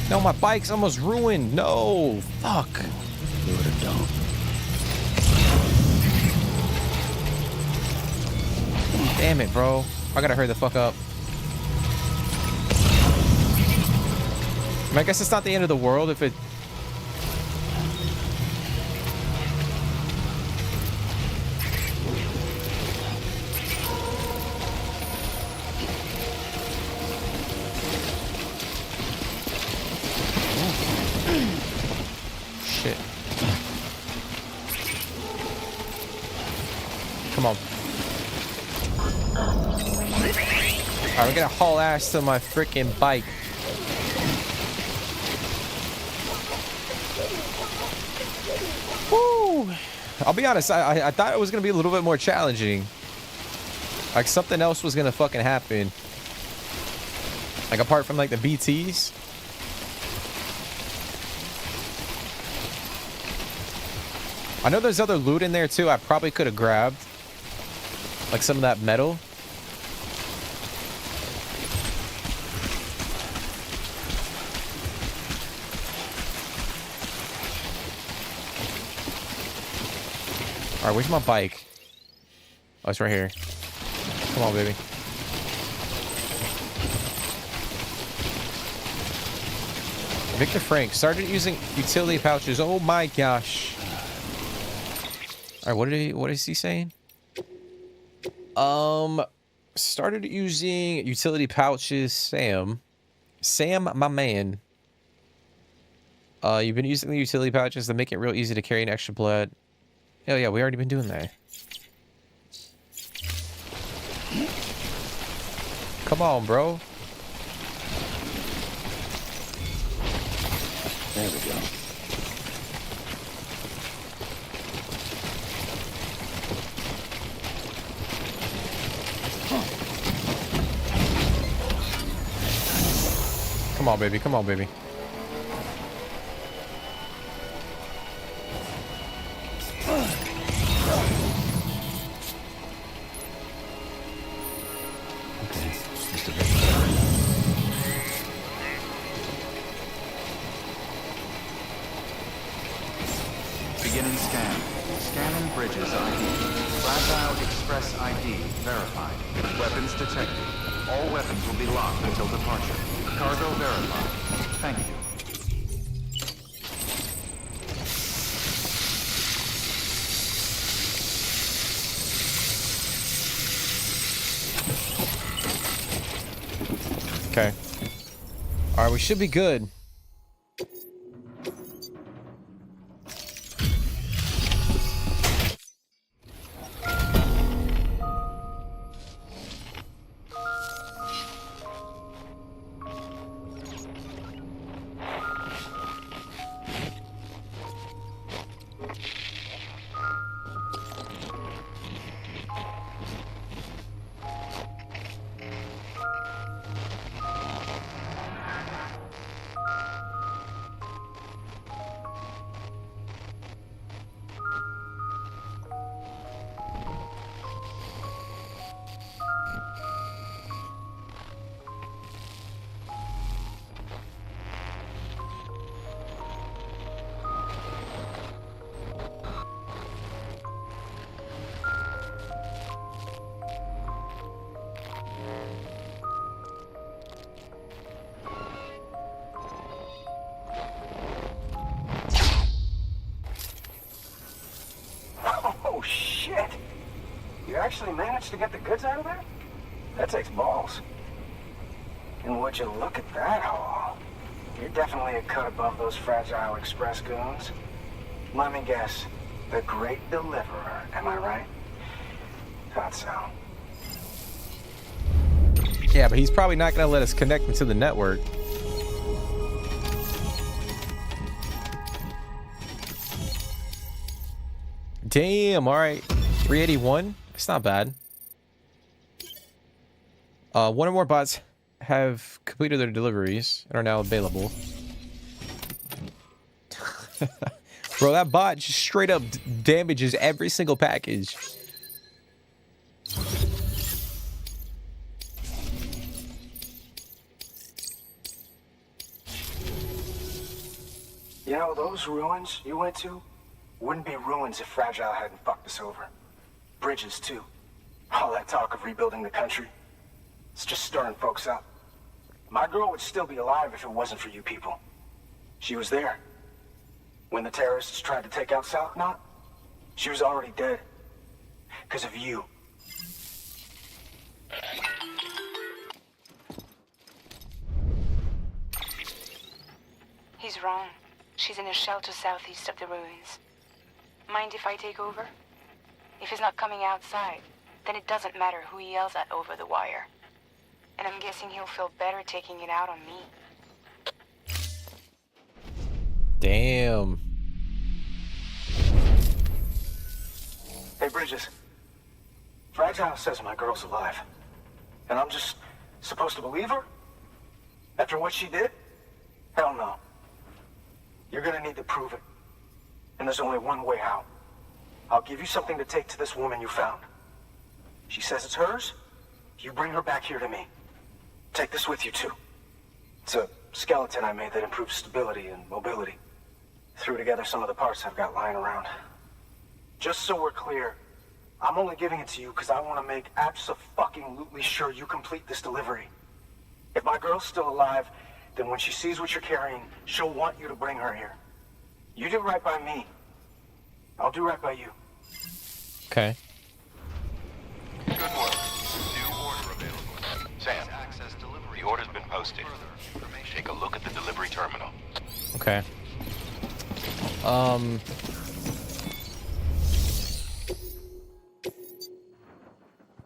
No, my bike's almost ruined. No, fuck. You would have done. Damn it, bro. I gotta hurry the fuck up. I mean, I guess it's not the end of the world if it... Shit. Come on. Alright, we're gonna haul ass to my freaking bike. Woo! I'll be honest, I thought it was gonna be a little bit more challenging. Like something else was gonna fucking happen. Like apart from like the BTs. I know there's other loot in there too. I probably could have grabbed like some of that metal. All right, where's my bike? Oh, it's right here. Come on, baby. Victor Frank started using utility pouches. Oh my gosh. All right, what is he saying? Started using utility pouches, Sam, my man. You've been using the utility pouches to make it real easy to carry an extra blood. Hell yeah, we already been doing that. Come on, bro. There we go. Come on, baby. Come on, baby. Beginning scan. Scanning bridges ID. Fragile Express ID verified. Weapons detected. All weapons will be locked until departure. Cargo verified. Thank you. Okay. All right, we should be good. Oh, shit! You actually managed to get the goods out of there? That takes balls. And would you look at that haul? You're definitely a cut above those Fragile Express goons. Let me guess. The Great Deliverer, am I right? Thought so. Yeah, but he's probably not going to let us connect into the network. Damn, all right. 381. That's not bad. One or more bots have completed their deliveries and are now available. Bro, that bot just straight up damages every single package. You know, those ruins you went to wouldn't be ruins if Fragile hadn't fucked us over. Bridges, too. All that talk of rebuilding the country. It's just stirring folks up. My girl would still be alive if it wasn't for you people. She was there. When the terrorists tried to take out South Knot, she was already dead. Because of you. He's wrong. She's in a shelter southeast of the ruins. Mind if I take over? If he's not coming outside, then it doesn't matter who he yells at over the wire. And I'm guessing he'll feel better taking it out on me. Damn. Hey, Bridges. Fragile says my girl's alive. And I'm just supposed to believe her? After what she did? Hell no. You're gonna need to prove it. And there's only one way out. I'll give you something to take to this woman you found. She says it's hers. You bring her back here to me. Take this with you, too. It's a skeleton I made that improves stability and mobility. Threw together some of the parts I've got lying around. Just so we're clear, I'm only giving it to you because I want to make abso-fucking-lutely sure you complete this delivery. If my girl's still alive, then when she sees what you're carrying, she'll want you to bring her here. You do right by me. I'll do right by you. Okay. Good work. New order available. Sam, the order's been posted. Take a look at the delivery terminal. Okay.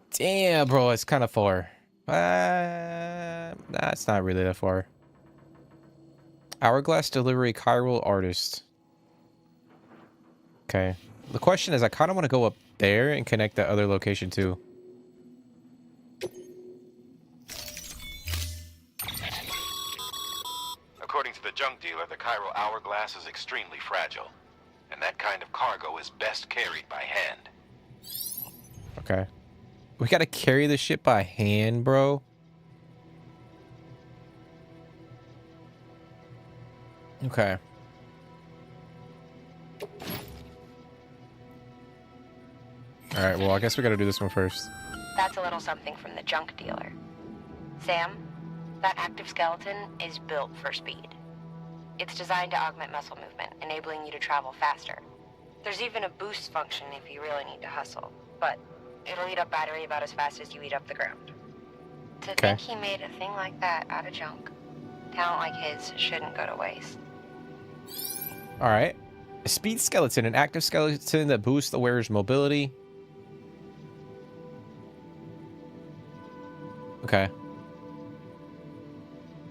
Damn, bro, it's kind of far. Nah, it's not really that far. Hourglass delivery, chiral artist. Okay. The question is, I kind of want to go up there and connect that other location too. According to the junk dealer, the chiral hourglass is extremely fragile. And that kind of cargo is best carried by hand. Okay. We gotta carry this shit by hand, bro. Okay. Alright, well, I guess we gotta do this one first. That's a little something from the junk dealer. Sam, that active skeleton is built for speed. It's designed to augment muscle movement, enabling you to travel faster. There's even a boost function if you really need to hustle, but it'll eat up battery about as fast as you eat up the ground. To think he made a thing like that out of junk. Talent like his shouldn't go to waste. Alright. A speed skeleton, an active skeleton that boosts the wearer's mobility. Okay.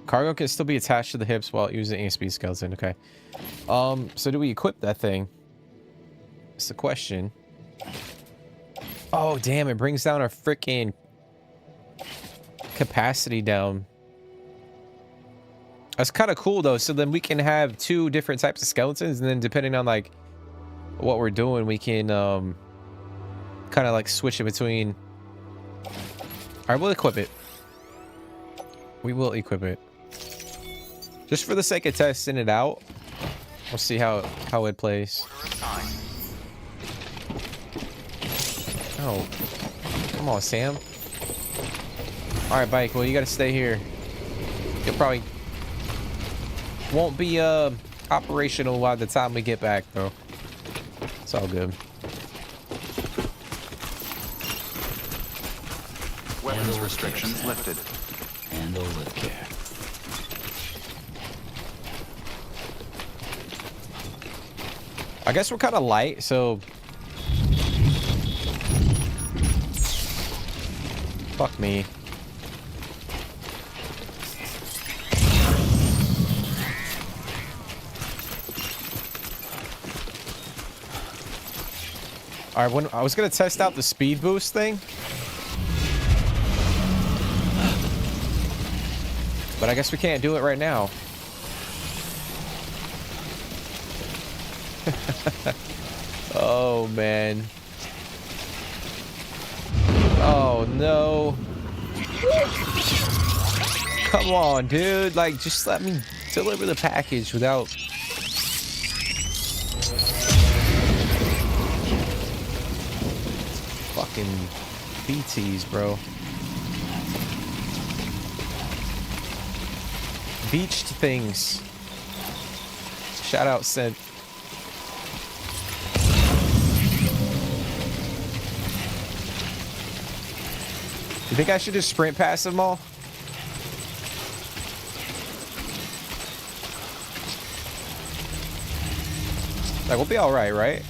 Cargo can still be attached to the hips while using a speed skeleton. Okay. So do we equip that thing? It's the question. Oh, damn. It brings down our freaking capacity down. That's kind of cool, though. So then we can have 2 different types of skeletons. And then depending on, like, what we're doing, we can kind of, like, switch it between. All right, we'll equip it. We will equip it. Just for the sake of testing it out. We'll see how it plays. Oh. Come on, Sam. Alright, Bike. Well, you gotta stay here. You'll probably won't be operational by the time we get back, though. It's all good. Weapons restrictions lifted. Handle with care. I guess we're kind of light, so fuck me. All right, when I was gonna test out the speed boost thing, but I guess we can't do it right now. Oh, man. Oh, no. Come on, dude. Like, just let me deliver the package without... fucking BTs, bro. Beached things. Shout out, Sid. You think I should just sprint past them all? Like, we'll be alright, right?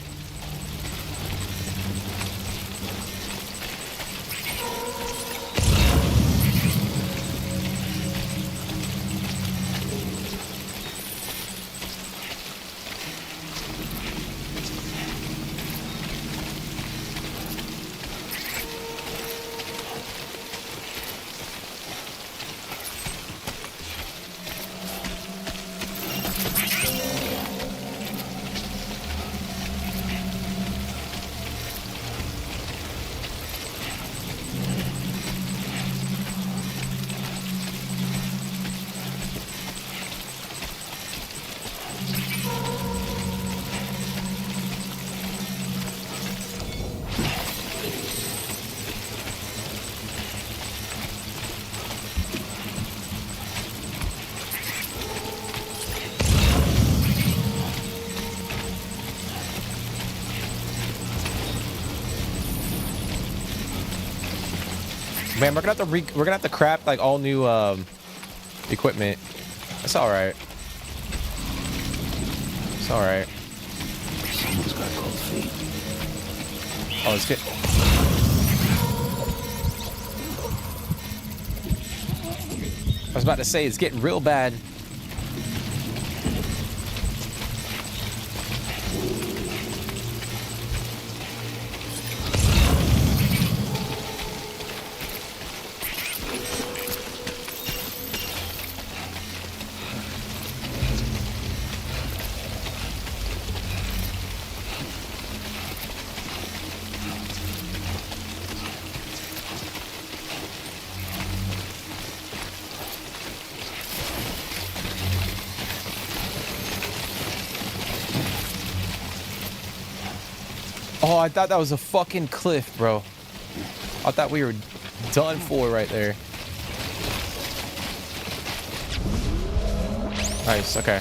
Man, we're gonna have to craft like all new equipment. That's all right. It's all right. Someone's got cold feet. Oh, let's get. I was about to say it's getting real bad. Oh, I thought that was a fucking cliff, bro. I thought we were done for right there. Nice, okay.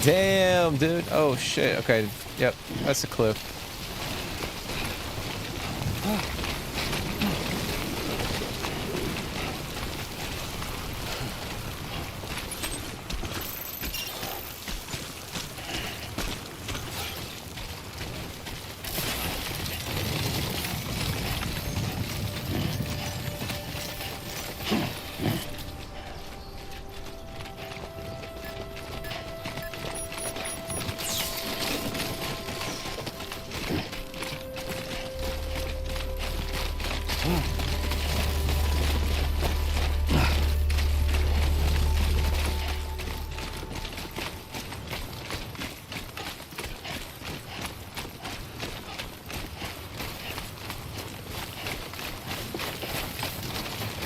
Damn, dude. Oh, shit. Okay. Yep. That's a cliff.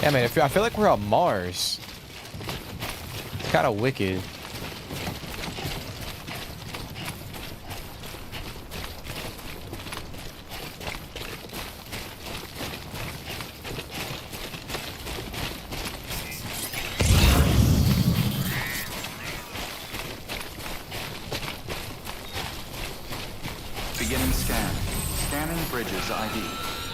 Yeah, man, I feel like we're on Mars. Kind of wicked. Beginning scan. Scanning bridges ID.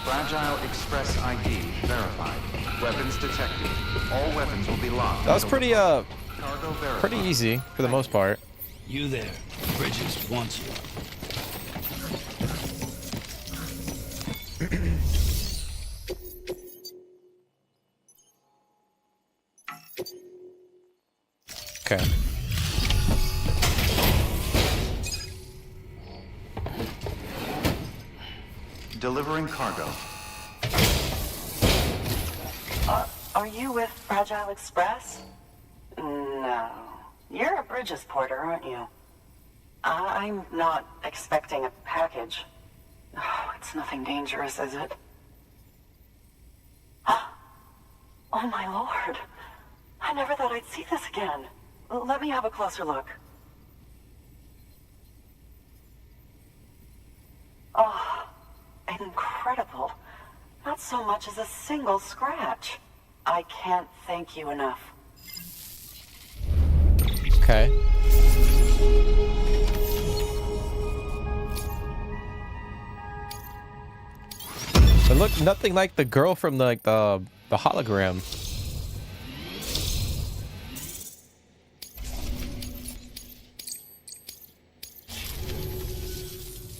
Fragile Express ID verified. Weapons detected. All weapons will be locked. That was pretty easy for the most part. You there. Bridges wants you. Okay. Delivering cargo. Are you with Fragile Express? No. You're a Bridges porter, aren't you? I'm not expecting a package. Oh, it's nothing dangerous, is it? Oh my lord. I never thought I'd see this again. Let me have a closer look. Oh, incredible. Not so much as a single scratch. I can't thank you enough. Okay. It looked nothing like the girl from the hologram.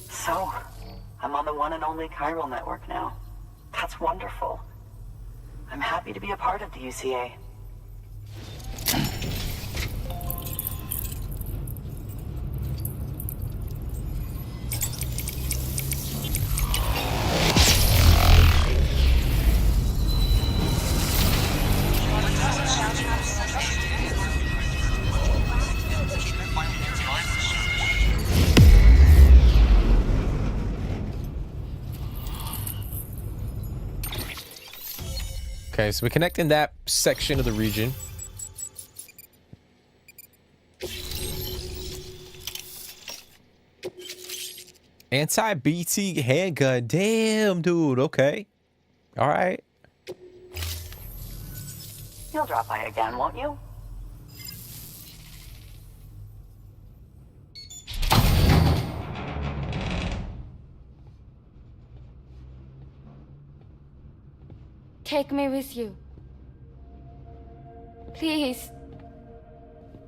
So, I'm on the one and only chiral network now. That's wonderful. I'm happy to be a part of the UCA. Okay, so we connect in that section of the region. Anti-BT handgun. Damn, dude. Okay. All right. You'll drop by again, won't you? Take me with you. Please.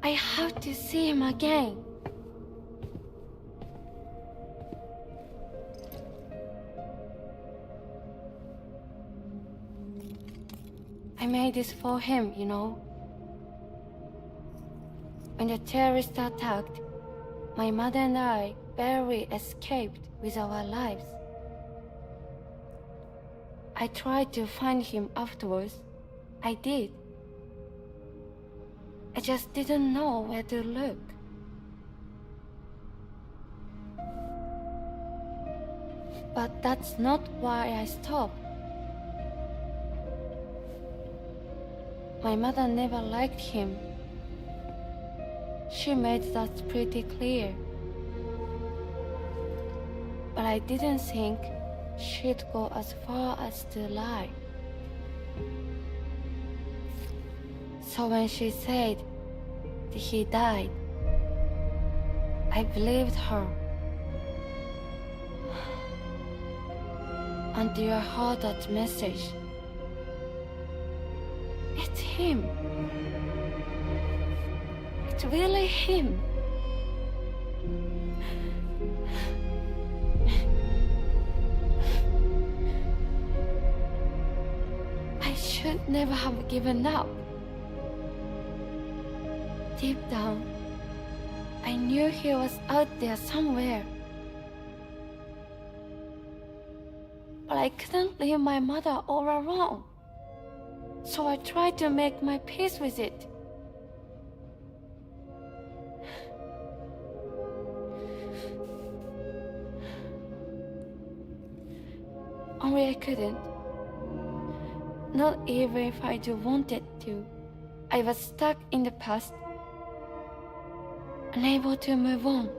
I have to see him again. I made this for him, you know. When the terrorists attacked, my mother and I barely escaped with our lives. I tried to find him afterwards. I did. I just didn't know where to look. But that's not why I stopped. My mother never liked him. She made that pretty clear. But I didn't think she'd go as far as to lie. So when she said that he died, I believed her. Until I heard that message. It's him. It's really him. I should never have given up. Deep down, I knew he was out there somewhere. But I couldn't leave my mother all alone. So I tried to make my peace with it. Only I couldn't. Not even if I do wanted to. I was stuck in the past, unable to move on.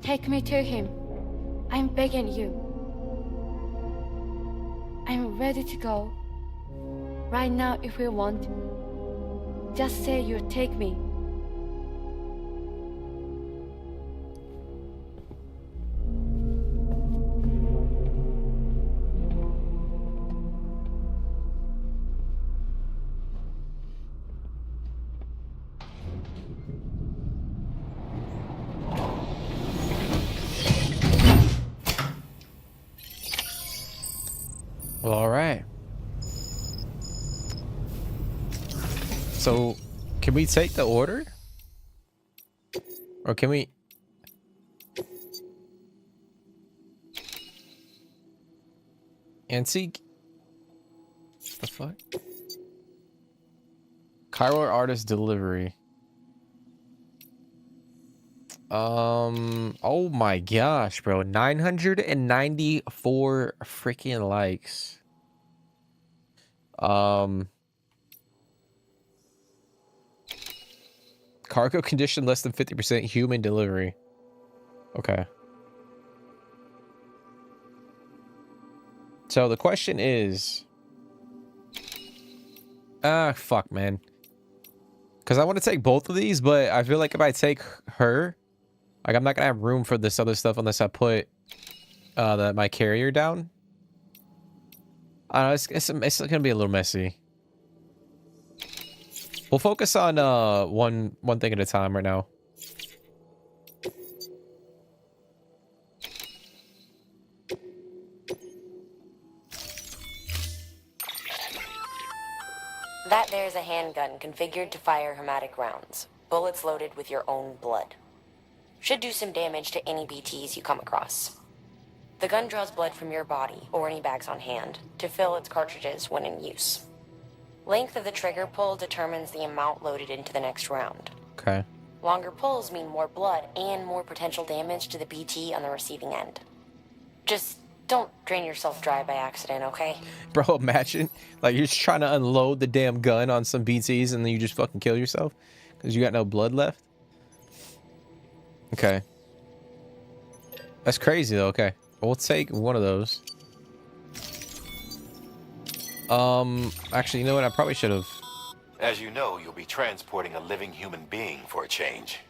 Take me to him. I'm begging you. I'm ready to go. Right now if you want. Just say you'll take me. Well, all right. So, can we take the order? Or can we... Antique? The fuck? Cairo artist delivery. Oh my gosh, bro. 994 freaking likes. Cargo condition less than 50% human delivery. Okay. So the question is... fuck, man. Because I want to take both of these, but I feel like if I take her... Like, I'm not going to have room for this other stuff unless I put my carrier down. I don't know, it's going to be a little messy. We'll focus on one thing at a time right now. That there's a handgun configured to fire hematic rounds. Bullets loaded with your own blood. Should do some damage to any BTs you come across. The gun draws blood from your body, or any bags on hand, to fill its cartridges when in use. Length of the trigger pull determines the amount loaded into the next round. Okay. Longer pulls mean more blood and more potential damage to the BT on the receiving end. Just don't drain yourself dry by accident, okay? Bro, imagine, like, you're just trying to unload the damn gun on some BTs and then you just fucking kill yourself because you got no blood left. Okay. That's crazy, though. Okay. We'll take one of those. Actually, you know what? I probably should have... As you know, you'll be transporting a living human being for a change.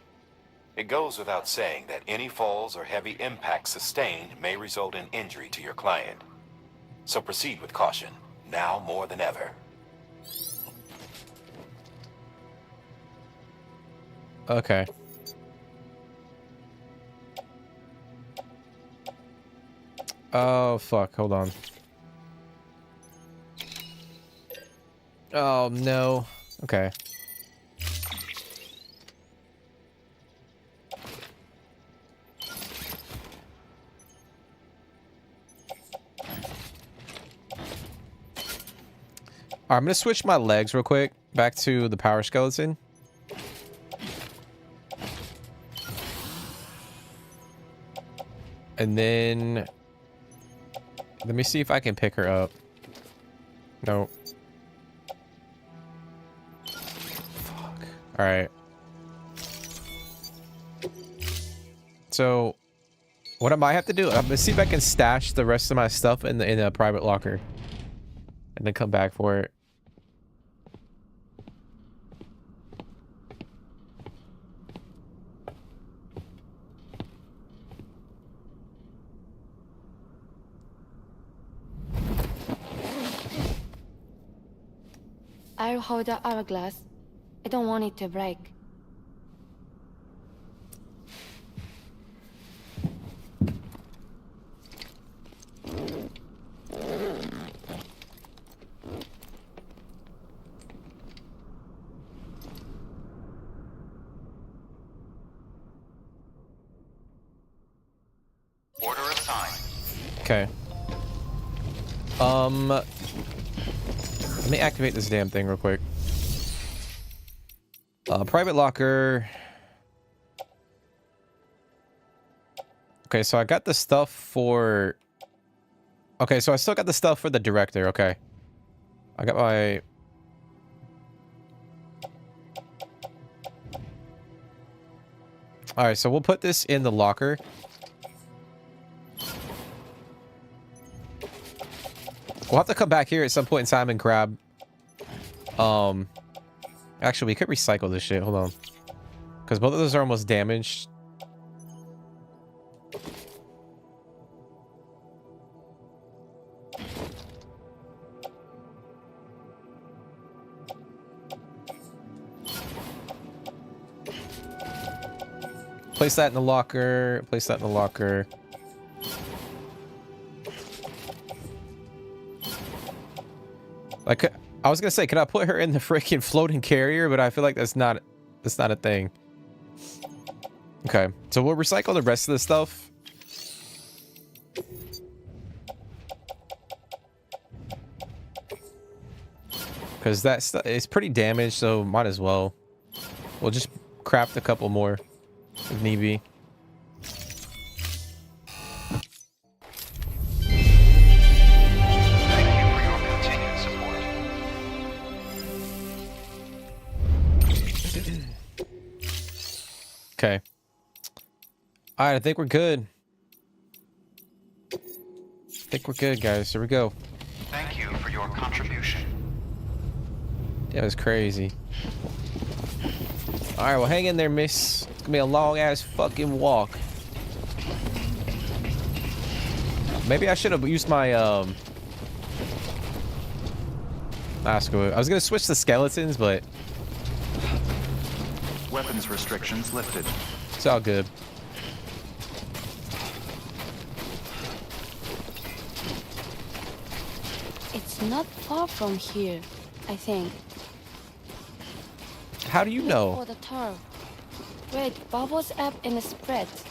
It goes without saying that any falls or heavy impacts sustained may result in injury to your client. So proceed with caution, now more than ever. Okay. Oh, fuck. Hold on. Oh, no. Okay. I'm gonna switch my legs real quick back to the power skeleton. And then let me see if I can pick her up. No. Fuck. All right. So what I might have to do, I'm gonna see if I can stash the rest of my stuff in a private locker and then come back for it. I'll hold the hourglass. I don't want it to break. Order assigned. Okay. Let me activate this damn thing real quick. Private locker. Okay, so I got the stuff for... Okay, so I still got the stuff for the director. Okay. I got my... Alright, so we'll put this in the locker. We'll have to come back here at some point in time and grab... Actually, we could recycle this shit. Hold on. Because both of those are almost damaged. Place that in the locker. Place that in the locker. Like, I was gonna say, can I put her in the freaking floating carrier? But I feel like that's not a thing. Okay, so we'll recycle the rest of the stuff. Because that stuff is pretty damaged, so might as well. We'll just craft a couple more if need be. Okay. All right, I think we're good. I think we're good, guys. Here we go. Thank you for your contribution. That was crazy. All right, well, hang in there, miss. It's gonna be a long-ass fucking walk. Maybe I should have used my, screw it. I was gonna switch the skeletons, but... Weapons restrictions lifted. It's all good. It's not far from here, I think. How do you know? For the tower. Where it bubbles up and spreads.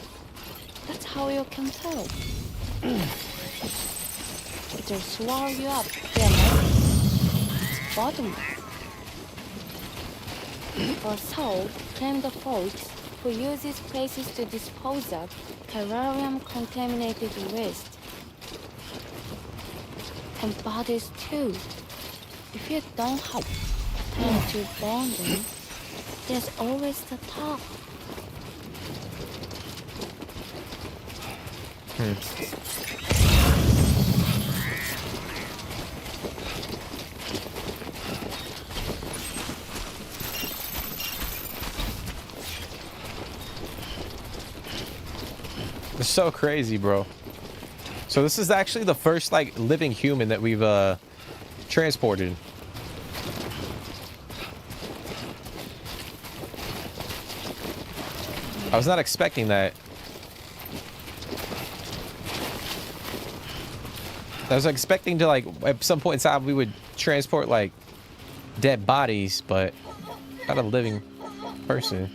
That's how you can tell. It'll swallow you up, then it's bottomless. Or so claim the folks who use these places to dispose of terrarium-contaminated waste. And bodies too. If you don't have time to burn them, there's always the top. It's so crazy, bro. So this is actually the first, like, living human that we've, transported. I was not expecting that. I was expecting to, like, at some point in time we would transport, like, dead bodies, but not a living person.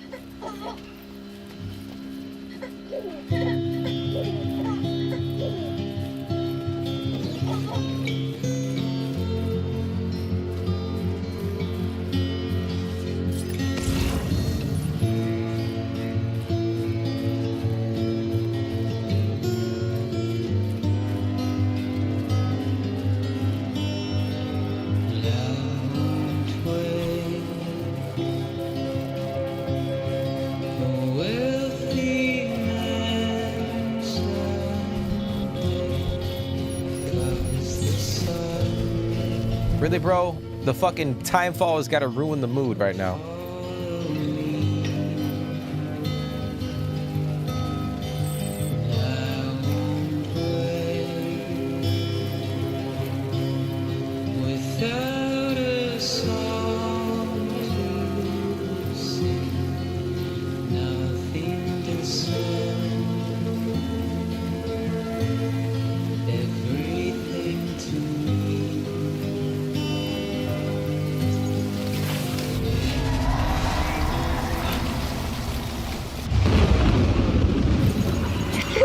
Really, bro? The fucking time fall has got to ruin the mood right now.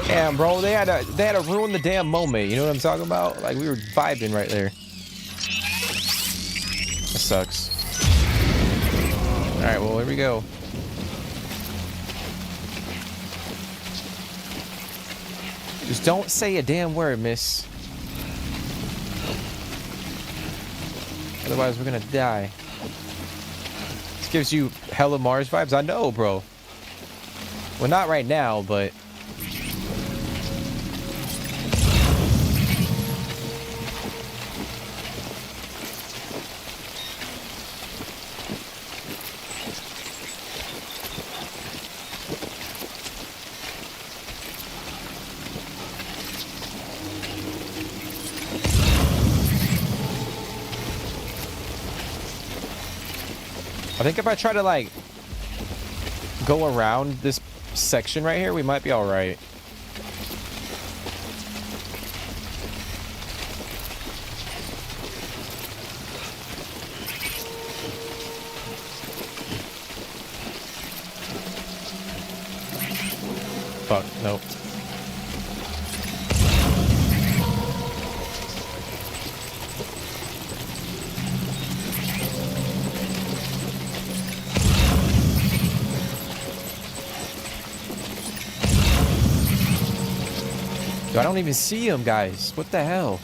Damn, bro, they had to ruin the damn moment. You know what I'm talking about? Like, we were vibing right there. That sucks. All right, well, here we go. Just don't say a damn word, miss. Otherwise, we're gonna die. This gives you hella Mars vibes. I know, bro. Well, not right now, but... I think if I try to, like, go around this section right here, we might be all right. Fuck, nope. Dude, I don't even see him, guys. What the hell?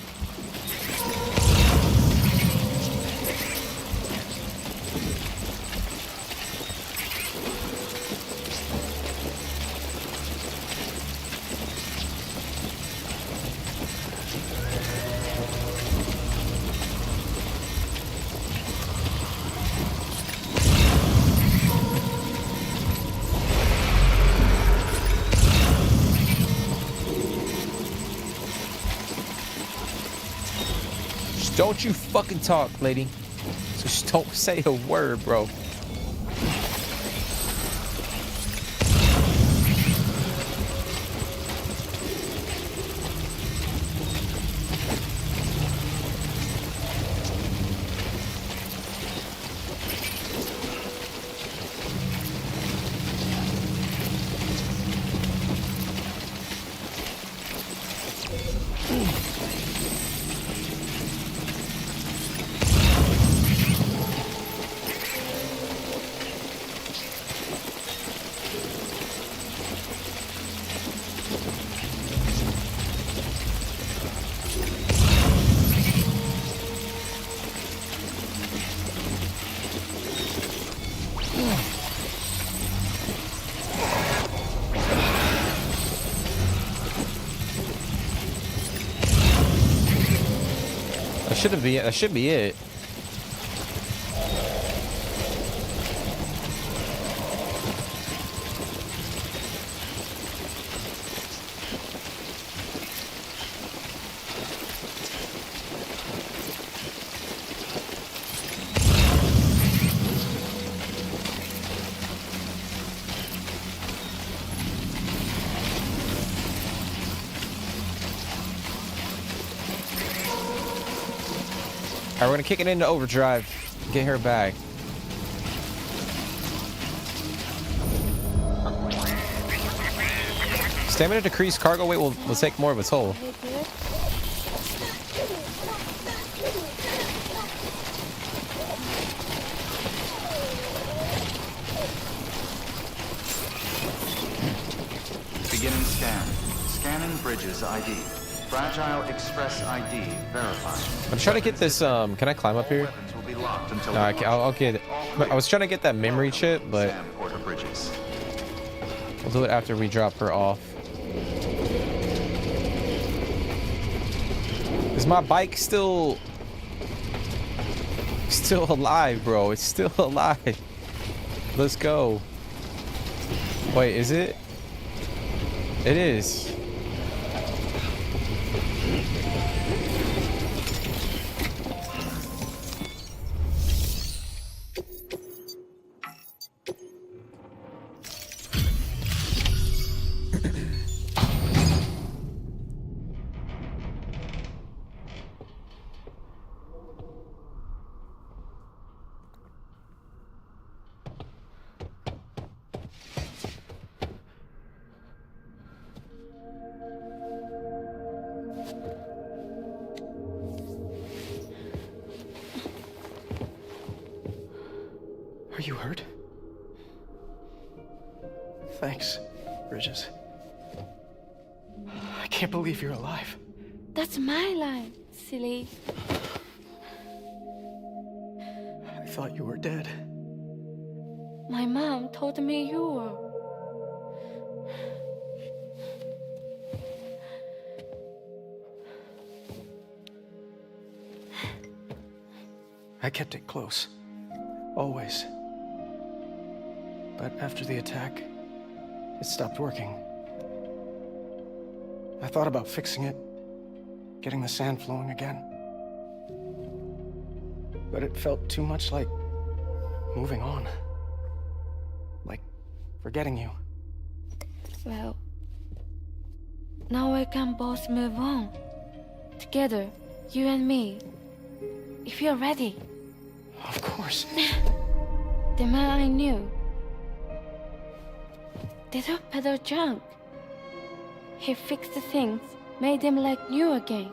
Don't you fucking talk, lady. Just don't say a word, bro. That should be it. Alright, we're gonna kick it into overdrive. Get her back. Stamina decreased, cargo weight will take more of a toll. Beginning scan. Scanning bridges ID. Fragile Express ID verified. I'm trying to get this, can I climb up here? No, I'll get it. I was trying to get that memory chip, but we'll do it after we drop her off. Is my bike still... Still alive, bro. It's still alive. Let's go. Wait, is it? It is. Are you hurt? Thanks, Bridges. I can't believe you're alive. That's my line, silly. I thought you were dead. My mom told me you were. I kept it close. Always. But after the attack, it stopped working. I thought about fixing it, getting the sand flowing again. But it felt too much like moving on. Like forgetting you. Well, now we can both move on. Together, you and me. If you're ready. Of course. The man I knew. They took better junk. He fixed the things, made them like new again.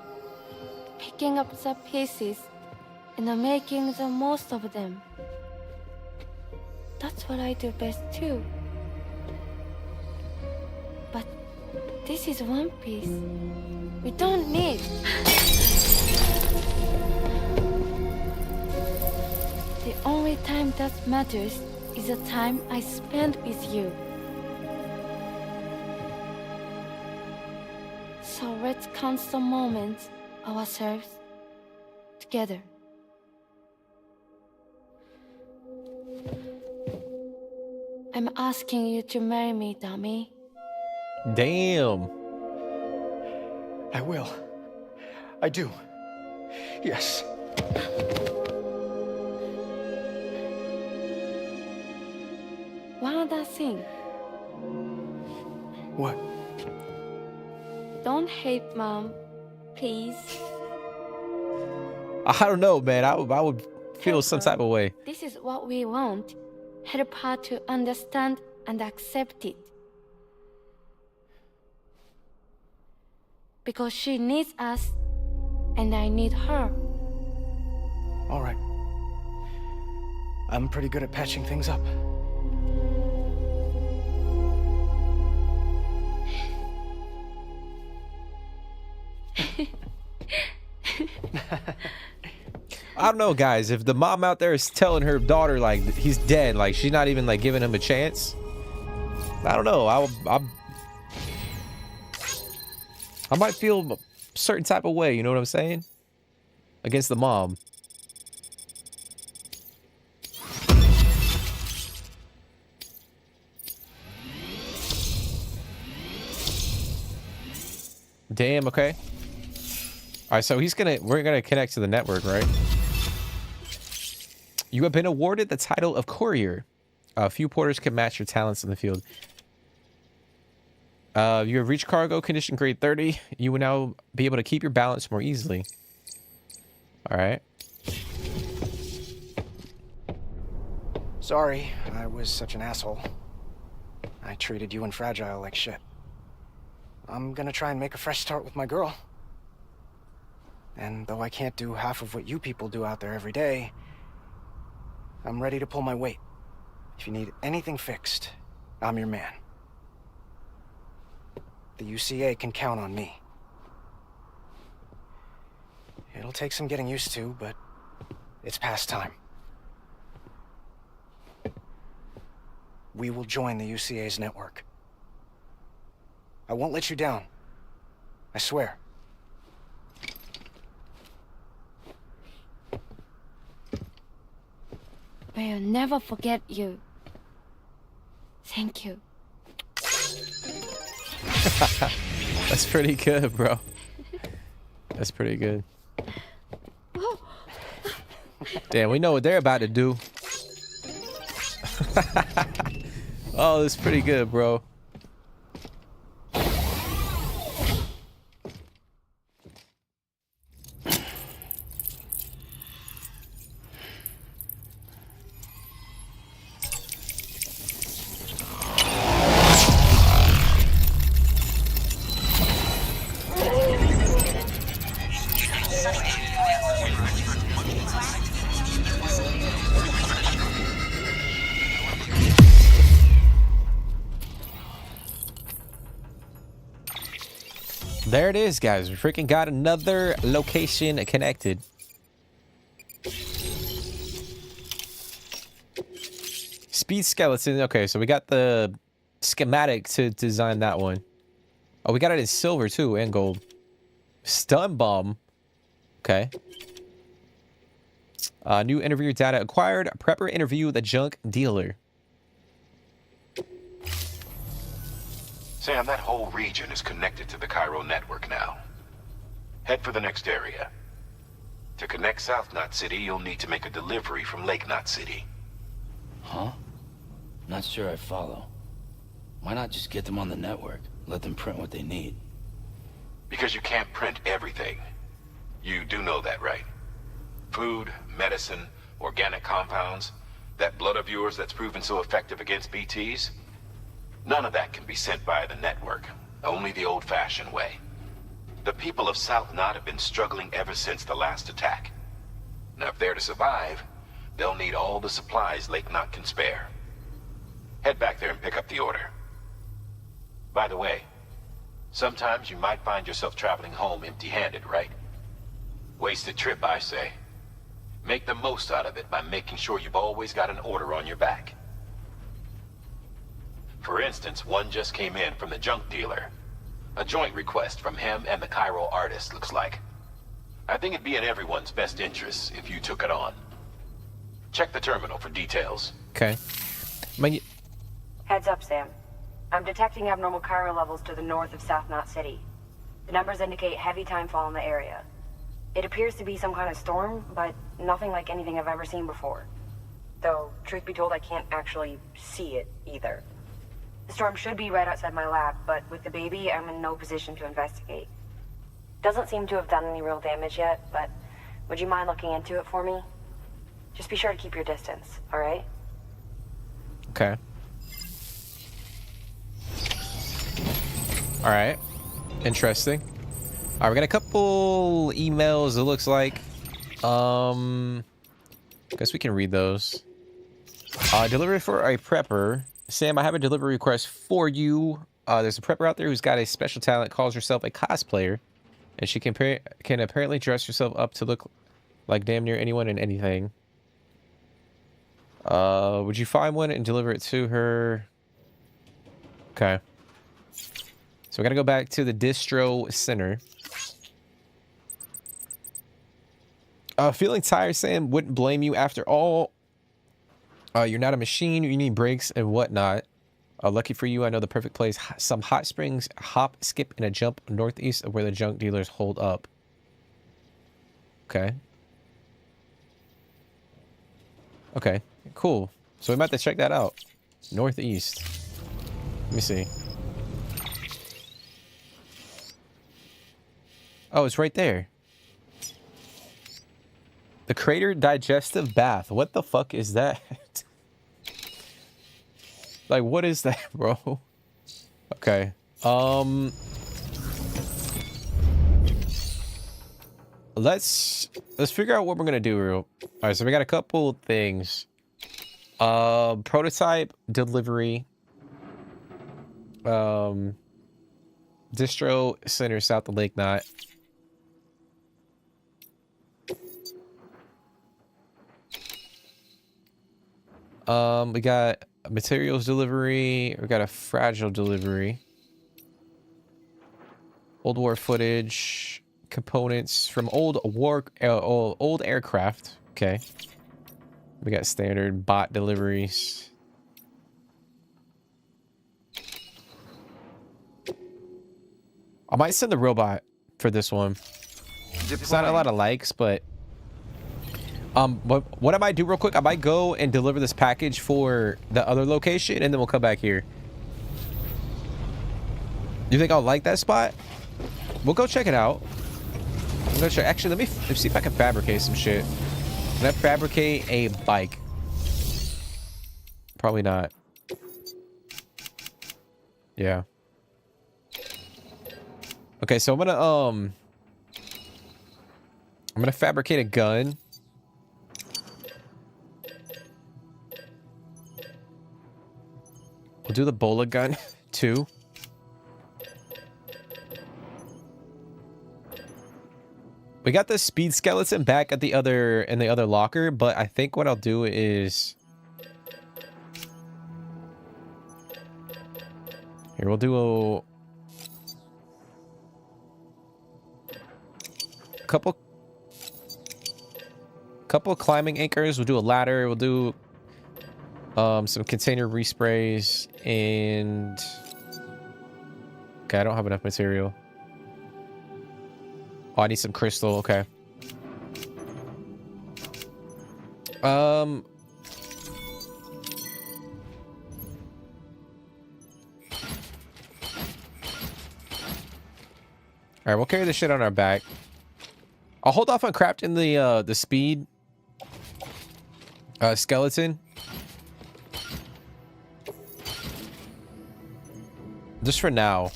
Picking up the pieces and making the most of them. That's what I do best too. But this is one piece. We don't need. The only time that matters is the time I spend with you. So let's count the moments ourselves together. I'm asking you to marry me, dummy. Damn. I will. I do. Yes. One other thing. What? Don't hate Mom, please. I don't know, man. I would feel some type of way. This is what we want. Help her to understand and accept it. Because she needs us, and I need her. All right. I'm pretty good at patching things up. I don't know, guys. If the mom out there is telling her daughter like he's dead, like she's not even like giving him a chance, I don't know. I might feel a certain type of way. You know what I'm saying? Against the mom. Damn. Okay. All right. So we're gonna connect to the network, right? You have been awarded the title of courier. A few porters can match your talents in the field. You have reached cargo condition grade 30. You will now be able to keep your balance more easily. All right. Sorry, I was such an asshole. I treated you and Fragile like shit. I'm gonna try and make a fresh start with my girl. And though I can't do half of what you people do out there every day, I'm ready to pull my weight. If you need anything fixed, I'm your man. The UCA can count on me. It'll take some getting used to, but it's past time. We will join the UCA's network. I won't let you down. I swear. will never forget you. Thank you. That's pretty good, bro. That's pretty good. Damn, we know what they're about to do. Oh, that's pretty good, bro. There it is, guys. We freaking got another location connected. Speed skeleton. Okay, so we got the schematic to design that one. Oh, we got it in silver too and gold. Stun bomb. Okay. New interview data acquired. Prepper interview the junk dealer. Sam, that whole region is connected to the Cairo network now. Head for the next area. To connect South Knot City, you'll need to make a delivery from Lake Knot City. Huh? Not sure I follow. Why not just get them on the network? Let them print what they need. Because you can't print everything. You do know that, right? Food, medicine, organic compounds, that blood of yours that's proven so effective against BTs? None of that can be sent via the network. Only the old-fashioned way. The people of South Knot have been struggling ever since the last attack. Now, if they're to survive, they'll need all the supplies Lake Knot can spare. Head back there and pick up the order. By the way, sometimes you might find yourself traveling home empty-handed, right? Wasted trip, I say. Make the most out of it by making sure you've always got an order on your back. For instance, one just came in from the junk dealer. A joint request from him and the Cairo artist, looks like. I think it'd be in everyone's best interest if you took it on. Check the terminal for details. Okay. Heads up, Sam. I'm detecting abnormal Cairo levels to the north of South Knot City. The numbers indicate heavy timefall in the area. It appears to be some kind of storm, but nothing like anything I've ever seen before. Though, truth be told, I can't actually see it either. The storm should be right outside my lab, but with the baby, I'm in no position to investigate. Doesn't seem to have done any real damage yet, but would you mind looking into it for me? Just be sure to keep your distance, alright? Okay. Alright. Interesting. Alright, we got a couple emails, it looks like. Guess we can read those. Delivery for a prepper. Sam, I have a delivery request for you. There's a prepper out there who's got a special talent, calls herself a cosplayer, and she can apparently dress herself up to look like damn near anyone and anything. Would you find one and deliver it to her? Okay. So we gotta go back to the distro center. Feeling tired, Sam? Wouldn't blame you after all. You're not a machine. You need breaks and whatnot. Lucky for you, I know the perfect place. Some hot springs, hop, skip, and a jump northeast of where the junk dealers hold up. Okay. Okay, cool. So we might have to check that out. Northeast. Let me see. Oh, it's right there. The Crater Digestive Bath. What the fuck is that? Like, what is that, bro? Okay. Let's figure out what we're gonna do real. Alright, so we got a couple things. Prototype, delivery. Distro Center south of Lake Knot. We got materials delivery. We got a fragile delivery. Old war footage, components from old aircraft. Okay. We got standard bot deliveries. I might send the robot for this one. It's not a lot of likes, but what I might do real quick, I might go and deliver this package for the other location, and then we'll come back here. You think I'll like that spot? We'll go check it out. I'm gonna check. Actually, let me see if I can fabricate some shit. Can I fabricate a bike? Probably not. Yeah. Okay, so I'm gonna fabricate a gun. We'll do the bullet gun too. We got the speed skeleton back at the other locker, but I think what I'll do is here we'll do a couple climbing anchors. We'll do a ladder. We'll do some container resprays and okay, I don't have enough material. Oh, I need some crystal. Okay. All right, we'll carry this shit on our back. I'll hold off on crafting the speed skeleton. Just for now.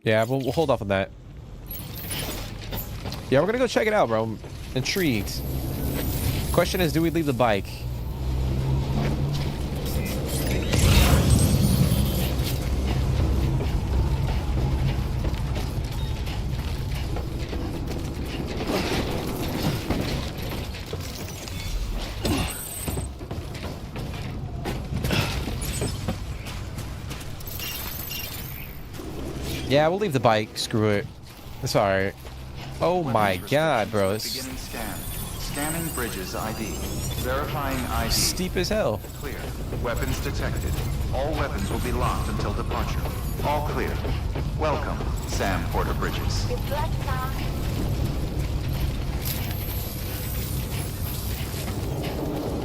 Yeah, we'll hold off on that. Yeah, we're gonna go check it out, bro. I'm intrigued. Question is, do we leave the bike? Yeah, we'll leave the bike. Screw it. It's alright. Oh my god, bro. Beginning scan. Scanning bridges ID. Verifying ID. Steep as hell. Clear. Weapons detected. All weapons will be locked until departure. All clear. Welcome, Sam Porter Bridges.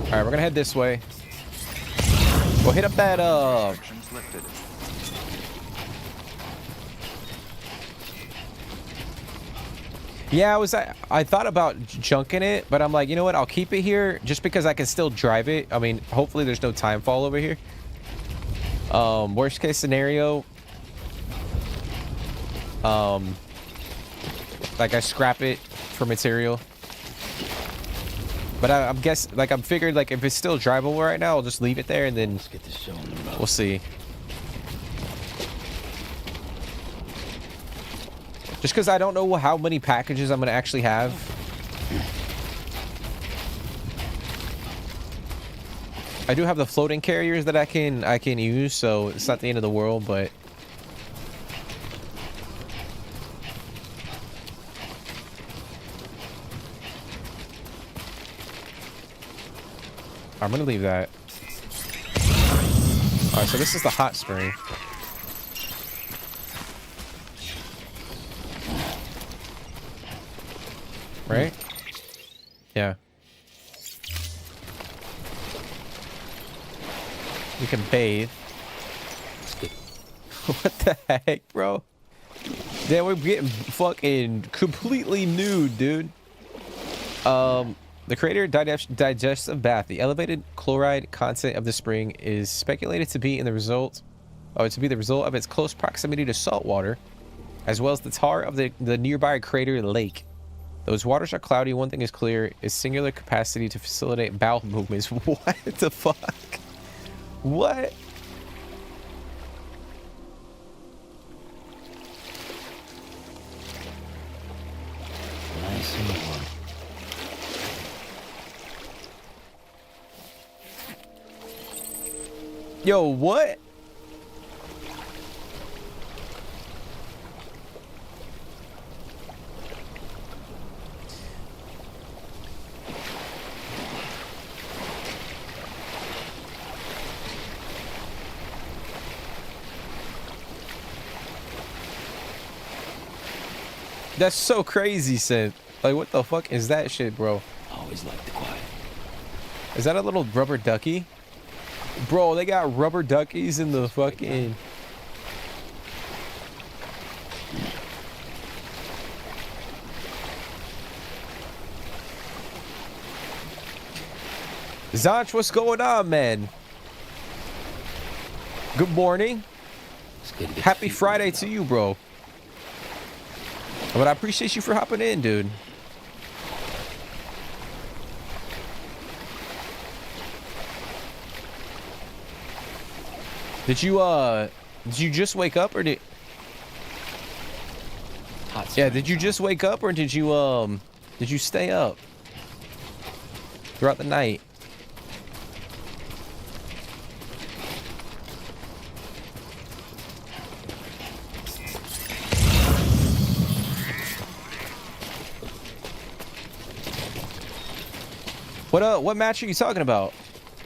Alright, we're gonna head this way. We'll hit up that Restrictions lifted. yeah, I thought about junking it, but I'm like, you know what? I'll keep it here just because I can still drive it. I mean, hopefully there's no time fall over here. Worst case scenario, like I scrap it for material. But I'm figured like if it's still drivable right now, I'll just leave it there and then Let's get this show on the road. We'll see. Just because I don't know how many packages I'm going to actually have. I do have the floating carriers that I can use, so it's not the end of the world, but I'm going to leave that. All right, so this is the hot spring. Right? Yeah. We can bathe. What the heck, bro? Damn, we're getting fucking completely nude, dude. The crater digestive bath. The elevated chloride content of the spring is speculated to be the result of its close proximity to salt water, as well as the tar of the nearby crater lake. Those waters are cloudy. One thing is clear: its singular capacity to facilitate bowel movements. What the fuck? What? Nice and warm. Yo, what? That's so crazy, Sid. Like, what the fuck is that shit, bro? Always like the quiet. Is that a little rubber ducky? Bro, they got rubber duckies in the fucking... Zonch, what's going on, man? Good morning. Happy Friday to you, bro. But I appreciate you for hopping in, dude. Did you just wake up or did... Yeah, did you just wake up or did you stay up throughout the night? What match are you talking about?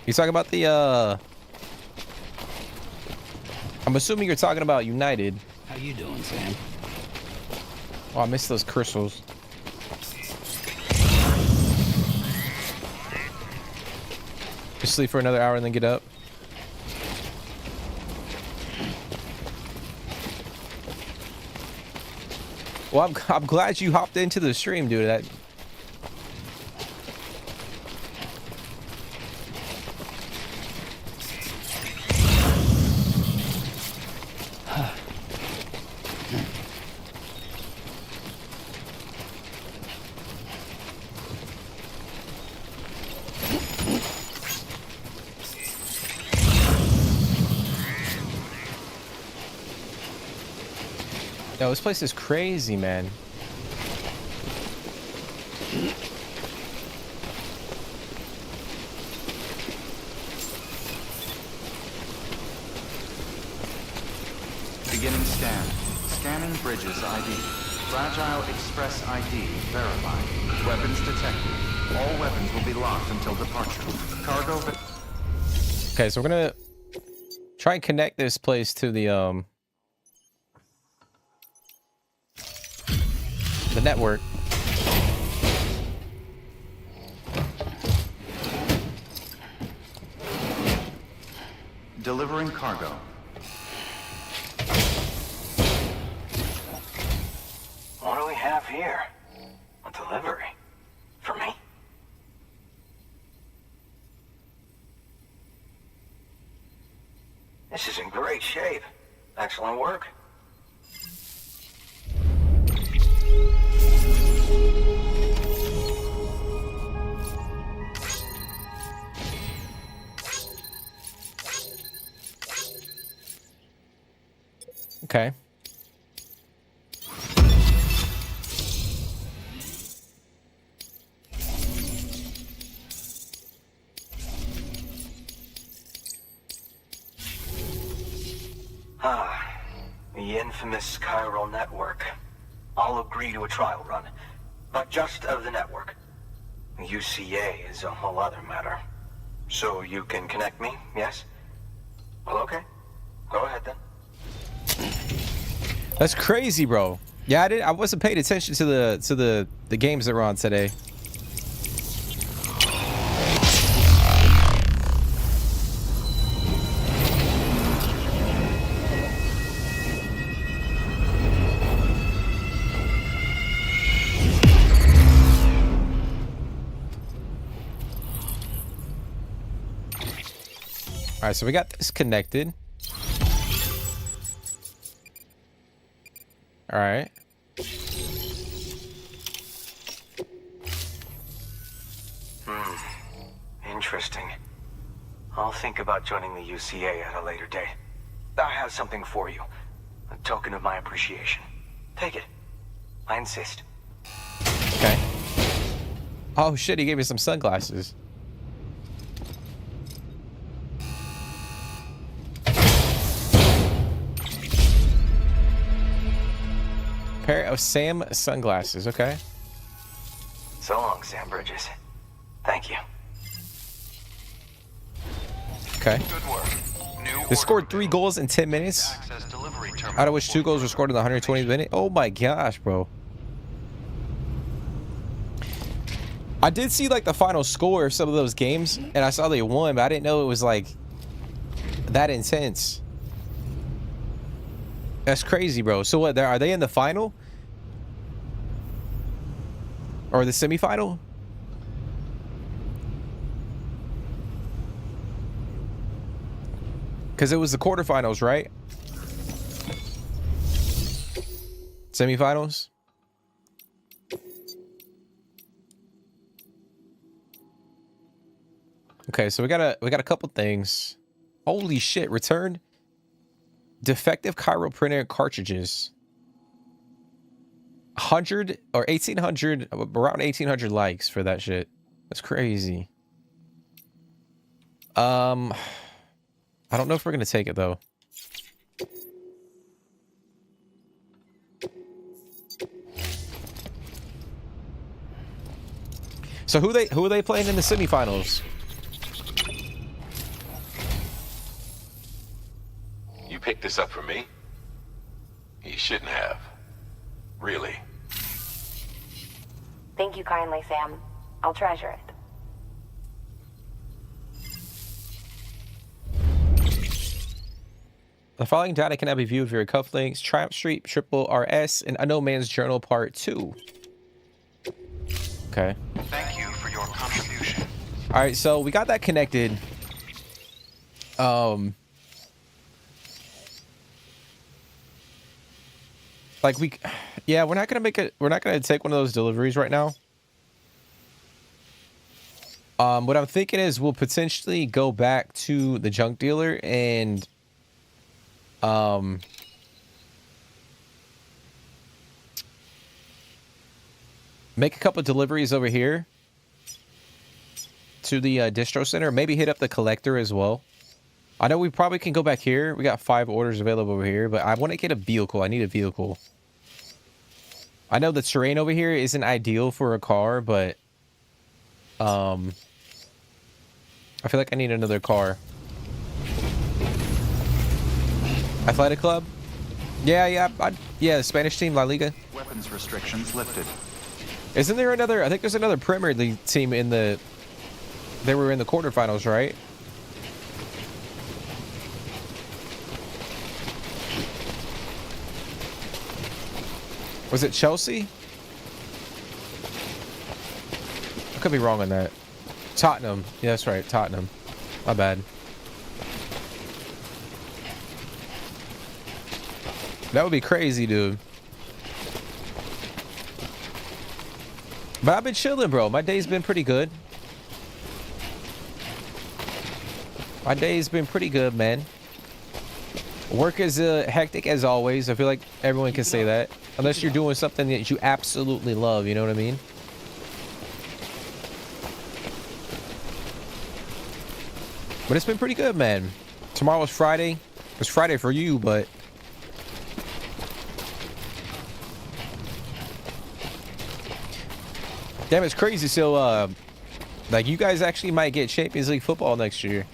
You talking about the I'm assuming you're talking about United. How you doing, Sam? Oh, I missed those crystals. Just sleep for another hour and then get up. Well, I'm glad you hopped into the stream, dude. That... Yo, this place is crazy, man. Beginning scan. Scanning bridges ID. Fragile Express ID verified. Weapons detected. All weapons will be locked until departure. Cargo... Okay, so we're gonna try and connect this place to the network. Delivering cargo. What do we have here? A delivery? For me? This is in great shape. Excellent work. Okay. The infamous chiral network. I'll agree to a trial run, but just of the network. UCA is a whole other matter. So you can connect me, yes? Well, okay. Go ahead then. That's crazy, bro. Yeah, I wasn't paying attention to the games that were on today. All right, so we got this connected. All right. Interesting. I'll think about joining the UCA at a later date. I have something for you. A token of my appreciation. Take it. I insist. Okay. Oh shit, he gave me some sunglasses. Pair of Sam sunglasses, okay. So long, Sam Bridges. Thank you. Okay. They scored 3 goals in 10 minutes. Out of which 2 goals were scored in the 120th minute. Oh my gosh, bro. I did see like the final score of some of those games, and I saw they won, but I didn't know it was like that intense. That's crazy, bro. So what? Are they in the final or the semifinal? Because it was the quarterfinals, right? Semifinals. Okay, so we got a couple things. Holy shit! Returned defective Cairo printer cartridges. 100 or 1800, around 1800 likes for that shit. That's crazy. I don't know if we're gonna take it though. So who are they playing in the semifinals? You picked this up for me? You shouldn't have. Really. Thank you kindly, Sam. I'll treasure it. The following data cannot be viewed via cufflinks, Triumph Street, Triple RS, and Unknown Man's Journal Part 2. Okay. Thank you for your contribution. All right, so we got that connected. Like yeah, we're not gonna make it. We're not gonna take one of those deliveries right now. What I'm thinking is we'll potentially go back to the junk dealer and make a couple deliveries over here to the distro center. Maybe hit up the collector as well. I know we probably can go back here. We got 5 orders available over here, but I want to get a vehicle. I need a vehicle. I know the terrain over here isn't ideal for a car, but I feel like I need another car. Athletic club? Yeah, the Spanish team, La Liga. Weapons restrictions lifted. Isn't there another? I think there's another Premier League team in the. They were in the quarterfinals, right? Was it Chelsea? I could be wrong on that. Tottenham. Yeah, that's right. Tottenham. My bad. That would be crazy, dude. But I've been chilling, bro. My day's been pretty good. My day's been pretty good, man. Work is hectic as always. I feel like everyone can say that. Unless you're doing something that you absolutely love, you know what I mean? But it's been pretty good, man. Tomorrow's Friday. It's Friday for you, but... Damn, it's crazy. So, like, you guys actually might get Champions League football next year.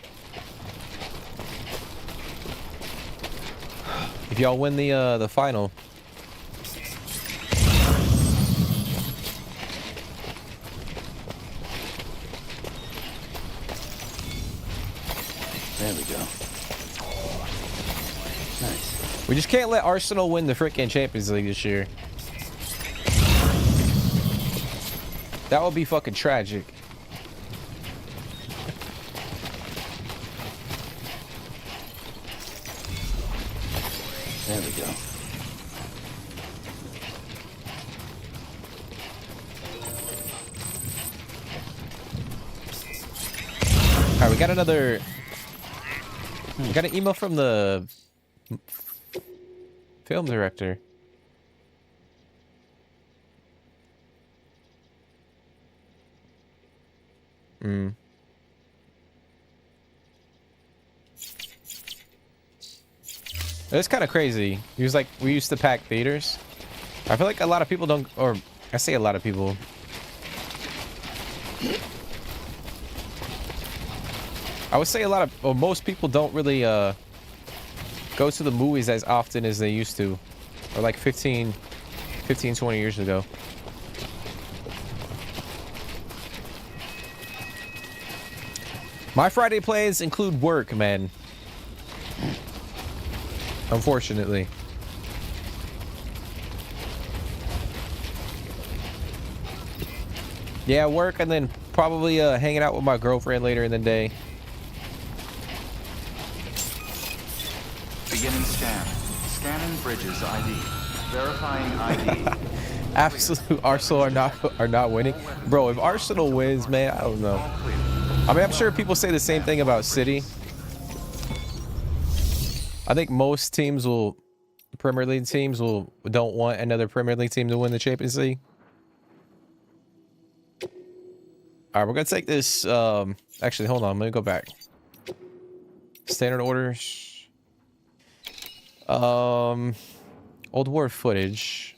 If y'all win the final. There we go. Nice. We just can't let Arsenal win the freaking Champions League this year. That would be fucking tragic. There we go. All right, we got another. We got an email from the film director. It's kind of crazy. He was like, we used to pack theaters. I feel like a lot of people don't, or I say a lot of people. I would say a lot of, or most people don't really go to the movies as often as they used to. Or like 15, 20 years ago. My Friday plans include work, man. Unfortunately. Yeah, work and then probably hanging out with my girlfriend later in the day. Beginning scan. Scanning bridges ID. Verifying ID. Absolute Arsenal are not winning. Bro, if Arsenal wins, man, I don't know. I mean, I'm sure people say the same thing about City. I think most teams will, Premier League teams don't want another Premier League team to win the Champions League. All right, we're gonna take this. Actually, hold on. Let me go back. Standard orders. Old war footage.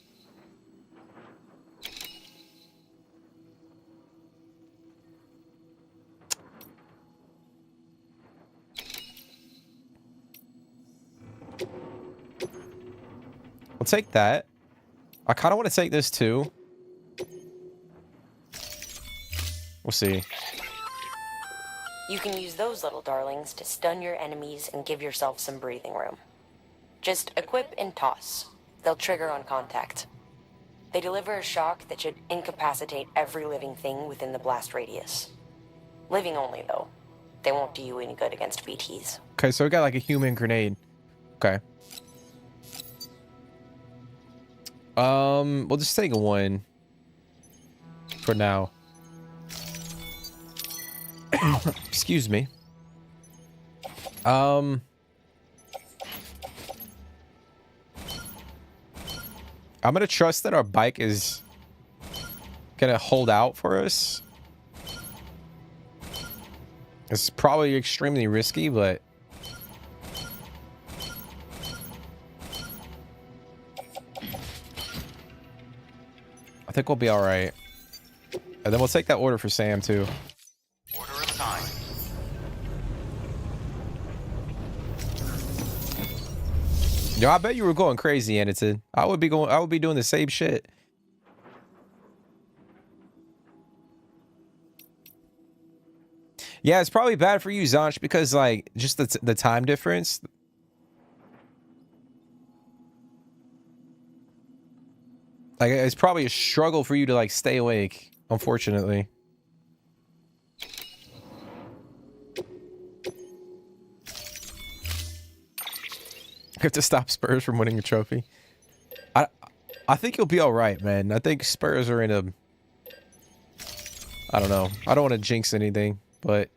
We'll take that. I kind of want to take this too. We'll see. You can use those little darlings to stun your enemies and give yourself some breathing room. Just equip and toss. They'll trigger on contact. They deliver a shock that should incapacitate every living thing within the blast radius. Living only, though. They won't do you any good against BTs. Okay, so we got like a human grenade. Okay. We'll just take one for now. Excuse me. I'm gonna trust that our bike is gonna hold out for us. It's probably extremely risky, but I think we'll be all right. And then we'll take that order for Sam too. Order assigned. Yo, I bet you were going crazy, Anderton. I would be doing the same shit. Yeah, it's probably bad for you, Zonch, because like just the time difference. Like it's probably a struggle for you to like stay awake, unfortunately. You have to stop Spurs from winning a trophy. I think you'll be all right, man. I think Spurs are in a... I don't know. I don't want to jinx anything, but...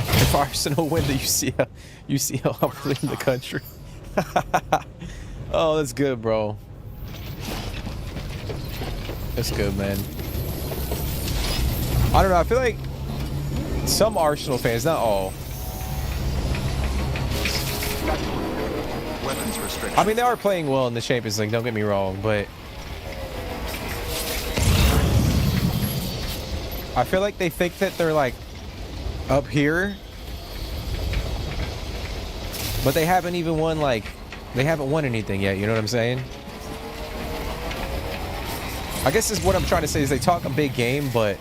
If Arsenal win the UCL, I'm leaving the country. Oh, that's good, bro. That's good, man. I don't know. I feel like some Arsenal fans, not all. Weapons restriction. I mean, they are playing well in the Champions League, don't get me wrong, but I feel like they think that they're like up here, but they haven't even won, like, they haven't won anything yet, you know what I'm saying? I guess is what I'm trying to say is they talk a big game, but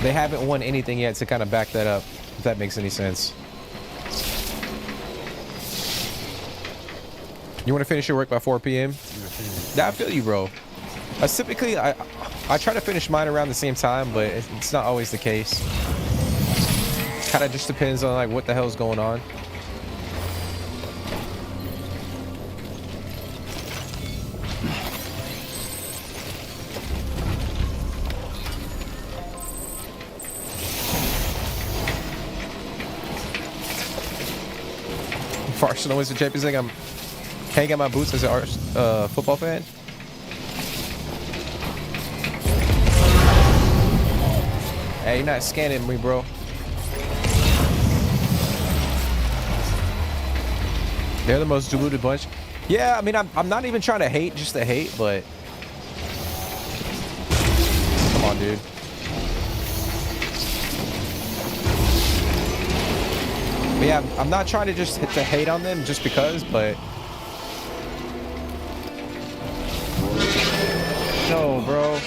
they haven't won anything yet to kind of back that up, if that makes any sense. You want to finish your work by 4 p.m.? Yeah, I feel you, bro. Typically, I try to finish mine around the same time, but it's not always the case. Kind of just depends on like what the hell's going on. If Arsenal wins the Champions League, I'm hanging my boots as a football fan. Hey, you're not scanning me, bro. They're the most diluted bunch. Yeah, I mean, I'm not even trying to hate just to hate, but come on, dude. But yeah, I'm not trying to just to hate on them just because, but no, bro.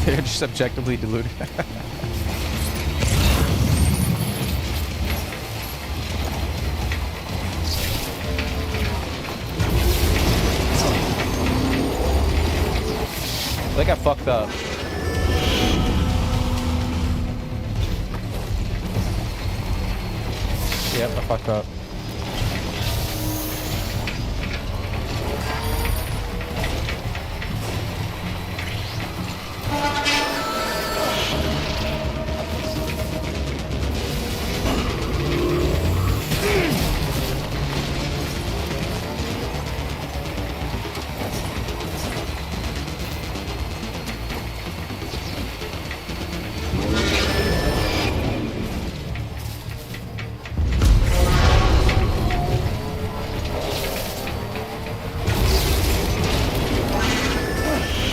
They're just objectively deluded. They got fucked up. Yep, I fucked up.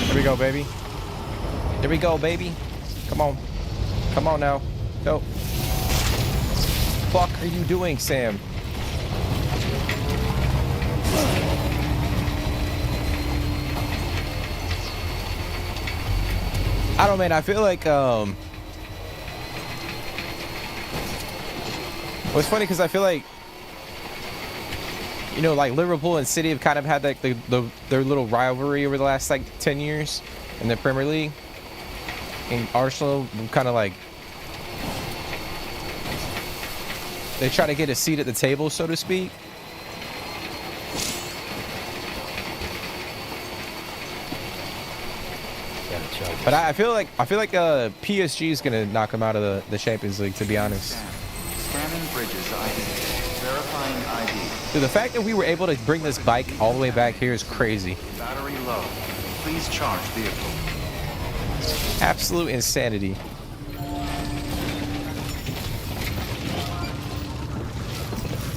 Here we go, baby. Here we go, baby. Come on. Come on now. Go. Fuck are you doing, Sam? I don't know, man. I feel like, well, it's funny because I feel like, you know, like Liverpool and City have kind of had like their little rivalry over the last like 10 years in the Premier League. And Arsenal kind of like, they try to get a seat at the table, so to speak. But I feel like PSG is gonna knock them out of the Champions League, to be honest. Scanning bridges ID. Verifying ID. Dude, the fact that we were able to bring this bike all the way back here is crazy. Battery low. Please charge vehicle. Absolute insanity.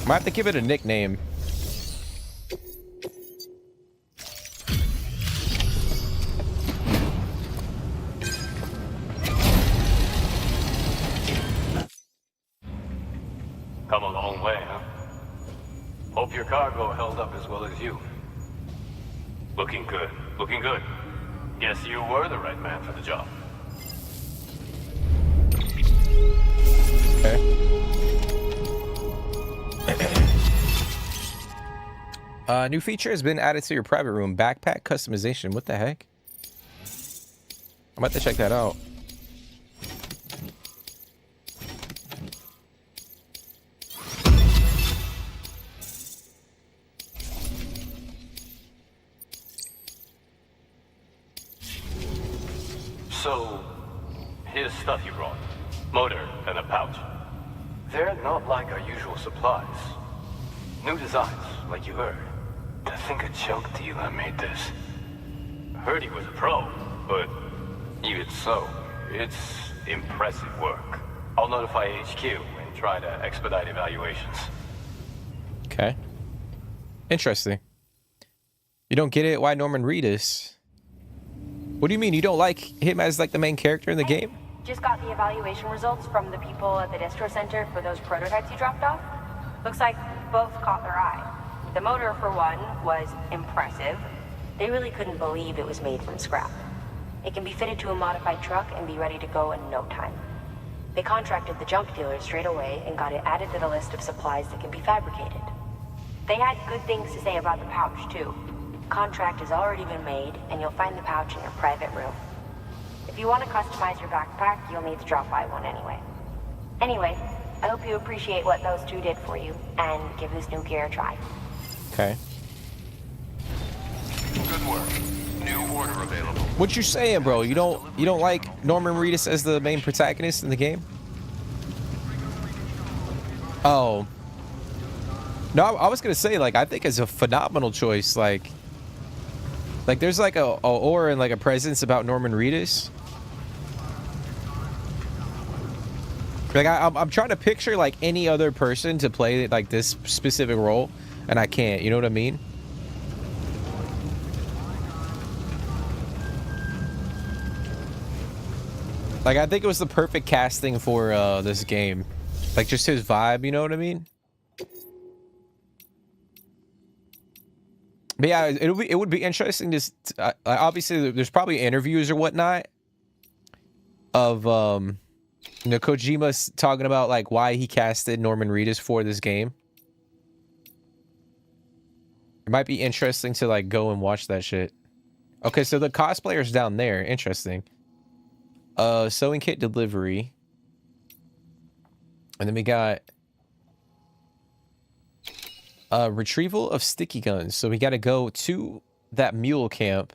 Might have to give it a nickname. Come a long way, huh? Hope your cargo held up as well as you. Looking good. Looking good. Guess you were the right man for the job. Okay. New feature has been added to your private room. Backpack customization. What the heck? I'm about to check that out. So, here's stuff you brought. Motor and a pouch. They're not like our usual supplies. New designs, like you heard. To think a joke dealer made this. Heard he was a pro, but even so, it's impressive work. I'll notify HQ and try to expedite evaluations. Okay. Interesting. You don't get it? Why Norman Reedus? What do you mean? You don't like him as like the main character in the game? Just got the evaluation results from the people at the distro center for those prototypes you dropped off. Looks like both caught their eye. The motor, for one, was impressive. They really couldn't believe it was made from scrap. It can be fitted to a modified truck and be ready to go in no time. They contracted the junk dealer straight away and got it added to the list of supplies that can be fabricated. They had good things to say about the pouch, too. Contract has already been made, and you'll find the pouch in your private room. If you want to customize your backpack, you'll need to drop by one anyway. Anyway, I hope you appreciate what those two did for you, and give this new gear a try. Okay. Good work. New order available. What you saying, bro? You don't like Norman Reedus as the main protagonist in the game? Oh. No, I was gonna say, like, I think it's a phenomenal choice. Like there's like a aura and like a presence about Norman Reedus. Like I'm trying to picture like any other person to play like this specific role, and I can't. You know what I mean? Like I think it was the perfect casting for this game, like just his vibe. You know what I mean? But yeah, it would be interesting to obviously there's probably interviews or whatnot of you know, Kojima's talking about like why he casted Norman Reedus for this game. It might be interesting to like go and watch that shit. Okay, so the cosplayer's down there. Interesting. Sewing kit delivery. And then we got retrieval of sticky guns. So we got to go to that mule camp.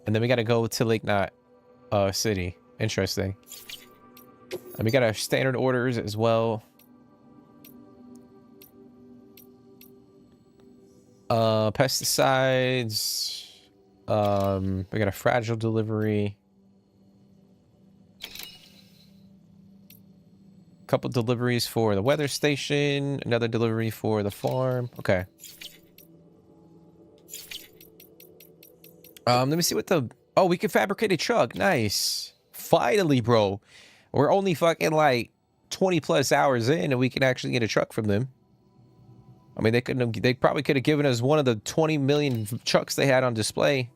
And then we got to go to Lake Knot City. Interesting. And we got our standard orders as well. Pesticides. We got a fragile delivery. Couple deliveries for the weather station. Another delivery for the farm. Okay. Let me see what the... Oh, we can fabricate a truck. Nice. Finally, bro. We're only fucking like 20 plus hours in and we can actually get a truck from them. I mean, they probably could have given us one of the 20 million trucks they had on display.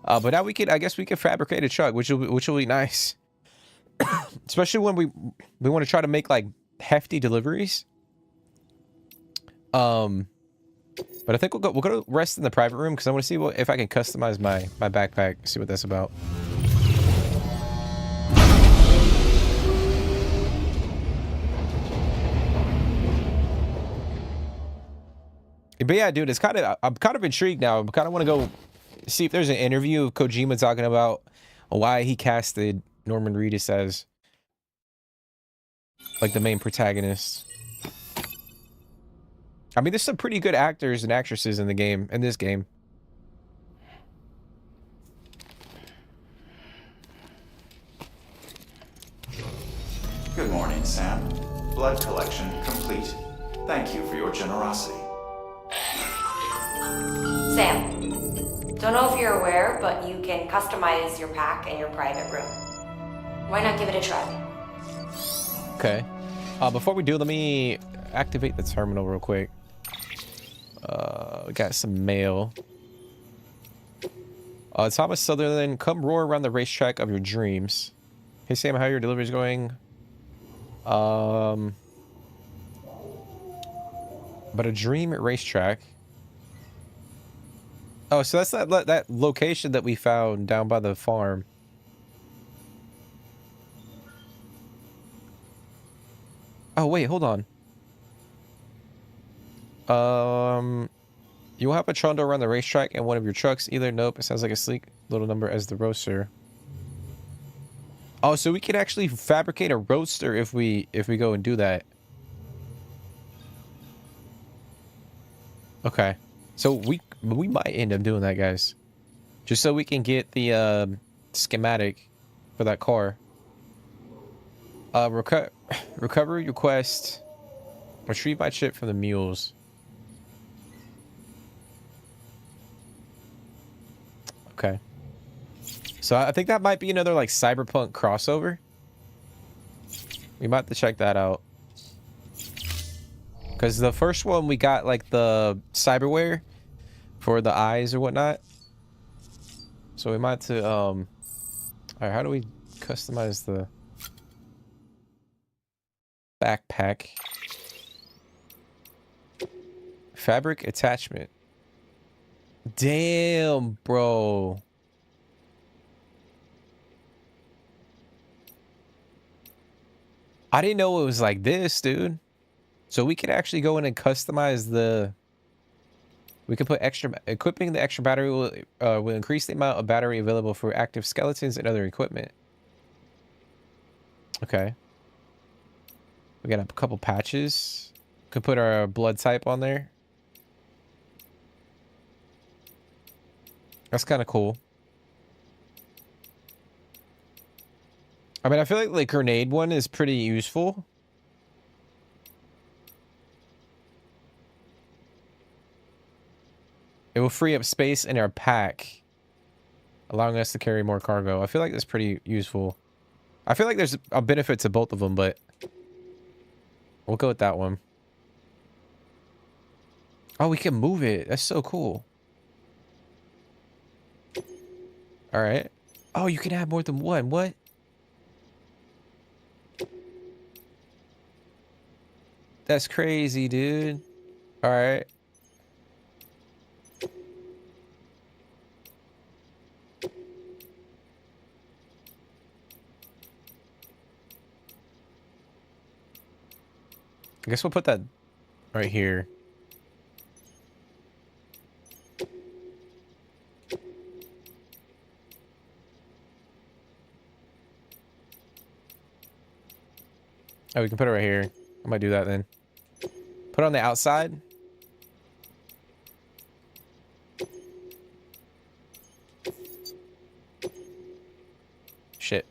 But now we could, I guess we could fabricate a truck, which will be nice. Especially when we want to try to make like hefty deliveries. But I think we'll go to rest in the private room because I want to see if I can customize my backpack. See what that's about. But yeah, dude, I'm kind of intrigued now. I kind of want to go see if there's an interview of Kojima talking about why he casted Norman Reedus as like the main protagonist. I mean, there's some pretty good actors and actresses in this game. Good morning, Sam. Blood collection complete. Thank you for your generosity. Sam, don't know if you're aware, but you can customize your pack in your private room. Why not give it a try? Okay. Before we do, let me activate the terminal real quick. We got some mail. Thomas Sutherland, come roar around the racetrack of your dreams. Hey Sam, how are your deliveries going? But a dream racetrack. Oh, so that's that location that we found down by the farm. Oh wait, hold on. You will have a Chondo around the racetrack and one of your trucks. Either nope, it sounds like a sleek little number as the roadster. Oh, so we can actually fabricate a roadster if we go and do that. Okay. So we might end up doing that, guys. Just so we can get the schematic for that car. Recovery request. Retrieve my chip from the mules. Okay. So I think that might be another like cyberpunk crossover. We might have to check that out. Because the first one we got like the cyberware for the eyes or whatnot. So we might have to alright, how do we customize the backpack? Fabric attachment. Damn, bro. I didn't know it was like this, dude. So we could actually go in and customize the... We could put extra... Equipping the extra battery will increase the amount of battery available for active skeletons and other equipment. Okay. We got a couple patches. Could put our blood type on there. That's kind of cool. I mean, I feel like the grenade one is pretty useful. It will free up space in our pack, allowing us to carry more cargo. I feel like that's pretty useful. I feel like there's a benefit to both of them, but we'll go with that one. Oh, we can move it. That's so cool. All right. Oh, you can have more than one. What? That's crazy, dude. All right. I guess we'll put that right here. Oh, we can put it right here. I might do that then. Put it on the outside. Shit.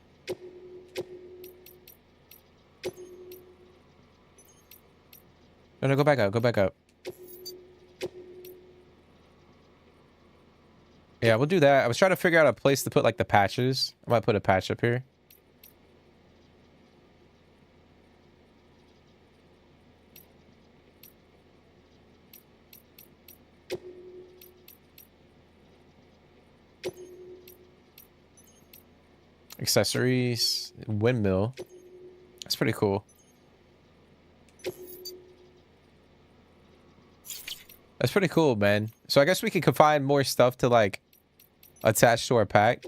No, go back up. Go back up. Yeah, we'll do that. I was trying to figure out a place to put like the patches. I might put a patch up here. Accessories, windmill. That's pretty cool. That's pretty cool, man. So I guess we can confine more stuff to like attach to our pack.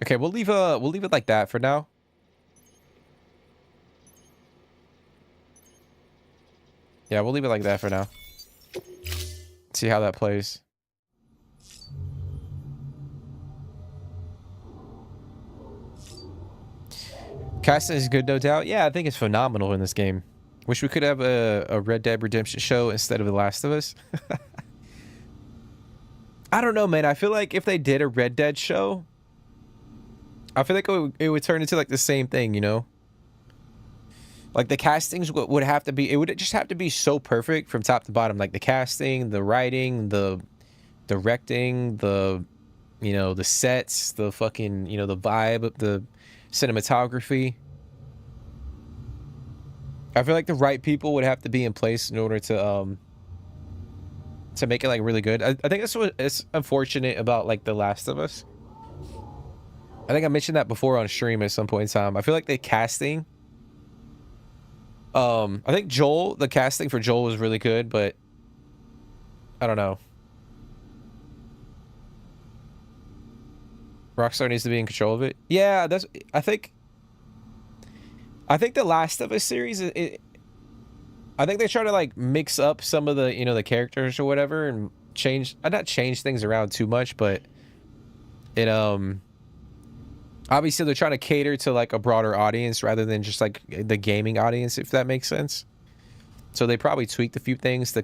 Okay, we'll leave it like that for now. Yeah, we'll leave it like that for now. See how that plays. Casting is good, no doubt. Yeah, I think it's phenomenal in this game. Wish we could have a Red Dead Redemption show instead of The Last of Us. I don't know, man. I feel like if they did a Red Dead show, I feel like it would turn into like the same thing, you know? Like the castings would have to be, it would just have to be so perfect from top to bottom. Like the casting, the writing, the directing, the, you know, the sets, the fucking, you know, the vibe, the cinematography. I feel like the right people would have to be in place in order to make it like really good. I think that's what is unfortunate about like The Last of Us. I think I mentioned that before on stream at some point in time. I feel like the casting, I think the casting for Joel was really good, but I don't know. Rockstar needs to be in control of it. Yeah, I think The Last of Us series, I think they try to like mix up some of the, you know, the characters or whatever and not change things around too much, but it obviously they're trying to cater to like a broader audience rather than just like the gaming audience, if that makes sense. So they probably tweaked a few things to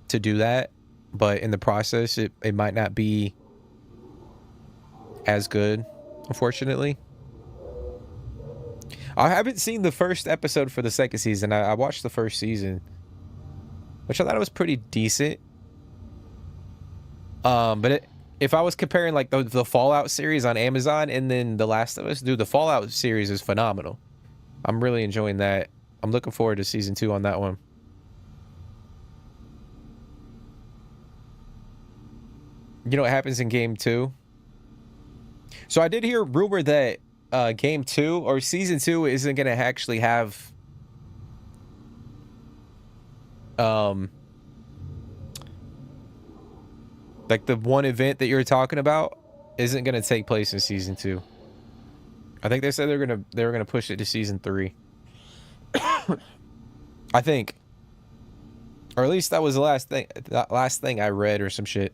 do that, but in the process it might not be as good, unfortunately. I haven't seen the first episode for the second season. I watched the first season, which I thought it was pretty decent. But if I was comparing like the Fallout series on Amazon and then The Last of Us, dude, the Fallout series is phenomenal. I'm really enjoying that. I'm looking forward to season 2 on that one. You know what happens in game 2? So I did hear a rumor that game 2 or season 2 isn't going to actually have like the one event that you're talking about isn't going to take place in season 2. I think they said they were going to push it to season 3. I think, or at least that was the last thing I read or some shit.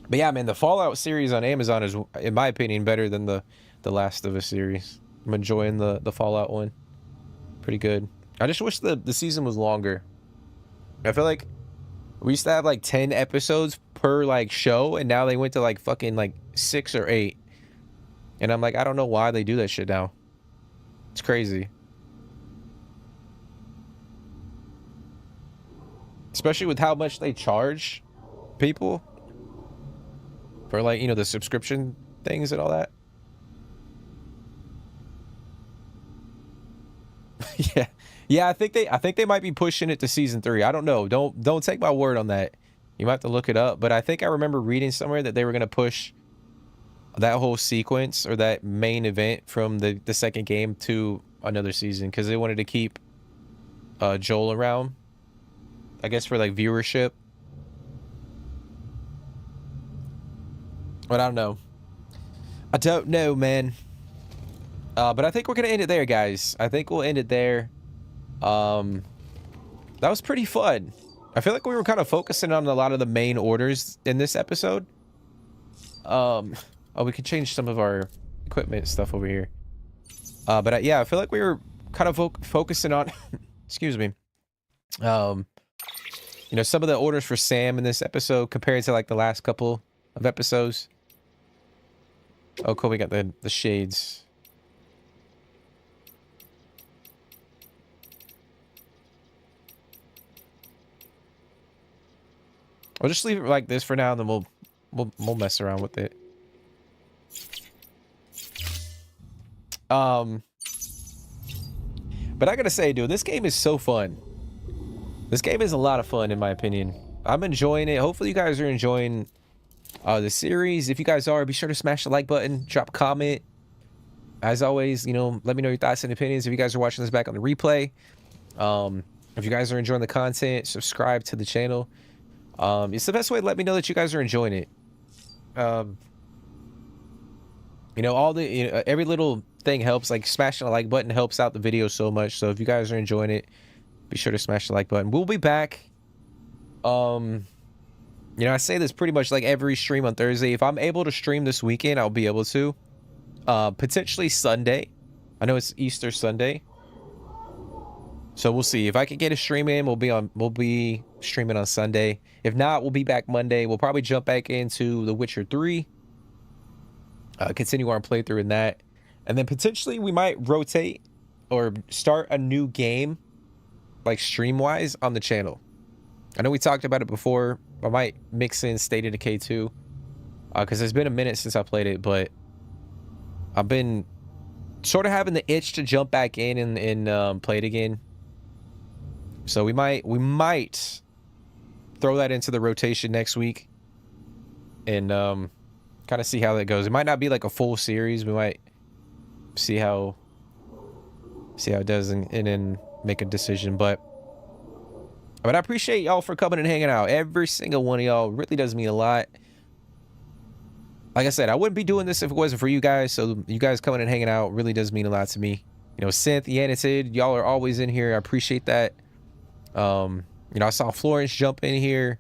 But yeah, man, the Fallout series on Amazon is, in my opinion, better than the Last of Us series. I'm enjoying the Fallout one. Pretty good. I just wish the season was longer. I feel like We used to have like 10 episodes per like show, and now they went to like fucking like 6 or 8. And I'm like, I don't know why they do that shit now. It's crazy. Especially with how much they charge people for, like, you know, the subscription things and all that. Yeah. Yeah, I think they might be pushing it to season 3. I don't know. Don't take my word on that. You might have to look it up, but I think I remember reading somewhere that they were going to push that whole sequence or that main event from the second game to another season because they wanted to keep Joel around, I guess, for like viewership. But I don't know. I don't know, man. But I think we're gonna end it there, guys. I think we'll end it there. That was pretty fun. I feel like we were kind of focusing on a lot of the main orders in this episode. Oh, we could change some of our equipment stuff over here. But yeah, I feel like we were kind of focusing on, excuse me, you know, some of the orders for Sam in this episode compared to like the last couple of episodes. Oh, cool. We got the shades. I'll just leave it like this for now, and then we'll mess around with it. But I gotta say, dude, this game is so fun. This game is a lot of fun, in my opinion. I'm enjoying it. Hopefully you guys are enjoying the series. If you guys are, be sure to smash the like button, drop a comment. As always, you know, let me know your thoughts and opinions if you guys are watching this back on the replay. If you guys are enjoying the content, subscribe to the channel. It's the best way to let me know that you guys are enjoying it. You know, all the, you know, every little thing helps. Like smashing the like button helps out the video so much. So if you guys are enjoying it, be sure to smash the like button. We'll be back. You know, I say this pretty much like every stream on Thursday. If I'm able to stream this weekend, I'll be able to. Potentially Sunday. I know it's Easter Sunday. So we'll see. If I can get a stream in, we'll be streaming on Sunday. If not, we'll be back Monday. We'll probably jump back into The Witcher 3. Continue our playthrough in that. And then potentially we might rotate or start a new game, like stream-wise, on the channel. I know we talked about it before. I might mix in State of Decay 2. Because it's been a minute since I played it, but I've been sort of having the itch to jump back in and play it again. So we might throw that into the rotation next week and kind of see how that goes. It might not be like a full series. We might see how it does and then make a decision. But I appreciate y'all for coming and hanging out. Every single one of y'all really does mean a lot. Like I said, I wouldn't be doing this if it wasn't for you guys. So you guys coming and hanging out really does mean a lot to me. You know, Synth, Yanitid, y'all are always in here. I appreciate that. You know, I saw Florence jump in here.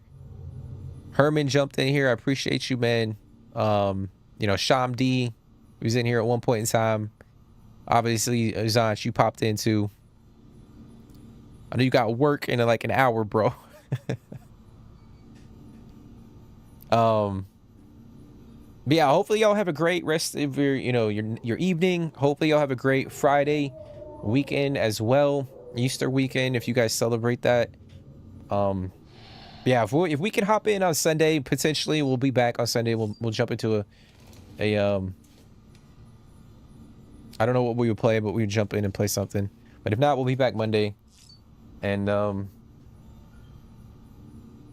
Herman jumped in here. I appreciate you, man. You know, Sham D was in here at one point in time. Obviously, Zanch, you popped into. I know you got work in like an hour, bro. But yeah, hopefully y'all have a great rest of your, you know, your evening. Hopefully y'all have a great Friday weekend as well. Easter weekend, if you guys celebrate that. Yeah, if we can hop in on Sunday, potentially we'll be back on Sunday. We'll jump into a I don't know what we would play, but we would jump in and play something. But if not, we'll be back Monday and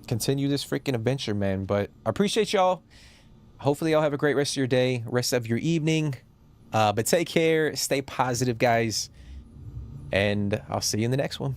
continue this freaking adventure, man. But I appreciate y'all. Hopefully y'all have a great rest of your day, rest of your evening. But take care, stay positive, guys, and I'll see you in the next one.